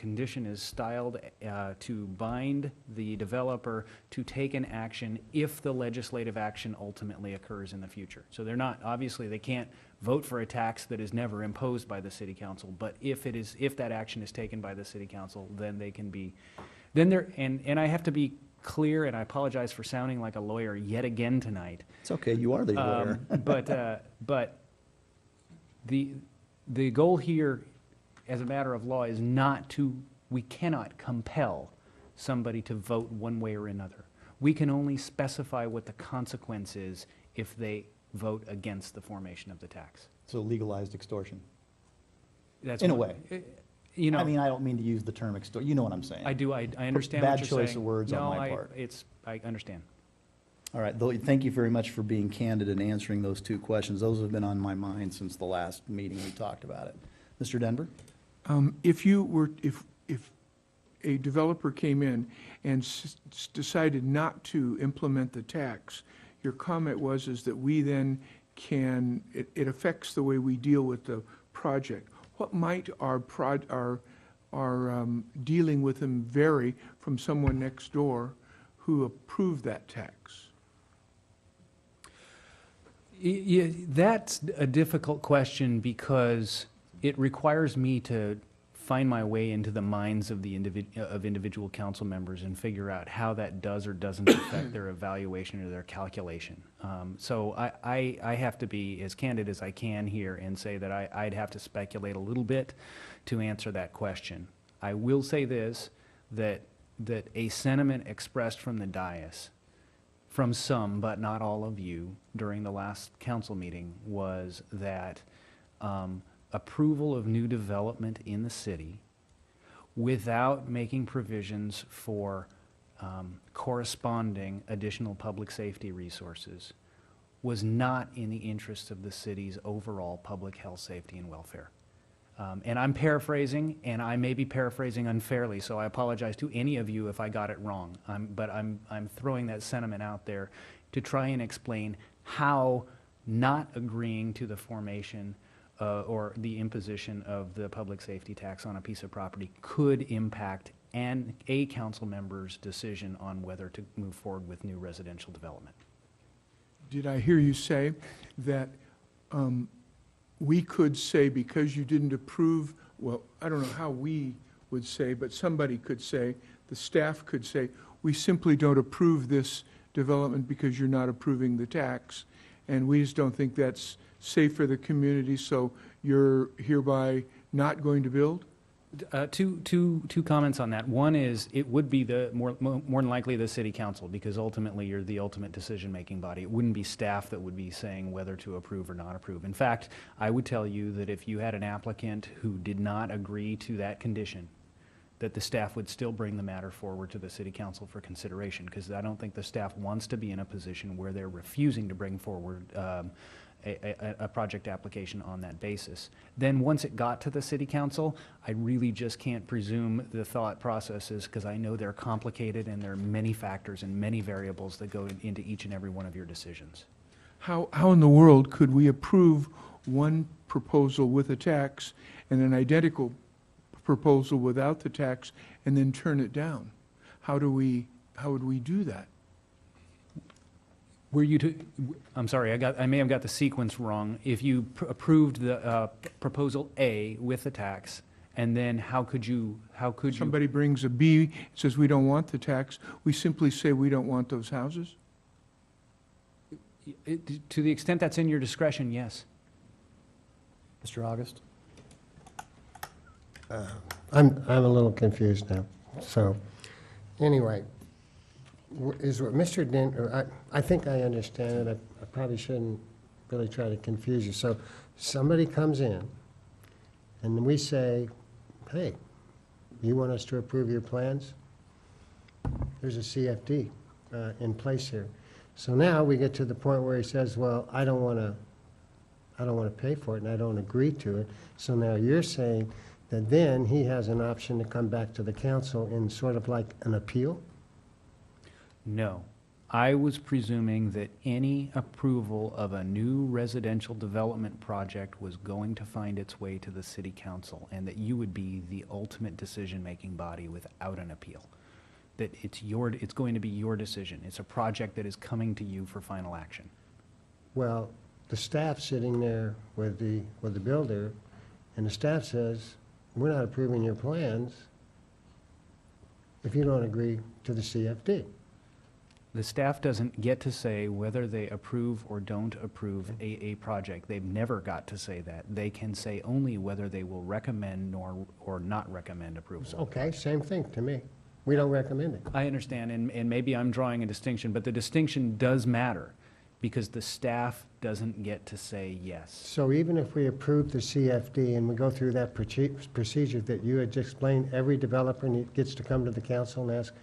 [SPEAKER 3] bind the developer to take an action if the legislative action ultimately occurs in the future. So they're not, obviously they can't vote for a tax that is never imposed by the city council, but if that action is taken by the city council, then they can be, and I have to be clear, and I apologize for sounding like a lawyer yet again tonight.
[SPEAKER 1] It's okay, you are the lawyer.
[SPEAKER 3] But the goal here, as a matter of law, is we cannot compel somebody to vote one way or another. We can only specify what the consequence is if they vote against the formation of the tax.
[SPEAKER 1] So legalized extortion.
[SPEAKER 3] That's
[SPEAKER 1] in a way.
[SPEAKER 3] You know,
[SPEAKER 1] I mean, I don't mean to use the term extort. You know what I'm saying.
[SPEAKER 3] I do. I understand what you're saying.
[SPEAKER 1] Bad choice of words on my part.
[SPEAKER 3] I understand.
[SPEAKER 1] All right. Thank you very much for being candid and answering those two questions. Those have been on my mind since the last meeting we talked about it. Mr. Denver?
[SPEAKER 16] If if a developer came in and decided not to implement the tax, your comment was is that we then can, it affects the way we deal with the project. What might our dealing with them vary from someone next door who approved that tax?
[SPEAKER 3] Yeah, that's a difficult question because it requires me to find my way into the minds of the individual council members and figure out how that does or doesn't affect their evaluation or their calculation. So I have to be as candid as I can here and say that I'd have to speculate a little bit to answer that question. I will say this, that a sentiment expressed from the dais, from some but not all of you during the last council meeting, was that approval of new development in the city without making provisions for corresponding additional public safety resources was not in the interest of the city's overall public health, safety, and welfare. And I'm paraphrasing, and I may be paraphrasing unfairly, so I apologize to any of you if I got it wrong. But I'm throwing that sentiment out there to try and explain how not agreeing to the formation or the imposition of the public safety tax on a piece of property could impact a council member's decision on whether to move forward with new residential development.
[SPEAKER 16] Did I hear you say that we could say because you didn't approve, well, I don't know how we would say, but somebody could say, the staff could say, we simply don't approve this development because you're not approving the tax, and we just don't think that's safe for the community, so you're hereby not going to build?
[SPEAKER 3] Two comments on that. One is it would be more than likely the city council, because ultimately you're the ultimate decision-making body. It wouldn't be staff that would be saying whether to approve or not approve. In fact, I would tell you that if you had an applicant who did not agree to that condition, that the staff would still bring the matter forward to the city council for consideration, because I don't think the staff wants to be in a position where they're refusing to bring forward a project application on that basis. Then once it got to the city council, I really just can't presume the thought processes, because I know they're complicated and there are many factors and many variables that go into each and every one of your decisions.
[SPEAKER 16] How in the world could we approve one proposal with a tax and an identical proposal without the tax and then turn it down? How would we do that?
[SPEAKER 3] Were you to, I'm sorry, I may have got the sequence wrong. If you approved the proposal A with the tax, and then how could you?
[SPEAKER 16] Somebody brings a B, says we don't want the tax, we simply say we don't want those houses?
[SPEAKER 3] To the extent that's in your discretion, yes.
[SPEAKER 1] Mr. August?
[SPEAKER 14] I'm a little confused now. So, anyway, is what Mr. Dent, I think I understand it. I probably shouldn't really try to confuse you. So, somebody comes in, and we say, hey, you want us to approve your plans? There's a CFD in place here. So now we get to the point where he says, well, I don't want to pay for it, and I don't agree to it. So now you're saying that then he has an option to come back to the council in sort of like an appeal?
[SPEAKER 3] No. I was presuming that any approval of a new residential development project was going to find its way to the city council, and that you would be the ultimate decision-making body without an appeal. That it's going to be your decision. It's a project that is coming to you for final action.
[SPEAKER 14] Well, the staff sitting there with the builder, and the staff says, we're not approving your plans if you don't agree to the CFD.
[SPEAKER 3] The staff doesn't get to say whether they approve or don't approve a project. They've never got to say that. They can say only whether they will recommend or not recommend approval.
[SPEAKER 14] Okay, same thing to me. We don't recommend it.
[SPEAKER 3] I understand, and maybe I'm drawing a distinction, but the distinction does matter because the staff doesn't get to say yes.
[SPEAKER 14] So even if we approve the CFD and we go through that procedure that you had just explained, every developer gets to come to the council and ask,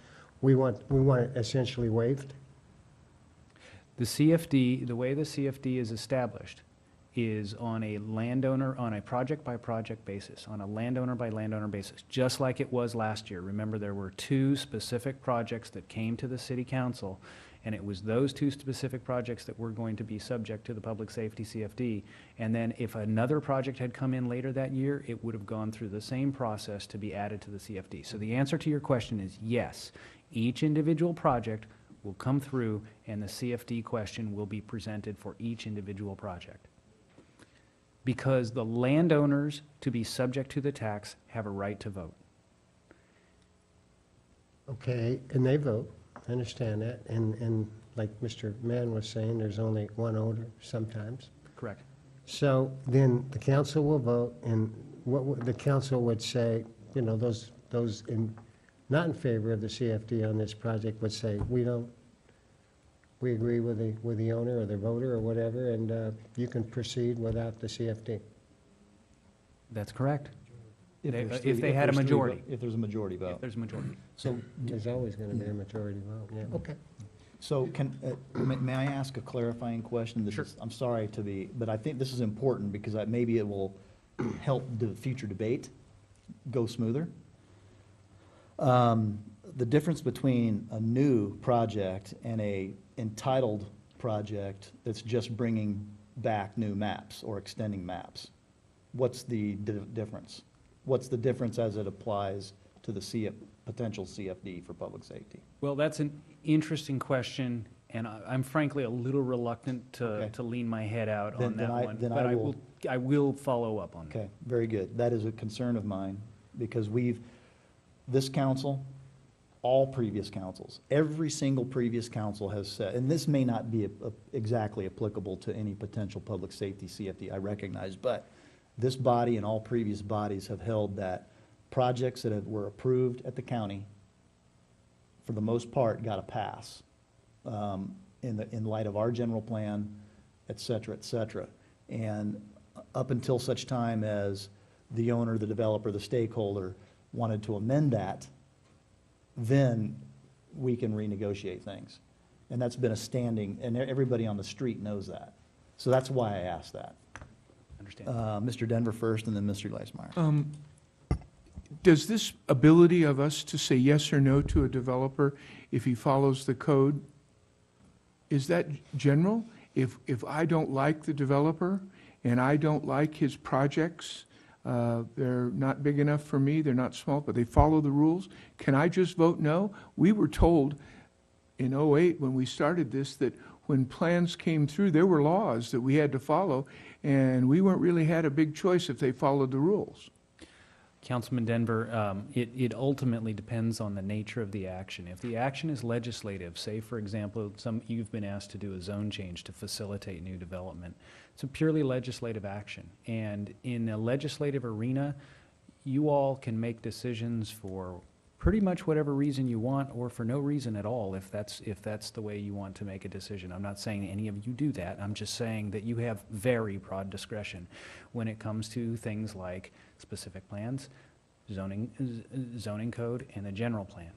[SPEAKER 14] we want it essentially waived?
[SPEAKER 3] The CFD, the way the CFD is established, is on a landowner, on a project-by-project basis, on a landowner-by-landowner basis, just like it was last year. Remember, there were 2 specific projects that came to the city council, and it was those 2 specific projects that were going to be subject to the public safety CFD. And then if another project had come in later that year, it would have gone through the same process to be added to the CFD. So the answer to your question is yes. Each individual project will come through, and the CFD question will be presented for each individual project. Because the landowners to be subject to the tax have a right to vote.
[SPEAKER 14] Okay, and they vote, I understand that, and like Mr. Mann was saying, there's only one owner sometimes.
[SPEAKER 3] Correct.
[SPEAKER 14] So then the council will vote, and the council would say, you know, those not in favor of the CFD on this project would say, we agree with the owner or the voter or whatever, and you can proceed without the CFD.
[SPEAKER 3] That's correct.
[SPEAKER 1] If
[SPEAKER 3] they had a majority.
[SPEAKER 1] If there's a majority vote.
[SPEAKER 3] If there's a majority.
[SPEAKER 1] So,
[SPEAKER 14] There's always going to be a majority vote, yeah, okay.
[SPEAKER 1] so may I ask a clarifying question?
[SPEAKER 3] Sure.
[SPEAKER 1] I'm sorry but I think this is important because maybe it will help the future debate go smoother. The difference between a new project and a entitled project that's just bringing back new maps or extending maps, what's the difference? What's the difference as it applies to the potential CFD for public safety?
[SPEAKER 3] Well, that's an interesting question, and I'm frankly a little reluctant to lean my head out on that one. But I will follow up on that.
[SPEAKER 1] Okay, very good. That is a concern of mine because this council, all previous councils, every single previous council has said, and this may not be exactly applicable to any potential public safety CFD, I recognize, but this body and all previous bodies have held that projects that were approved at the county, for the most part, got a pass in light of our general plan, et cetera, et cetera. And up until such time as the owner, the developer, the stakeholder wanted to amend that, then we can renegotiate things. And that's been a standing, and everybody on the street knows that. So that's why I asked that.
[SPEAKER 3] Understand.
[SPEAKER 1] Mr. Denver first, and then Mr. Gleismeyer.
[SPEAKER 16] Does this ability of us to say yes or no to a developer if he follows the code, is that general? If I don't like the developer and I don't like his projects, they're not big enough for me, they're not small, but they follow the rules, can I just vote no? We were told in '08 when we started this that when plans came through, there were laws that we had to follow, and we weren't really had a big choice if they followed the rules.
[SPEAKER 3] Councilman Denver, it ultimately depends on the nature of the action. If the action is legislative, say for example, you've been asked to do a zone change to facilitate new development, it's a purely legislative action. And in a legislative arena, you all can make decisions for pretty much whatever reason you want or for no reason at all if that's the way you want to make a decision. I'm not saying any of you do that. I'm just saying that you have very broad discretion when it comes to things like specific plans, zoning code, and the general plan.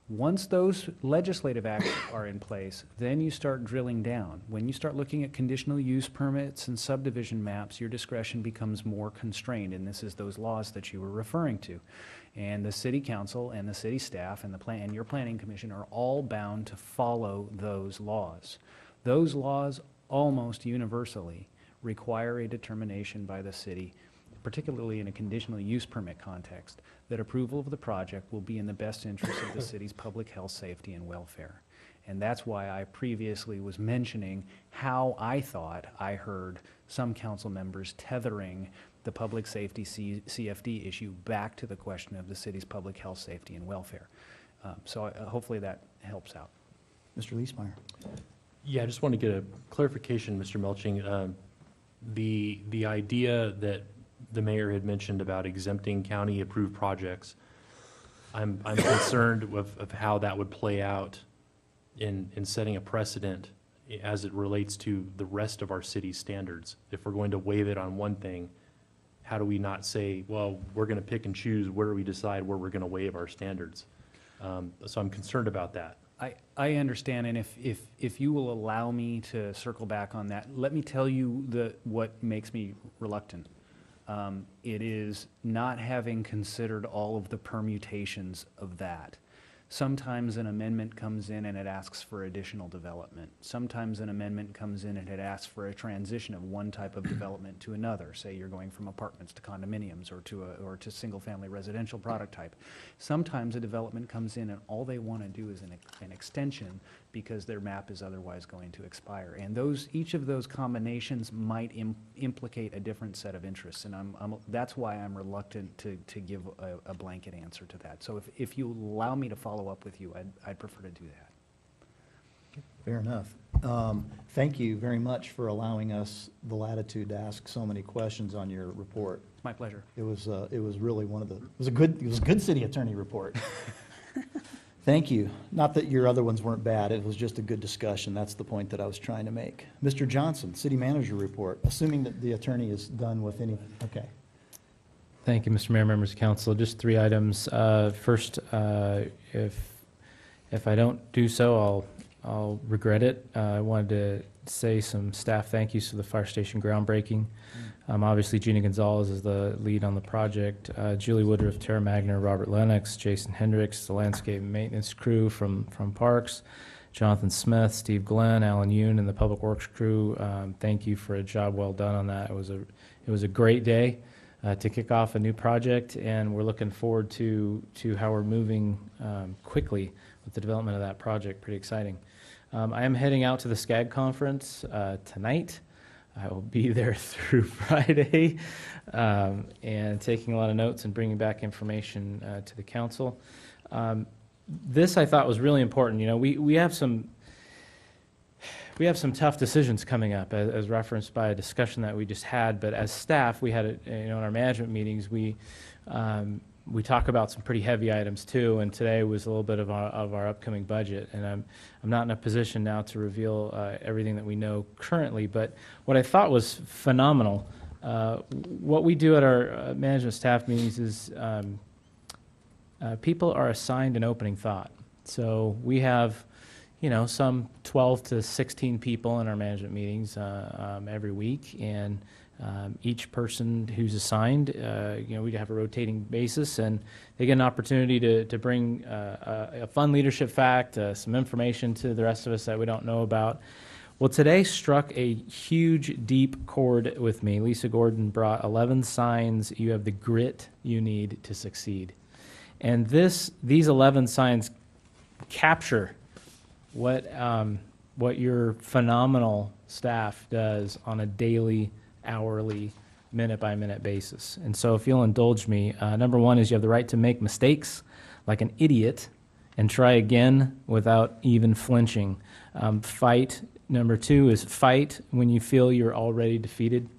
[SPEAKER 3] Once those legislative acts are in place, then you start drilling down. When you start looking at conditional use permits and subdivision maps, your discretion becomes more constrained, and this is those laws that you were referring to. And the city council and the city staff and your planning commission are all bound to follow those laws. Those laws almost universally require a determination by the city, particularly in a conditional use permit context, that approval of the project will be in the best interest of the city's public health, safety, and welfare. And that's why I previously was mentioning how I thought I heard some council members tethering the public safety CFD issue back to the question of the city's public health, safety, and welfare. So hopefully that helps out.
[SPEAKER 1] Mr. Gleismeyer.
[SPEAKER 15] Yeah, I just want to get a clarification, Mr. Melching. The idea that the mayor had mentioned about exempting county-approved projects, I'm concerned of how that would play out in setting a precedent as it relates to the rest of our city's standards. If we're going to waive it on one thing, how do we not say, well, we're going to pick and choose where we decide where we're going to waive our standards? So I'm concerned about that.
[SPEAKER 3] I understand, and if you will allow me to circle back on that, let me tell you what makes me reluctant. It is not having considered all of the permutations of that. Sometimes an amendment comes in and it asks for additional development. Sometimes an amendment comes in and it asks for a transition of one type of development to another. Say you're going from apartments to condominiums or to single-family residential product type. Sometimes a development comes in and all they want to do is an extension because their map is otherwise going to expire. And each of those combinations might implicate a different set of interests. And that's why I'm reluctant to give a blanket answer to that. So if you allow me to follow up with you, I'd prefer to do that.
[SPEAKER 1] Fair enough. Thank you very much for allowing us the latitude to ask so many questions on your report.
[SPEAKER 3] My pleasure.
[SPEAKER 1] It was really it was a good city attorney report. Thank you. Not that your other ones weren't bad, it was just a good discussion. That's the point that I was trying to make. Mr. Johnson, city manager report, assuming that the attorney is done with any, okay.
[SPEAKER 11] Thank you, Mr. Mayor, members of council. Just 3 items. First, if I don't do so, I'll regret it. I wanted to say some staff thank yous for the fire station groundbreaking. Obviously, Gina Gonzalez is the lead on the project. Julie Woodruff, Tara Magner, Robert Lennox, Jason Hendricks, the landscape maintenance crew from Parks, Jonathan Smith, Steve Glenn, Alan Yoon, and the public works crew. Thank you for a job well done on that. It was a great day to kick off a new project, and we're looking forward to how we're moving quickly with the development of that project. Pretty exciting. I am heading out to the SCAG conference tonight. I will be there through Friday and taking a lot of notes and bringing back information to the council. This I thought was really important. You know, we have some tough decisions coming up, as referenced by a discussion that we just had. But as staff, we had in our management meetings, we talk about some pretty heavy items too. And today was a little bit of our upcoming budget. And I'm not in a position now to reveal everything that we know currently. But what I thought was phenomenal, what we do at our management staff meetings is people are assigned an opening thought. So we have, some 12 to 16 people in our management meetings every week, and each person who's assigned, we have a rotating basis, and they get an opportunity to bring a fun leadership fact, some information to the rest of us that we don't know about. Well, today struck a huge, deep chord with me. Lisa Gordon brought 11 signs you have the grit you need to succeed. And these 11 signs capture what your phenomenal staff does on a daily, hourly, minute-by-minute basis. And so if you'll indulge me, number 1 is you have the right to make mistakes like an idiot and try again without even flinching. Fight. Number 2 is fight when you feel you're already defeated.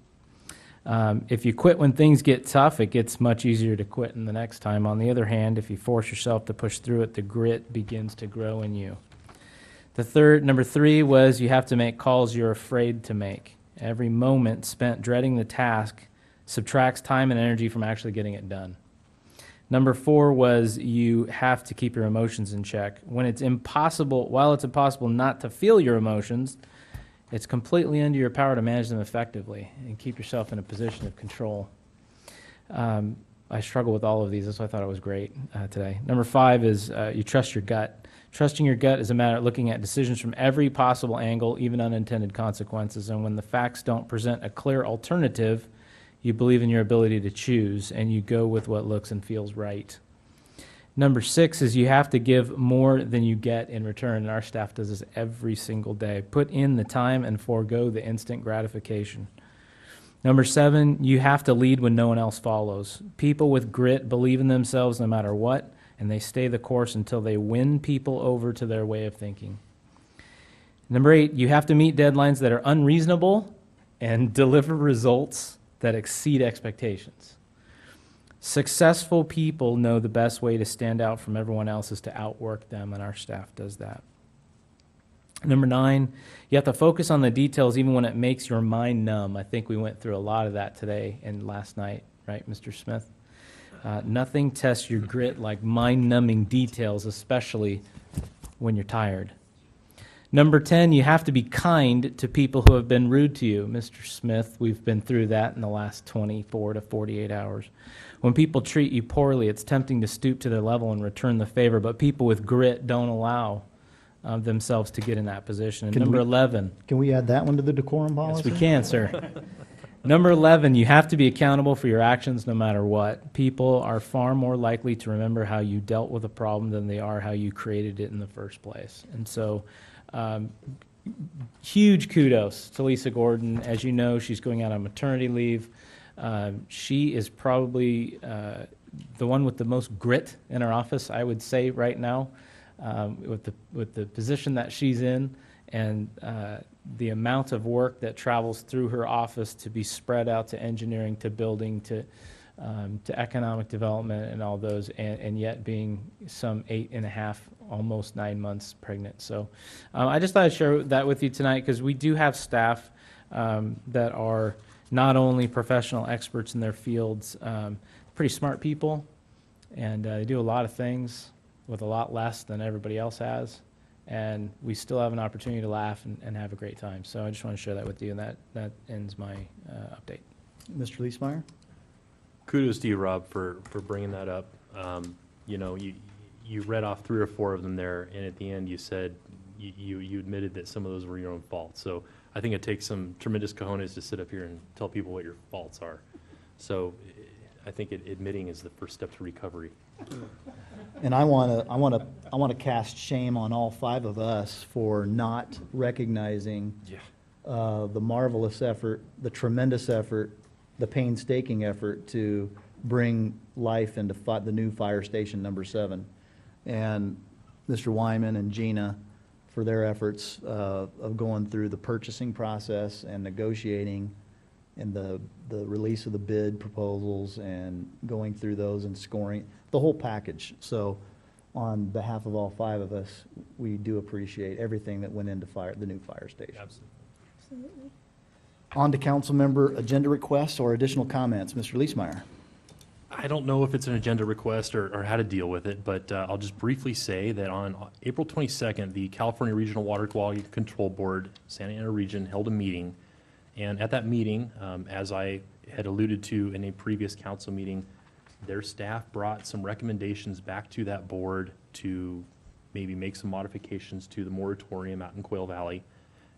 [SPEAKER 11] If you quit when things get tough, it gets much easier to quit in the next time. On the other hand, if you force yourself to push through it, the grit begins to grow in you. Number 3 was you have to make calls you're afraid to make. Every moment spent dreading the task subtracts time and energy from actually getting it done. Number 4 was you have to keep your emotions in check. While it's impossible not to feel your emotions, it's completely under your power to manage them effectively and keep yourself in a position of control. I struggle with all of these. That's why I thought it was great today. Number 5 is you trust your gut. Trusting your gut is a matter of looking at decisions from every possible angle, even unintended consequences. And when the facts don't present a clear alternative, you believe in your ability to choose, and you go with what looks and feels right. Number 6 is you have to give more than you get in return, and our staff does this every single day. Put in the time and forego the instant gratification. Number 7, you have to lead when no one else follows. People with grit believe in themselves no matter what, and they stay the course until they win people over to their way of thinking. Number 8, you have to meet deadlines that are unreasonable and deliver results that exceed expectations. Successful people know the best way to stand out from everyone else is to outwork them, and our staff does that. Number 9, you have to focus on the details even when it makes your mind numb. I think we went through a lot of that today and last night, right, Mr. Smith? Nothing tests your grit like mind-numbing details, especially
[SPEAKER 3] when you're tired. Number 10, you have to be kind to people who have been rude to you. Mr. Smith, we've been through that in the last 24 to 48 hours. When people treat you poorly, it's tempting to stoop to their level and return the favor, but people with grit don't allow themselves to get in that position. And number 11.
[SPEAKER 1] Can we add that one to the decorum policy?
[SPEAKER 3] Yes, we can, sir. Number 11, you have to be accountable for your actions no matter what. People are far more likely to remember how you dealt with a problem than they are how you created it in the first place. And so, huge kudos to Lisa Gordon. As you know, she's going out on maternity leave. She is probably the one with the most grit in her office, I would say, right now, with the position that she's in, and the amount of work that travels through her office to be spread out to engineering, to building, to economic development and all those, and yet being some 8.5, almost 9 months pregnant. So I just thought I'd share that with you tonight, because we do have staff that are not only professional experts in their fields, pretty smart people, and they do a lot of things with a lot less than everybody else has. And we still have an opportunity to laugh and have a great time. So I just want to share that with you, and that ends my update.
[SPEAKER 1] Mr. Leesmeyer?
[SPEAKER 15] Kudos to you, Rob, for bringing that up. You know, you read off 3 or 4 of them there, and at the end you said you admitted that some of those were your own faults. So I think it takes some tremendous cojones to sit up here and tell people what your faults are. So I think admitting is the first step to recovery.
[SPEAKER 1] And I want to cast shame on all 5 of us for not recognizing the marvelous effort, the tremendous effort, the painstaking effort to bring life into the new fire station number 7. And Mr. Wyman and Gina for their efforts of going through the purchasing process and negotiating and the release of the bid proposals and going through those and scoring, the whole package. So on behalf of all 5 of us, we do appreciate everything that went into the new fire station.
[SPEAKER 15] Absolutely.
[SPEAKER 1] On to council member agenda requests or additional comments. Mr. Leesmeyer.
[SPEAKER 15] I don't know if it's an agenda request or how to deal with it, but I'll just briefly say that on April 22nd, the California Regional Water Quality Control Board, Santa Ana Region, held a meeting. And at that meeting, as I had alluded to in a previous council meeting, their staff brought some recommendations back to that board to maybe make some modifications to the moratorium out in Quail Valley.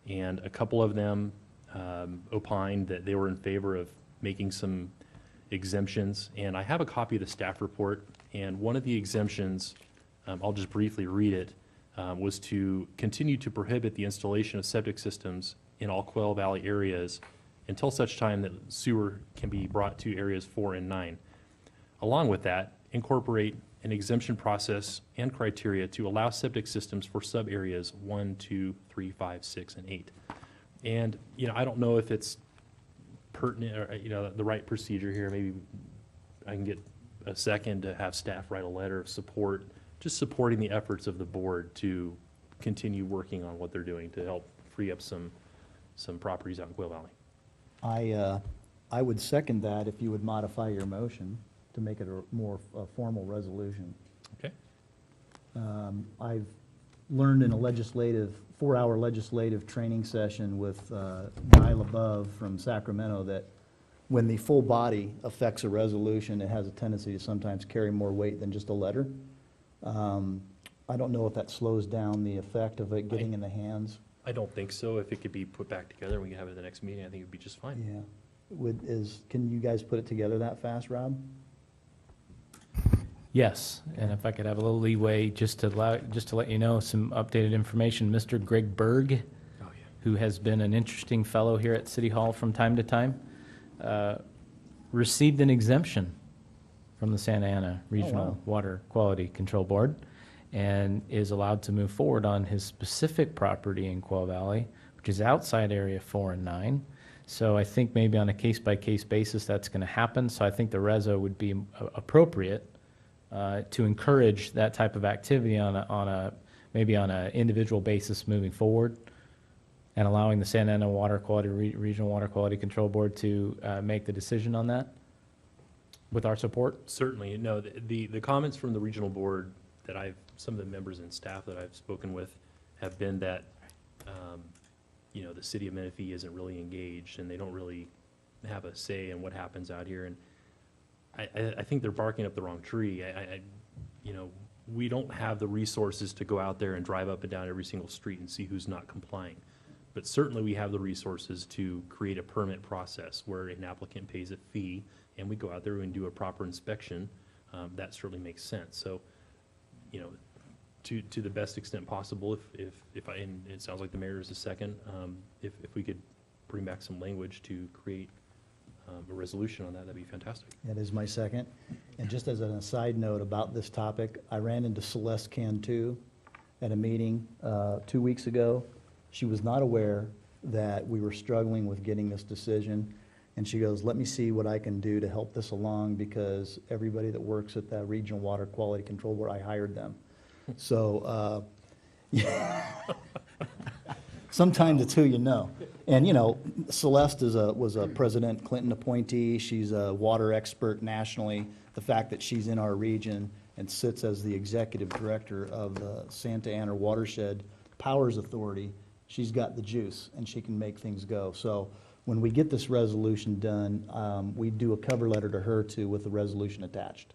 [SPEAKER 15] And a couple of them opined that they were in favor of making some exemptions. And I have a copy of the staff report, and one of the exemptions, I'll just briefly read it, was to continue to prohibit the installation of septic systems in all Quail Valley areas until such time that sewer can be brought to areas 4 and 9. Along with that, incorporate an exemption process and criteria to allow septic systems for sub-areas 1, 2, 3, 5, 6, and 8. And, you know, I don't know if it's pertinent or, you know, the right procedure here. Maybe I can get a second to have staff write a letter of support, just supporting the efforts of the board to continue working on what they're doing to help free up some properties out in Quail Valley.
[SPEAKER 1] I would second that if you would modify your motion to make it a more formal resolution.
[SPEAKER 15] Okay.
[SPEAKER 1] I've learned in a 4-hour legislative training session with Guy LaBove from Sacramento that when the full body affects a resolution, it has a tendency to sometimes carry more weight than just a letter. I don't know if that slows down the effect of it getting in the hands.
[SPEAKER 15] I don't think so. If it could be put back together and we can have it at the next meeting, I think it would be just fine.
[SPEAKER 1] Yeah. Can you guys put it together that fast, Rob?
[SPEAKER 3] Yes, and if I could have a little leeway, just to let you know some updated information, Mr. Greg Berg, who has been an interesting fellow here at City Hall from time to time, received an exemption from the Santa Ana Regional Water Quality Control Board and is allowed to move forward on his specific property in Quail Valley, which is outside Area 4 and 9. So I think maybe on a case-by-case basis that's going to happen. So I think the reso would be appropriate to encourage that type of activity maybe on an individual basis moving forward, and allowing the Santa Ana Regional Water Quality Control Board to make the decision on that with our support.
[SPEAKER 15] Certainly. No, the comments from the regional board that I've some of the members and staff that I've spoken with have been that, you know, the city of Menifee isn't really engaged, and they don't really have a say in what happens out here. And I think they're barking up the wrong tree. You know, we don't have the resources to go out there and drive up and down every single street and see who's not complying. But certainly we have the resources to create a permit process where an applicant pays a fee and we go out there and do a proper inspection. That certainly makes sense. So, you know, to the best extent possible, and it sounds like the mayor is the second, if we could bring back some language to create a resolution on that, that'd be fantastic.
[SPEAKER 1] That is my second. And just as an aside note about this topic, I ran into Celeste Cantu at a meeting 2 weeks ago. She was not aware that we were struggling with getting this decision. And she goes, let me see what I can do to help this along, because everybody that works at the Regional Water Quality Control Board, I hired them. So, sometimes it's who you know. And, you know, Celeste was a President Clinton appointee. She's a water expert nationally. The fact that she's in our region and sits as the executive director of the Santa Ana Watershed Powers Authority, she's got the juice and she can make things go. So when we get this resolution done, we do a cover letter to her too with the resolution attached.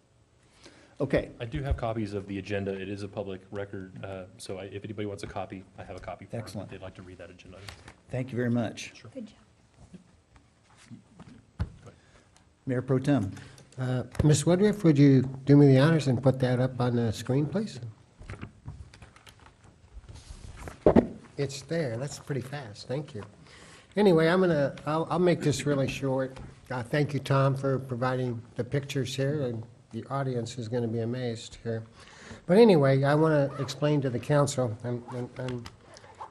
[SPEAKER 1] Okay.
[SPEAKER 15] I do have copies of the agenda. It is a public record, so if anybody wants a copy, I have a copy for them
[SPEAKER 1] Excellent.
[SPEAKER 15] if they'd like to read that agenda.
[SPEAKER 1] Thank you very much.
[SPEAKER 15] Sure.
[SPEAKER 10] Good job.
[SPEAKER 1] Mayor Pro Tem.
[SPEAKER 14] Ms. Woodruff, would you do me the honors and put that up on the screen, please? It's there. That's pretty fast. Thank you. Anyway, I'll make this really short. Thank you, Tom, for providing the pictures here, and the audience is going to be amazed here. But anyway, I want to explain to the council, and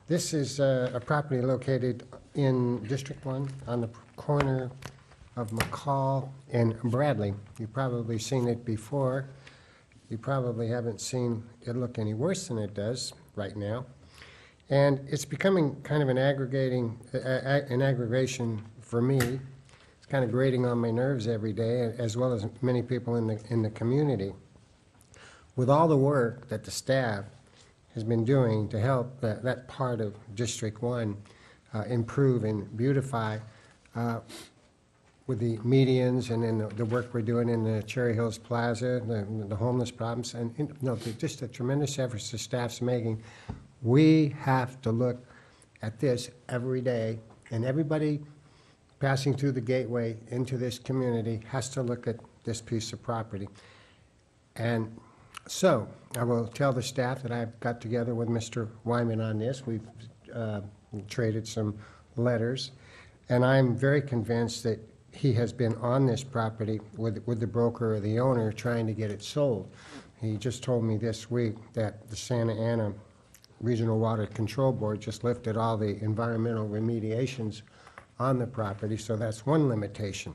[SPEAKER 14] this is a property located in District 1 on the corner of McCall and Bradley. You've probably seen it before. You probably haven't seen it look any worse than it does right now. And it's becoming kind of an aggravation for me. It's kind of grating on my nerves every day, as well as many people in the community. With all the work that the staff has been doing to help that part of District 1 improve and beautify, with the medians and then the work we're doing in the Cherry Hills Plaza, the homeless problems, and just the tremendous efforts the staff's making. We have to look at this every day, and everybody passing through the gateway into this community has to look at this piece of property. And so I will tell the staff that I've got together with Mr. Wyman on this. We've traded some letters, and I'm very convinced that he has been on this property with the broker or the owner trying to get it sold. He just told me this week that the Santa Ana Regional Water Control Board just lifted all the environmental remediations on the property, so that's one limitation.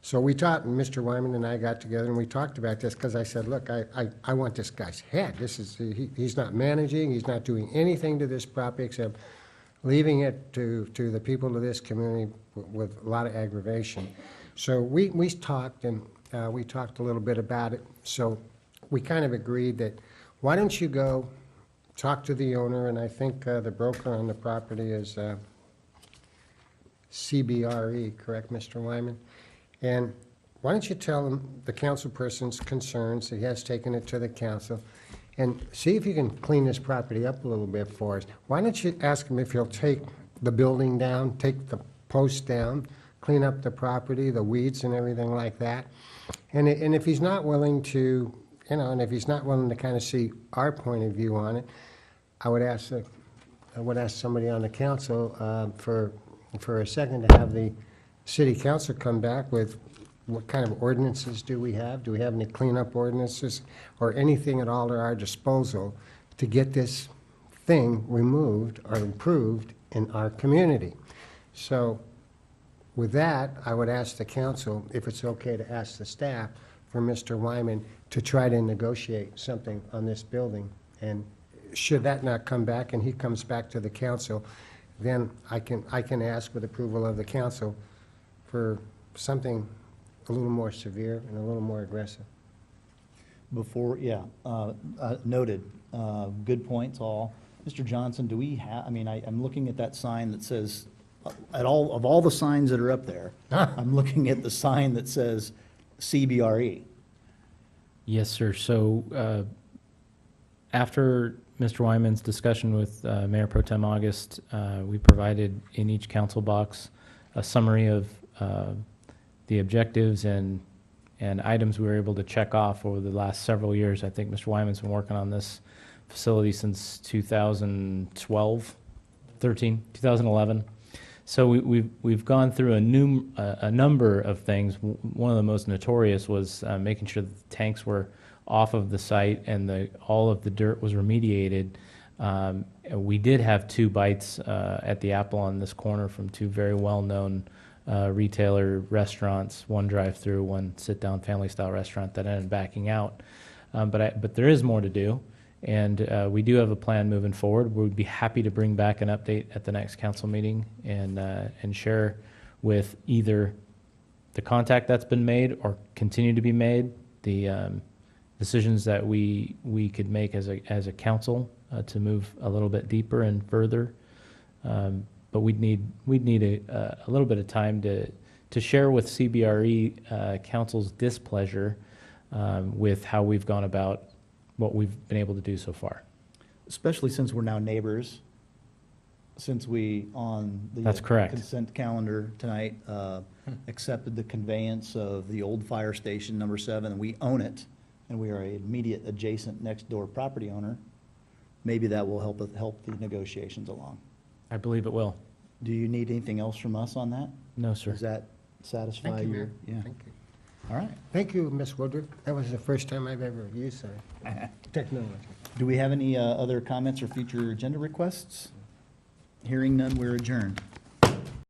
[SPEAKER 14] So we talked, and Mr. Wyman and I got together and we talked about this, because I said, look, I want this guy's head. He's not managing, he's not doing anything to this property except leaving it to the people of this community with a lot of aggravation. So we talked, and we talked a little bit about it. So we kind of agreed that, why don't you go talk to the owner, and I think the broker on the property is CBRE, correct, Mr. Wyman? And why don't you tell him the council person's concerns, that he has taken it to the council, and see if you can clean this property up a little bit for us. Why don't you ask him if he'll take the building down, take the post down, clean up the property, the weeds and everything like that. And if he's not willing to, and if he's not willing to kind of see our point of view on it, I would ask somebody on the council for a second to have the city council come back with what kind of ordinances do we have? Do we have any cleanup ordinances or anything at all at our disposal to get this thing removed or improved in our community? So with that, I would ask the council if it's okay to ask the staff for Mr. Wyman to try to negotiate something on this building. And should that not come back and he comes back to the council, then I can ask with approval of the council for something a little more severe and a little more aggressive.
[SPEAKER 1] Before, yeah, noted. Good points all. Mr. Johnson, do we have, I mean, I'm looking at that sign that says, of all the signs that are up there, I'm looking at the sign that says CBRE.
[SPEAKER 11] Yes, sir. So after Mr. Wyman's discussion with Mayor Pro Tem August, we provided in each council box a summary of the objectives and items we were able to check off over the last several years. I think Mr. Wyman's been working on this facility since 2012, 13, 2011. So we've gone through a number of things. One of the most notorious was making sure that the tanks were off of the site and all of the dirt was remediated. We did have 2 bites at the apple on this corner from 2 very well-known retailer restaurants, one drive-through, one sit-down family-style restaurant that ended backing out. But there is more to do, and we do have a plan moving forward. We'd be happy to bring back an update at the next council meeting and share with either the contact that's been made or continue to be made, the decisions that we could make as a council to move a little bit deeper and further. But we'd need a little bit of time to share with CBRE council's displeasure with how we've gone about what we've been able to do so far.
[SPEAKER 1] Especially since we're now neighbors, since we, on the
[SPEAKER 11] That's correct.
[SPEAKER 1] consent calendar tonight, accepted the conveyance of the old fire station number 7, and we own it, and we are an immediate adjacent next door property owner. Maybe that will help the negotiations along.
[SPEAKER 11] I believe it will.
[SPEAKER 1] Do you need anything else from us on that?
[SPEAKER 11] No, sir.
[SPEAKER 1] Does that satisfy
[SPEAKER 14] Thank you,
[SPEAKER 1] your?
[SPEAKER 14] Mayor.
[SPEAKER 1] Yeah.
[SPEAKER 14] Thank you.
[SPEAKER 1] All right.
[SPEAKER 14] Thank you, Ms. Woodruff. That was the first time I've ever used technology.
[SPEAKER 1] Do we have any other comments or future agenda requests? Hearing none, we're adjourned.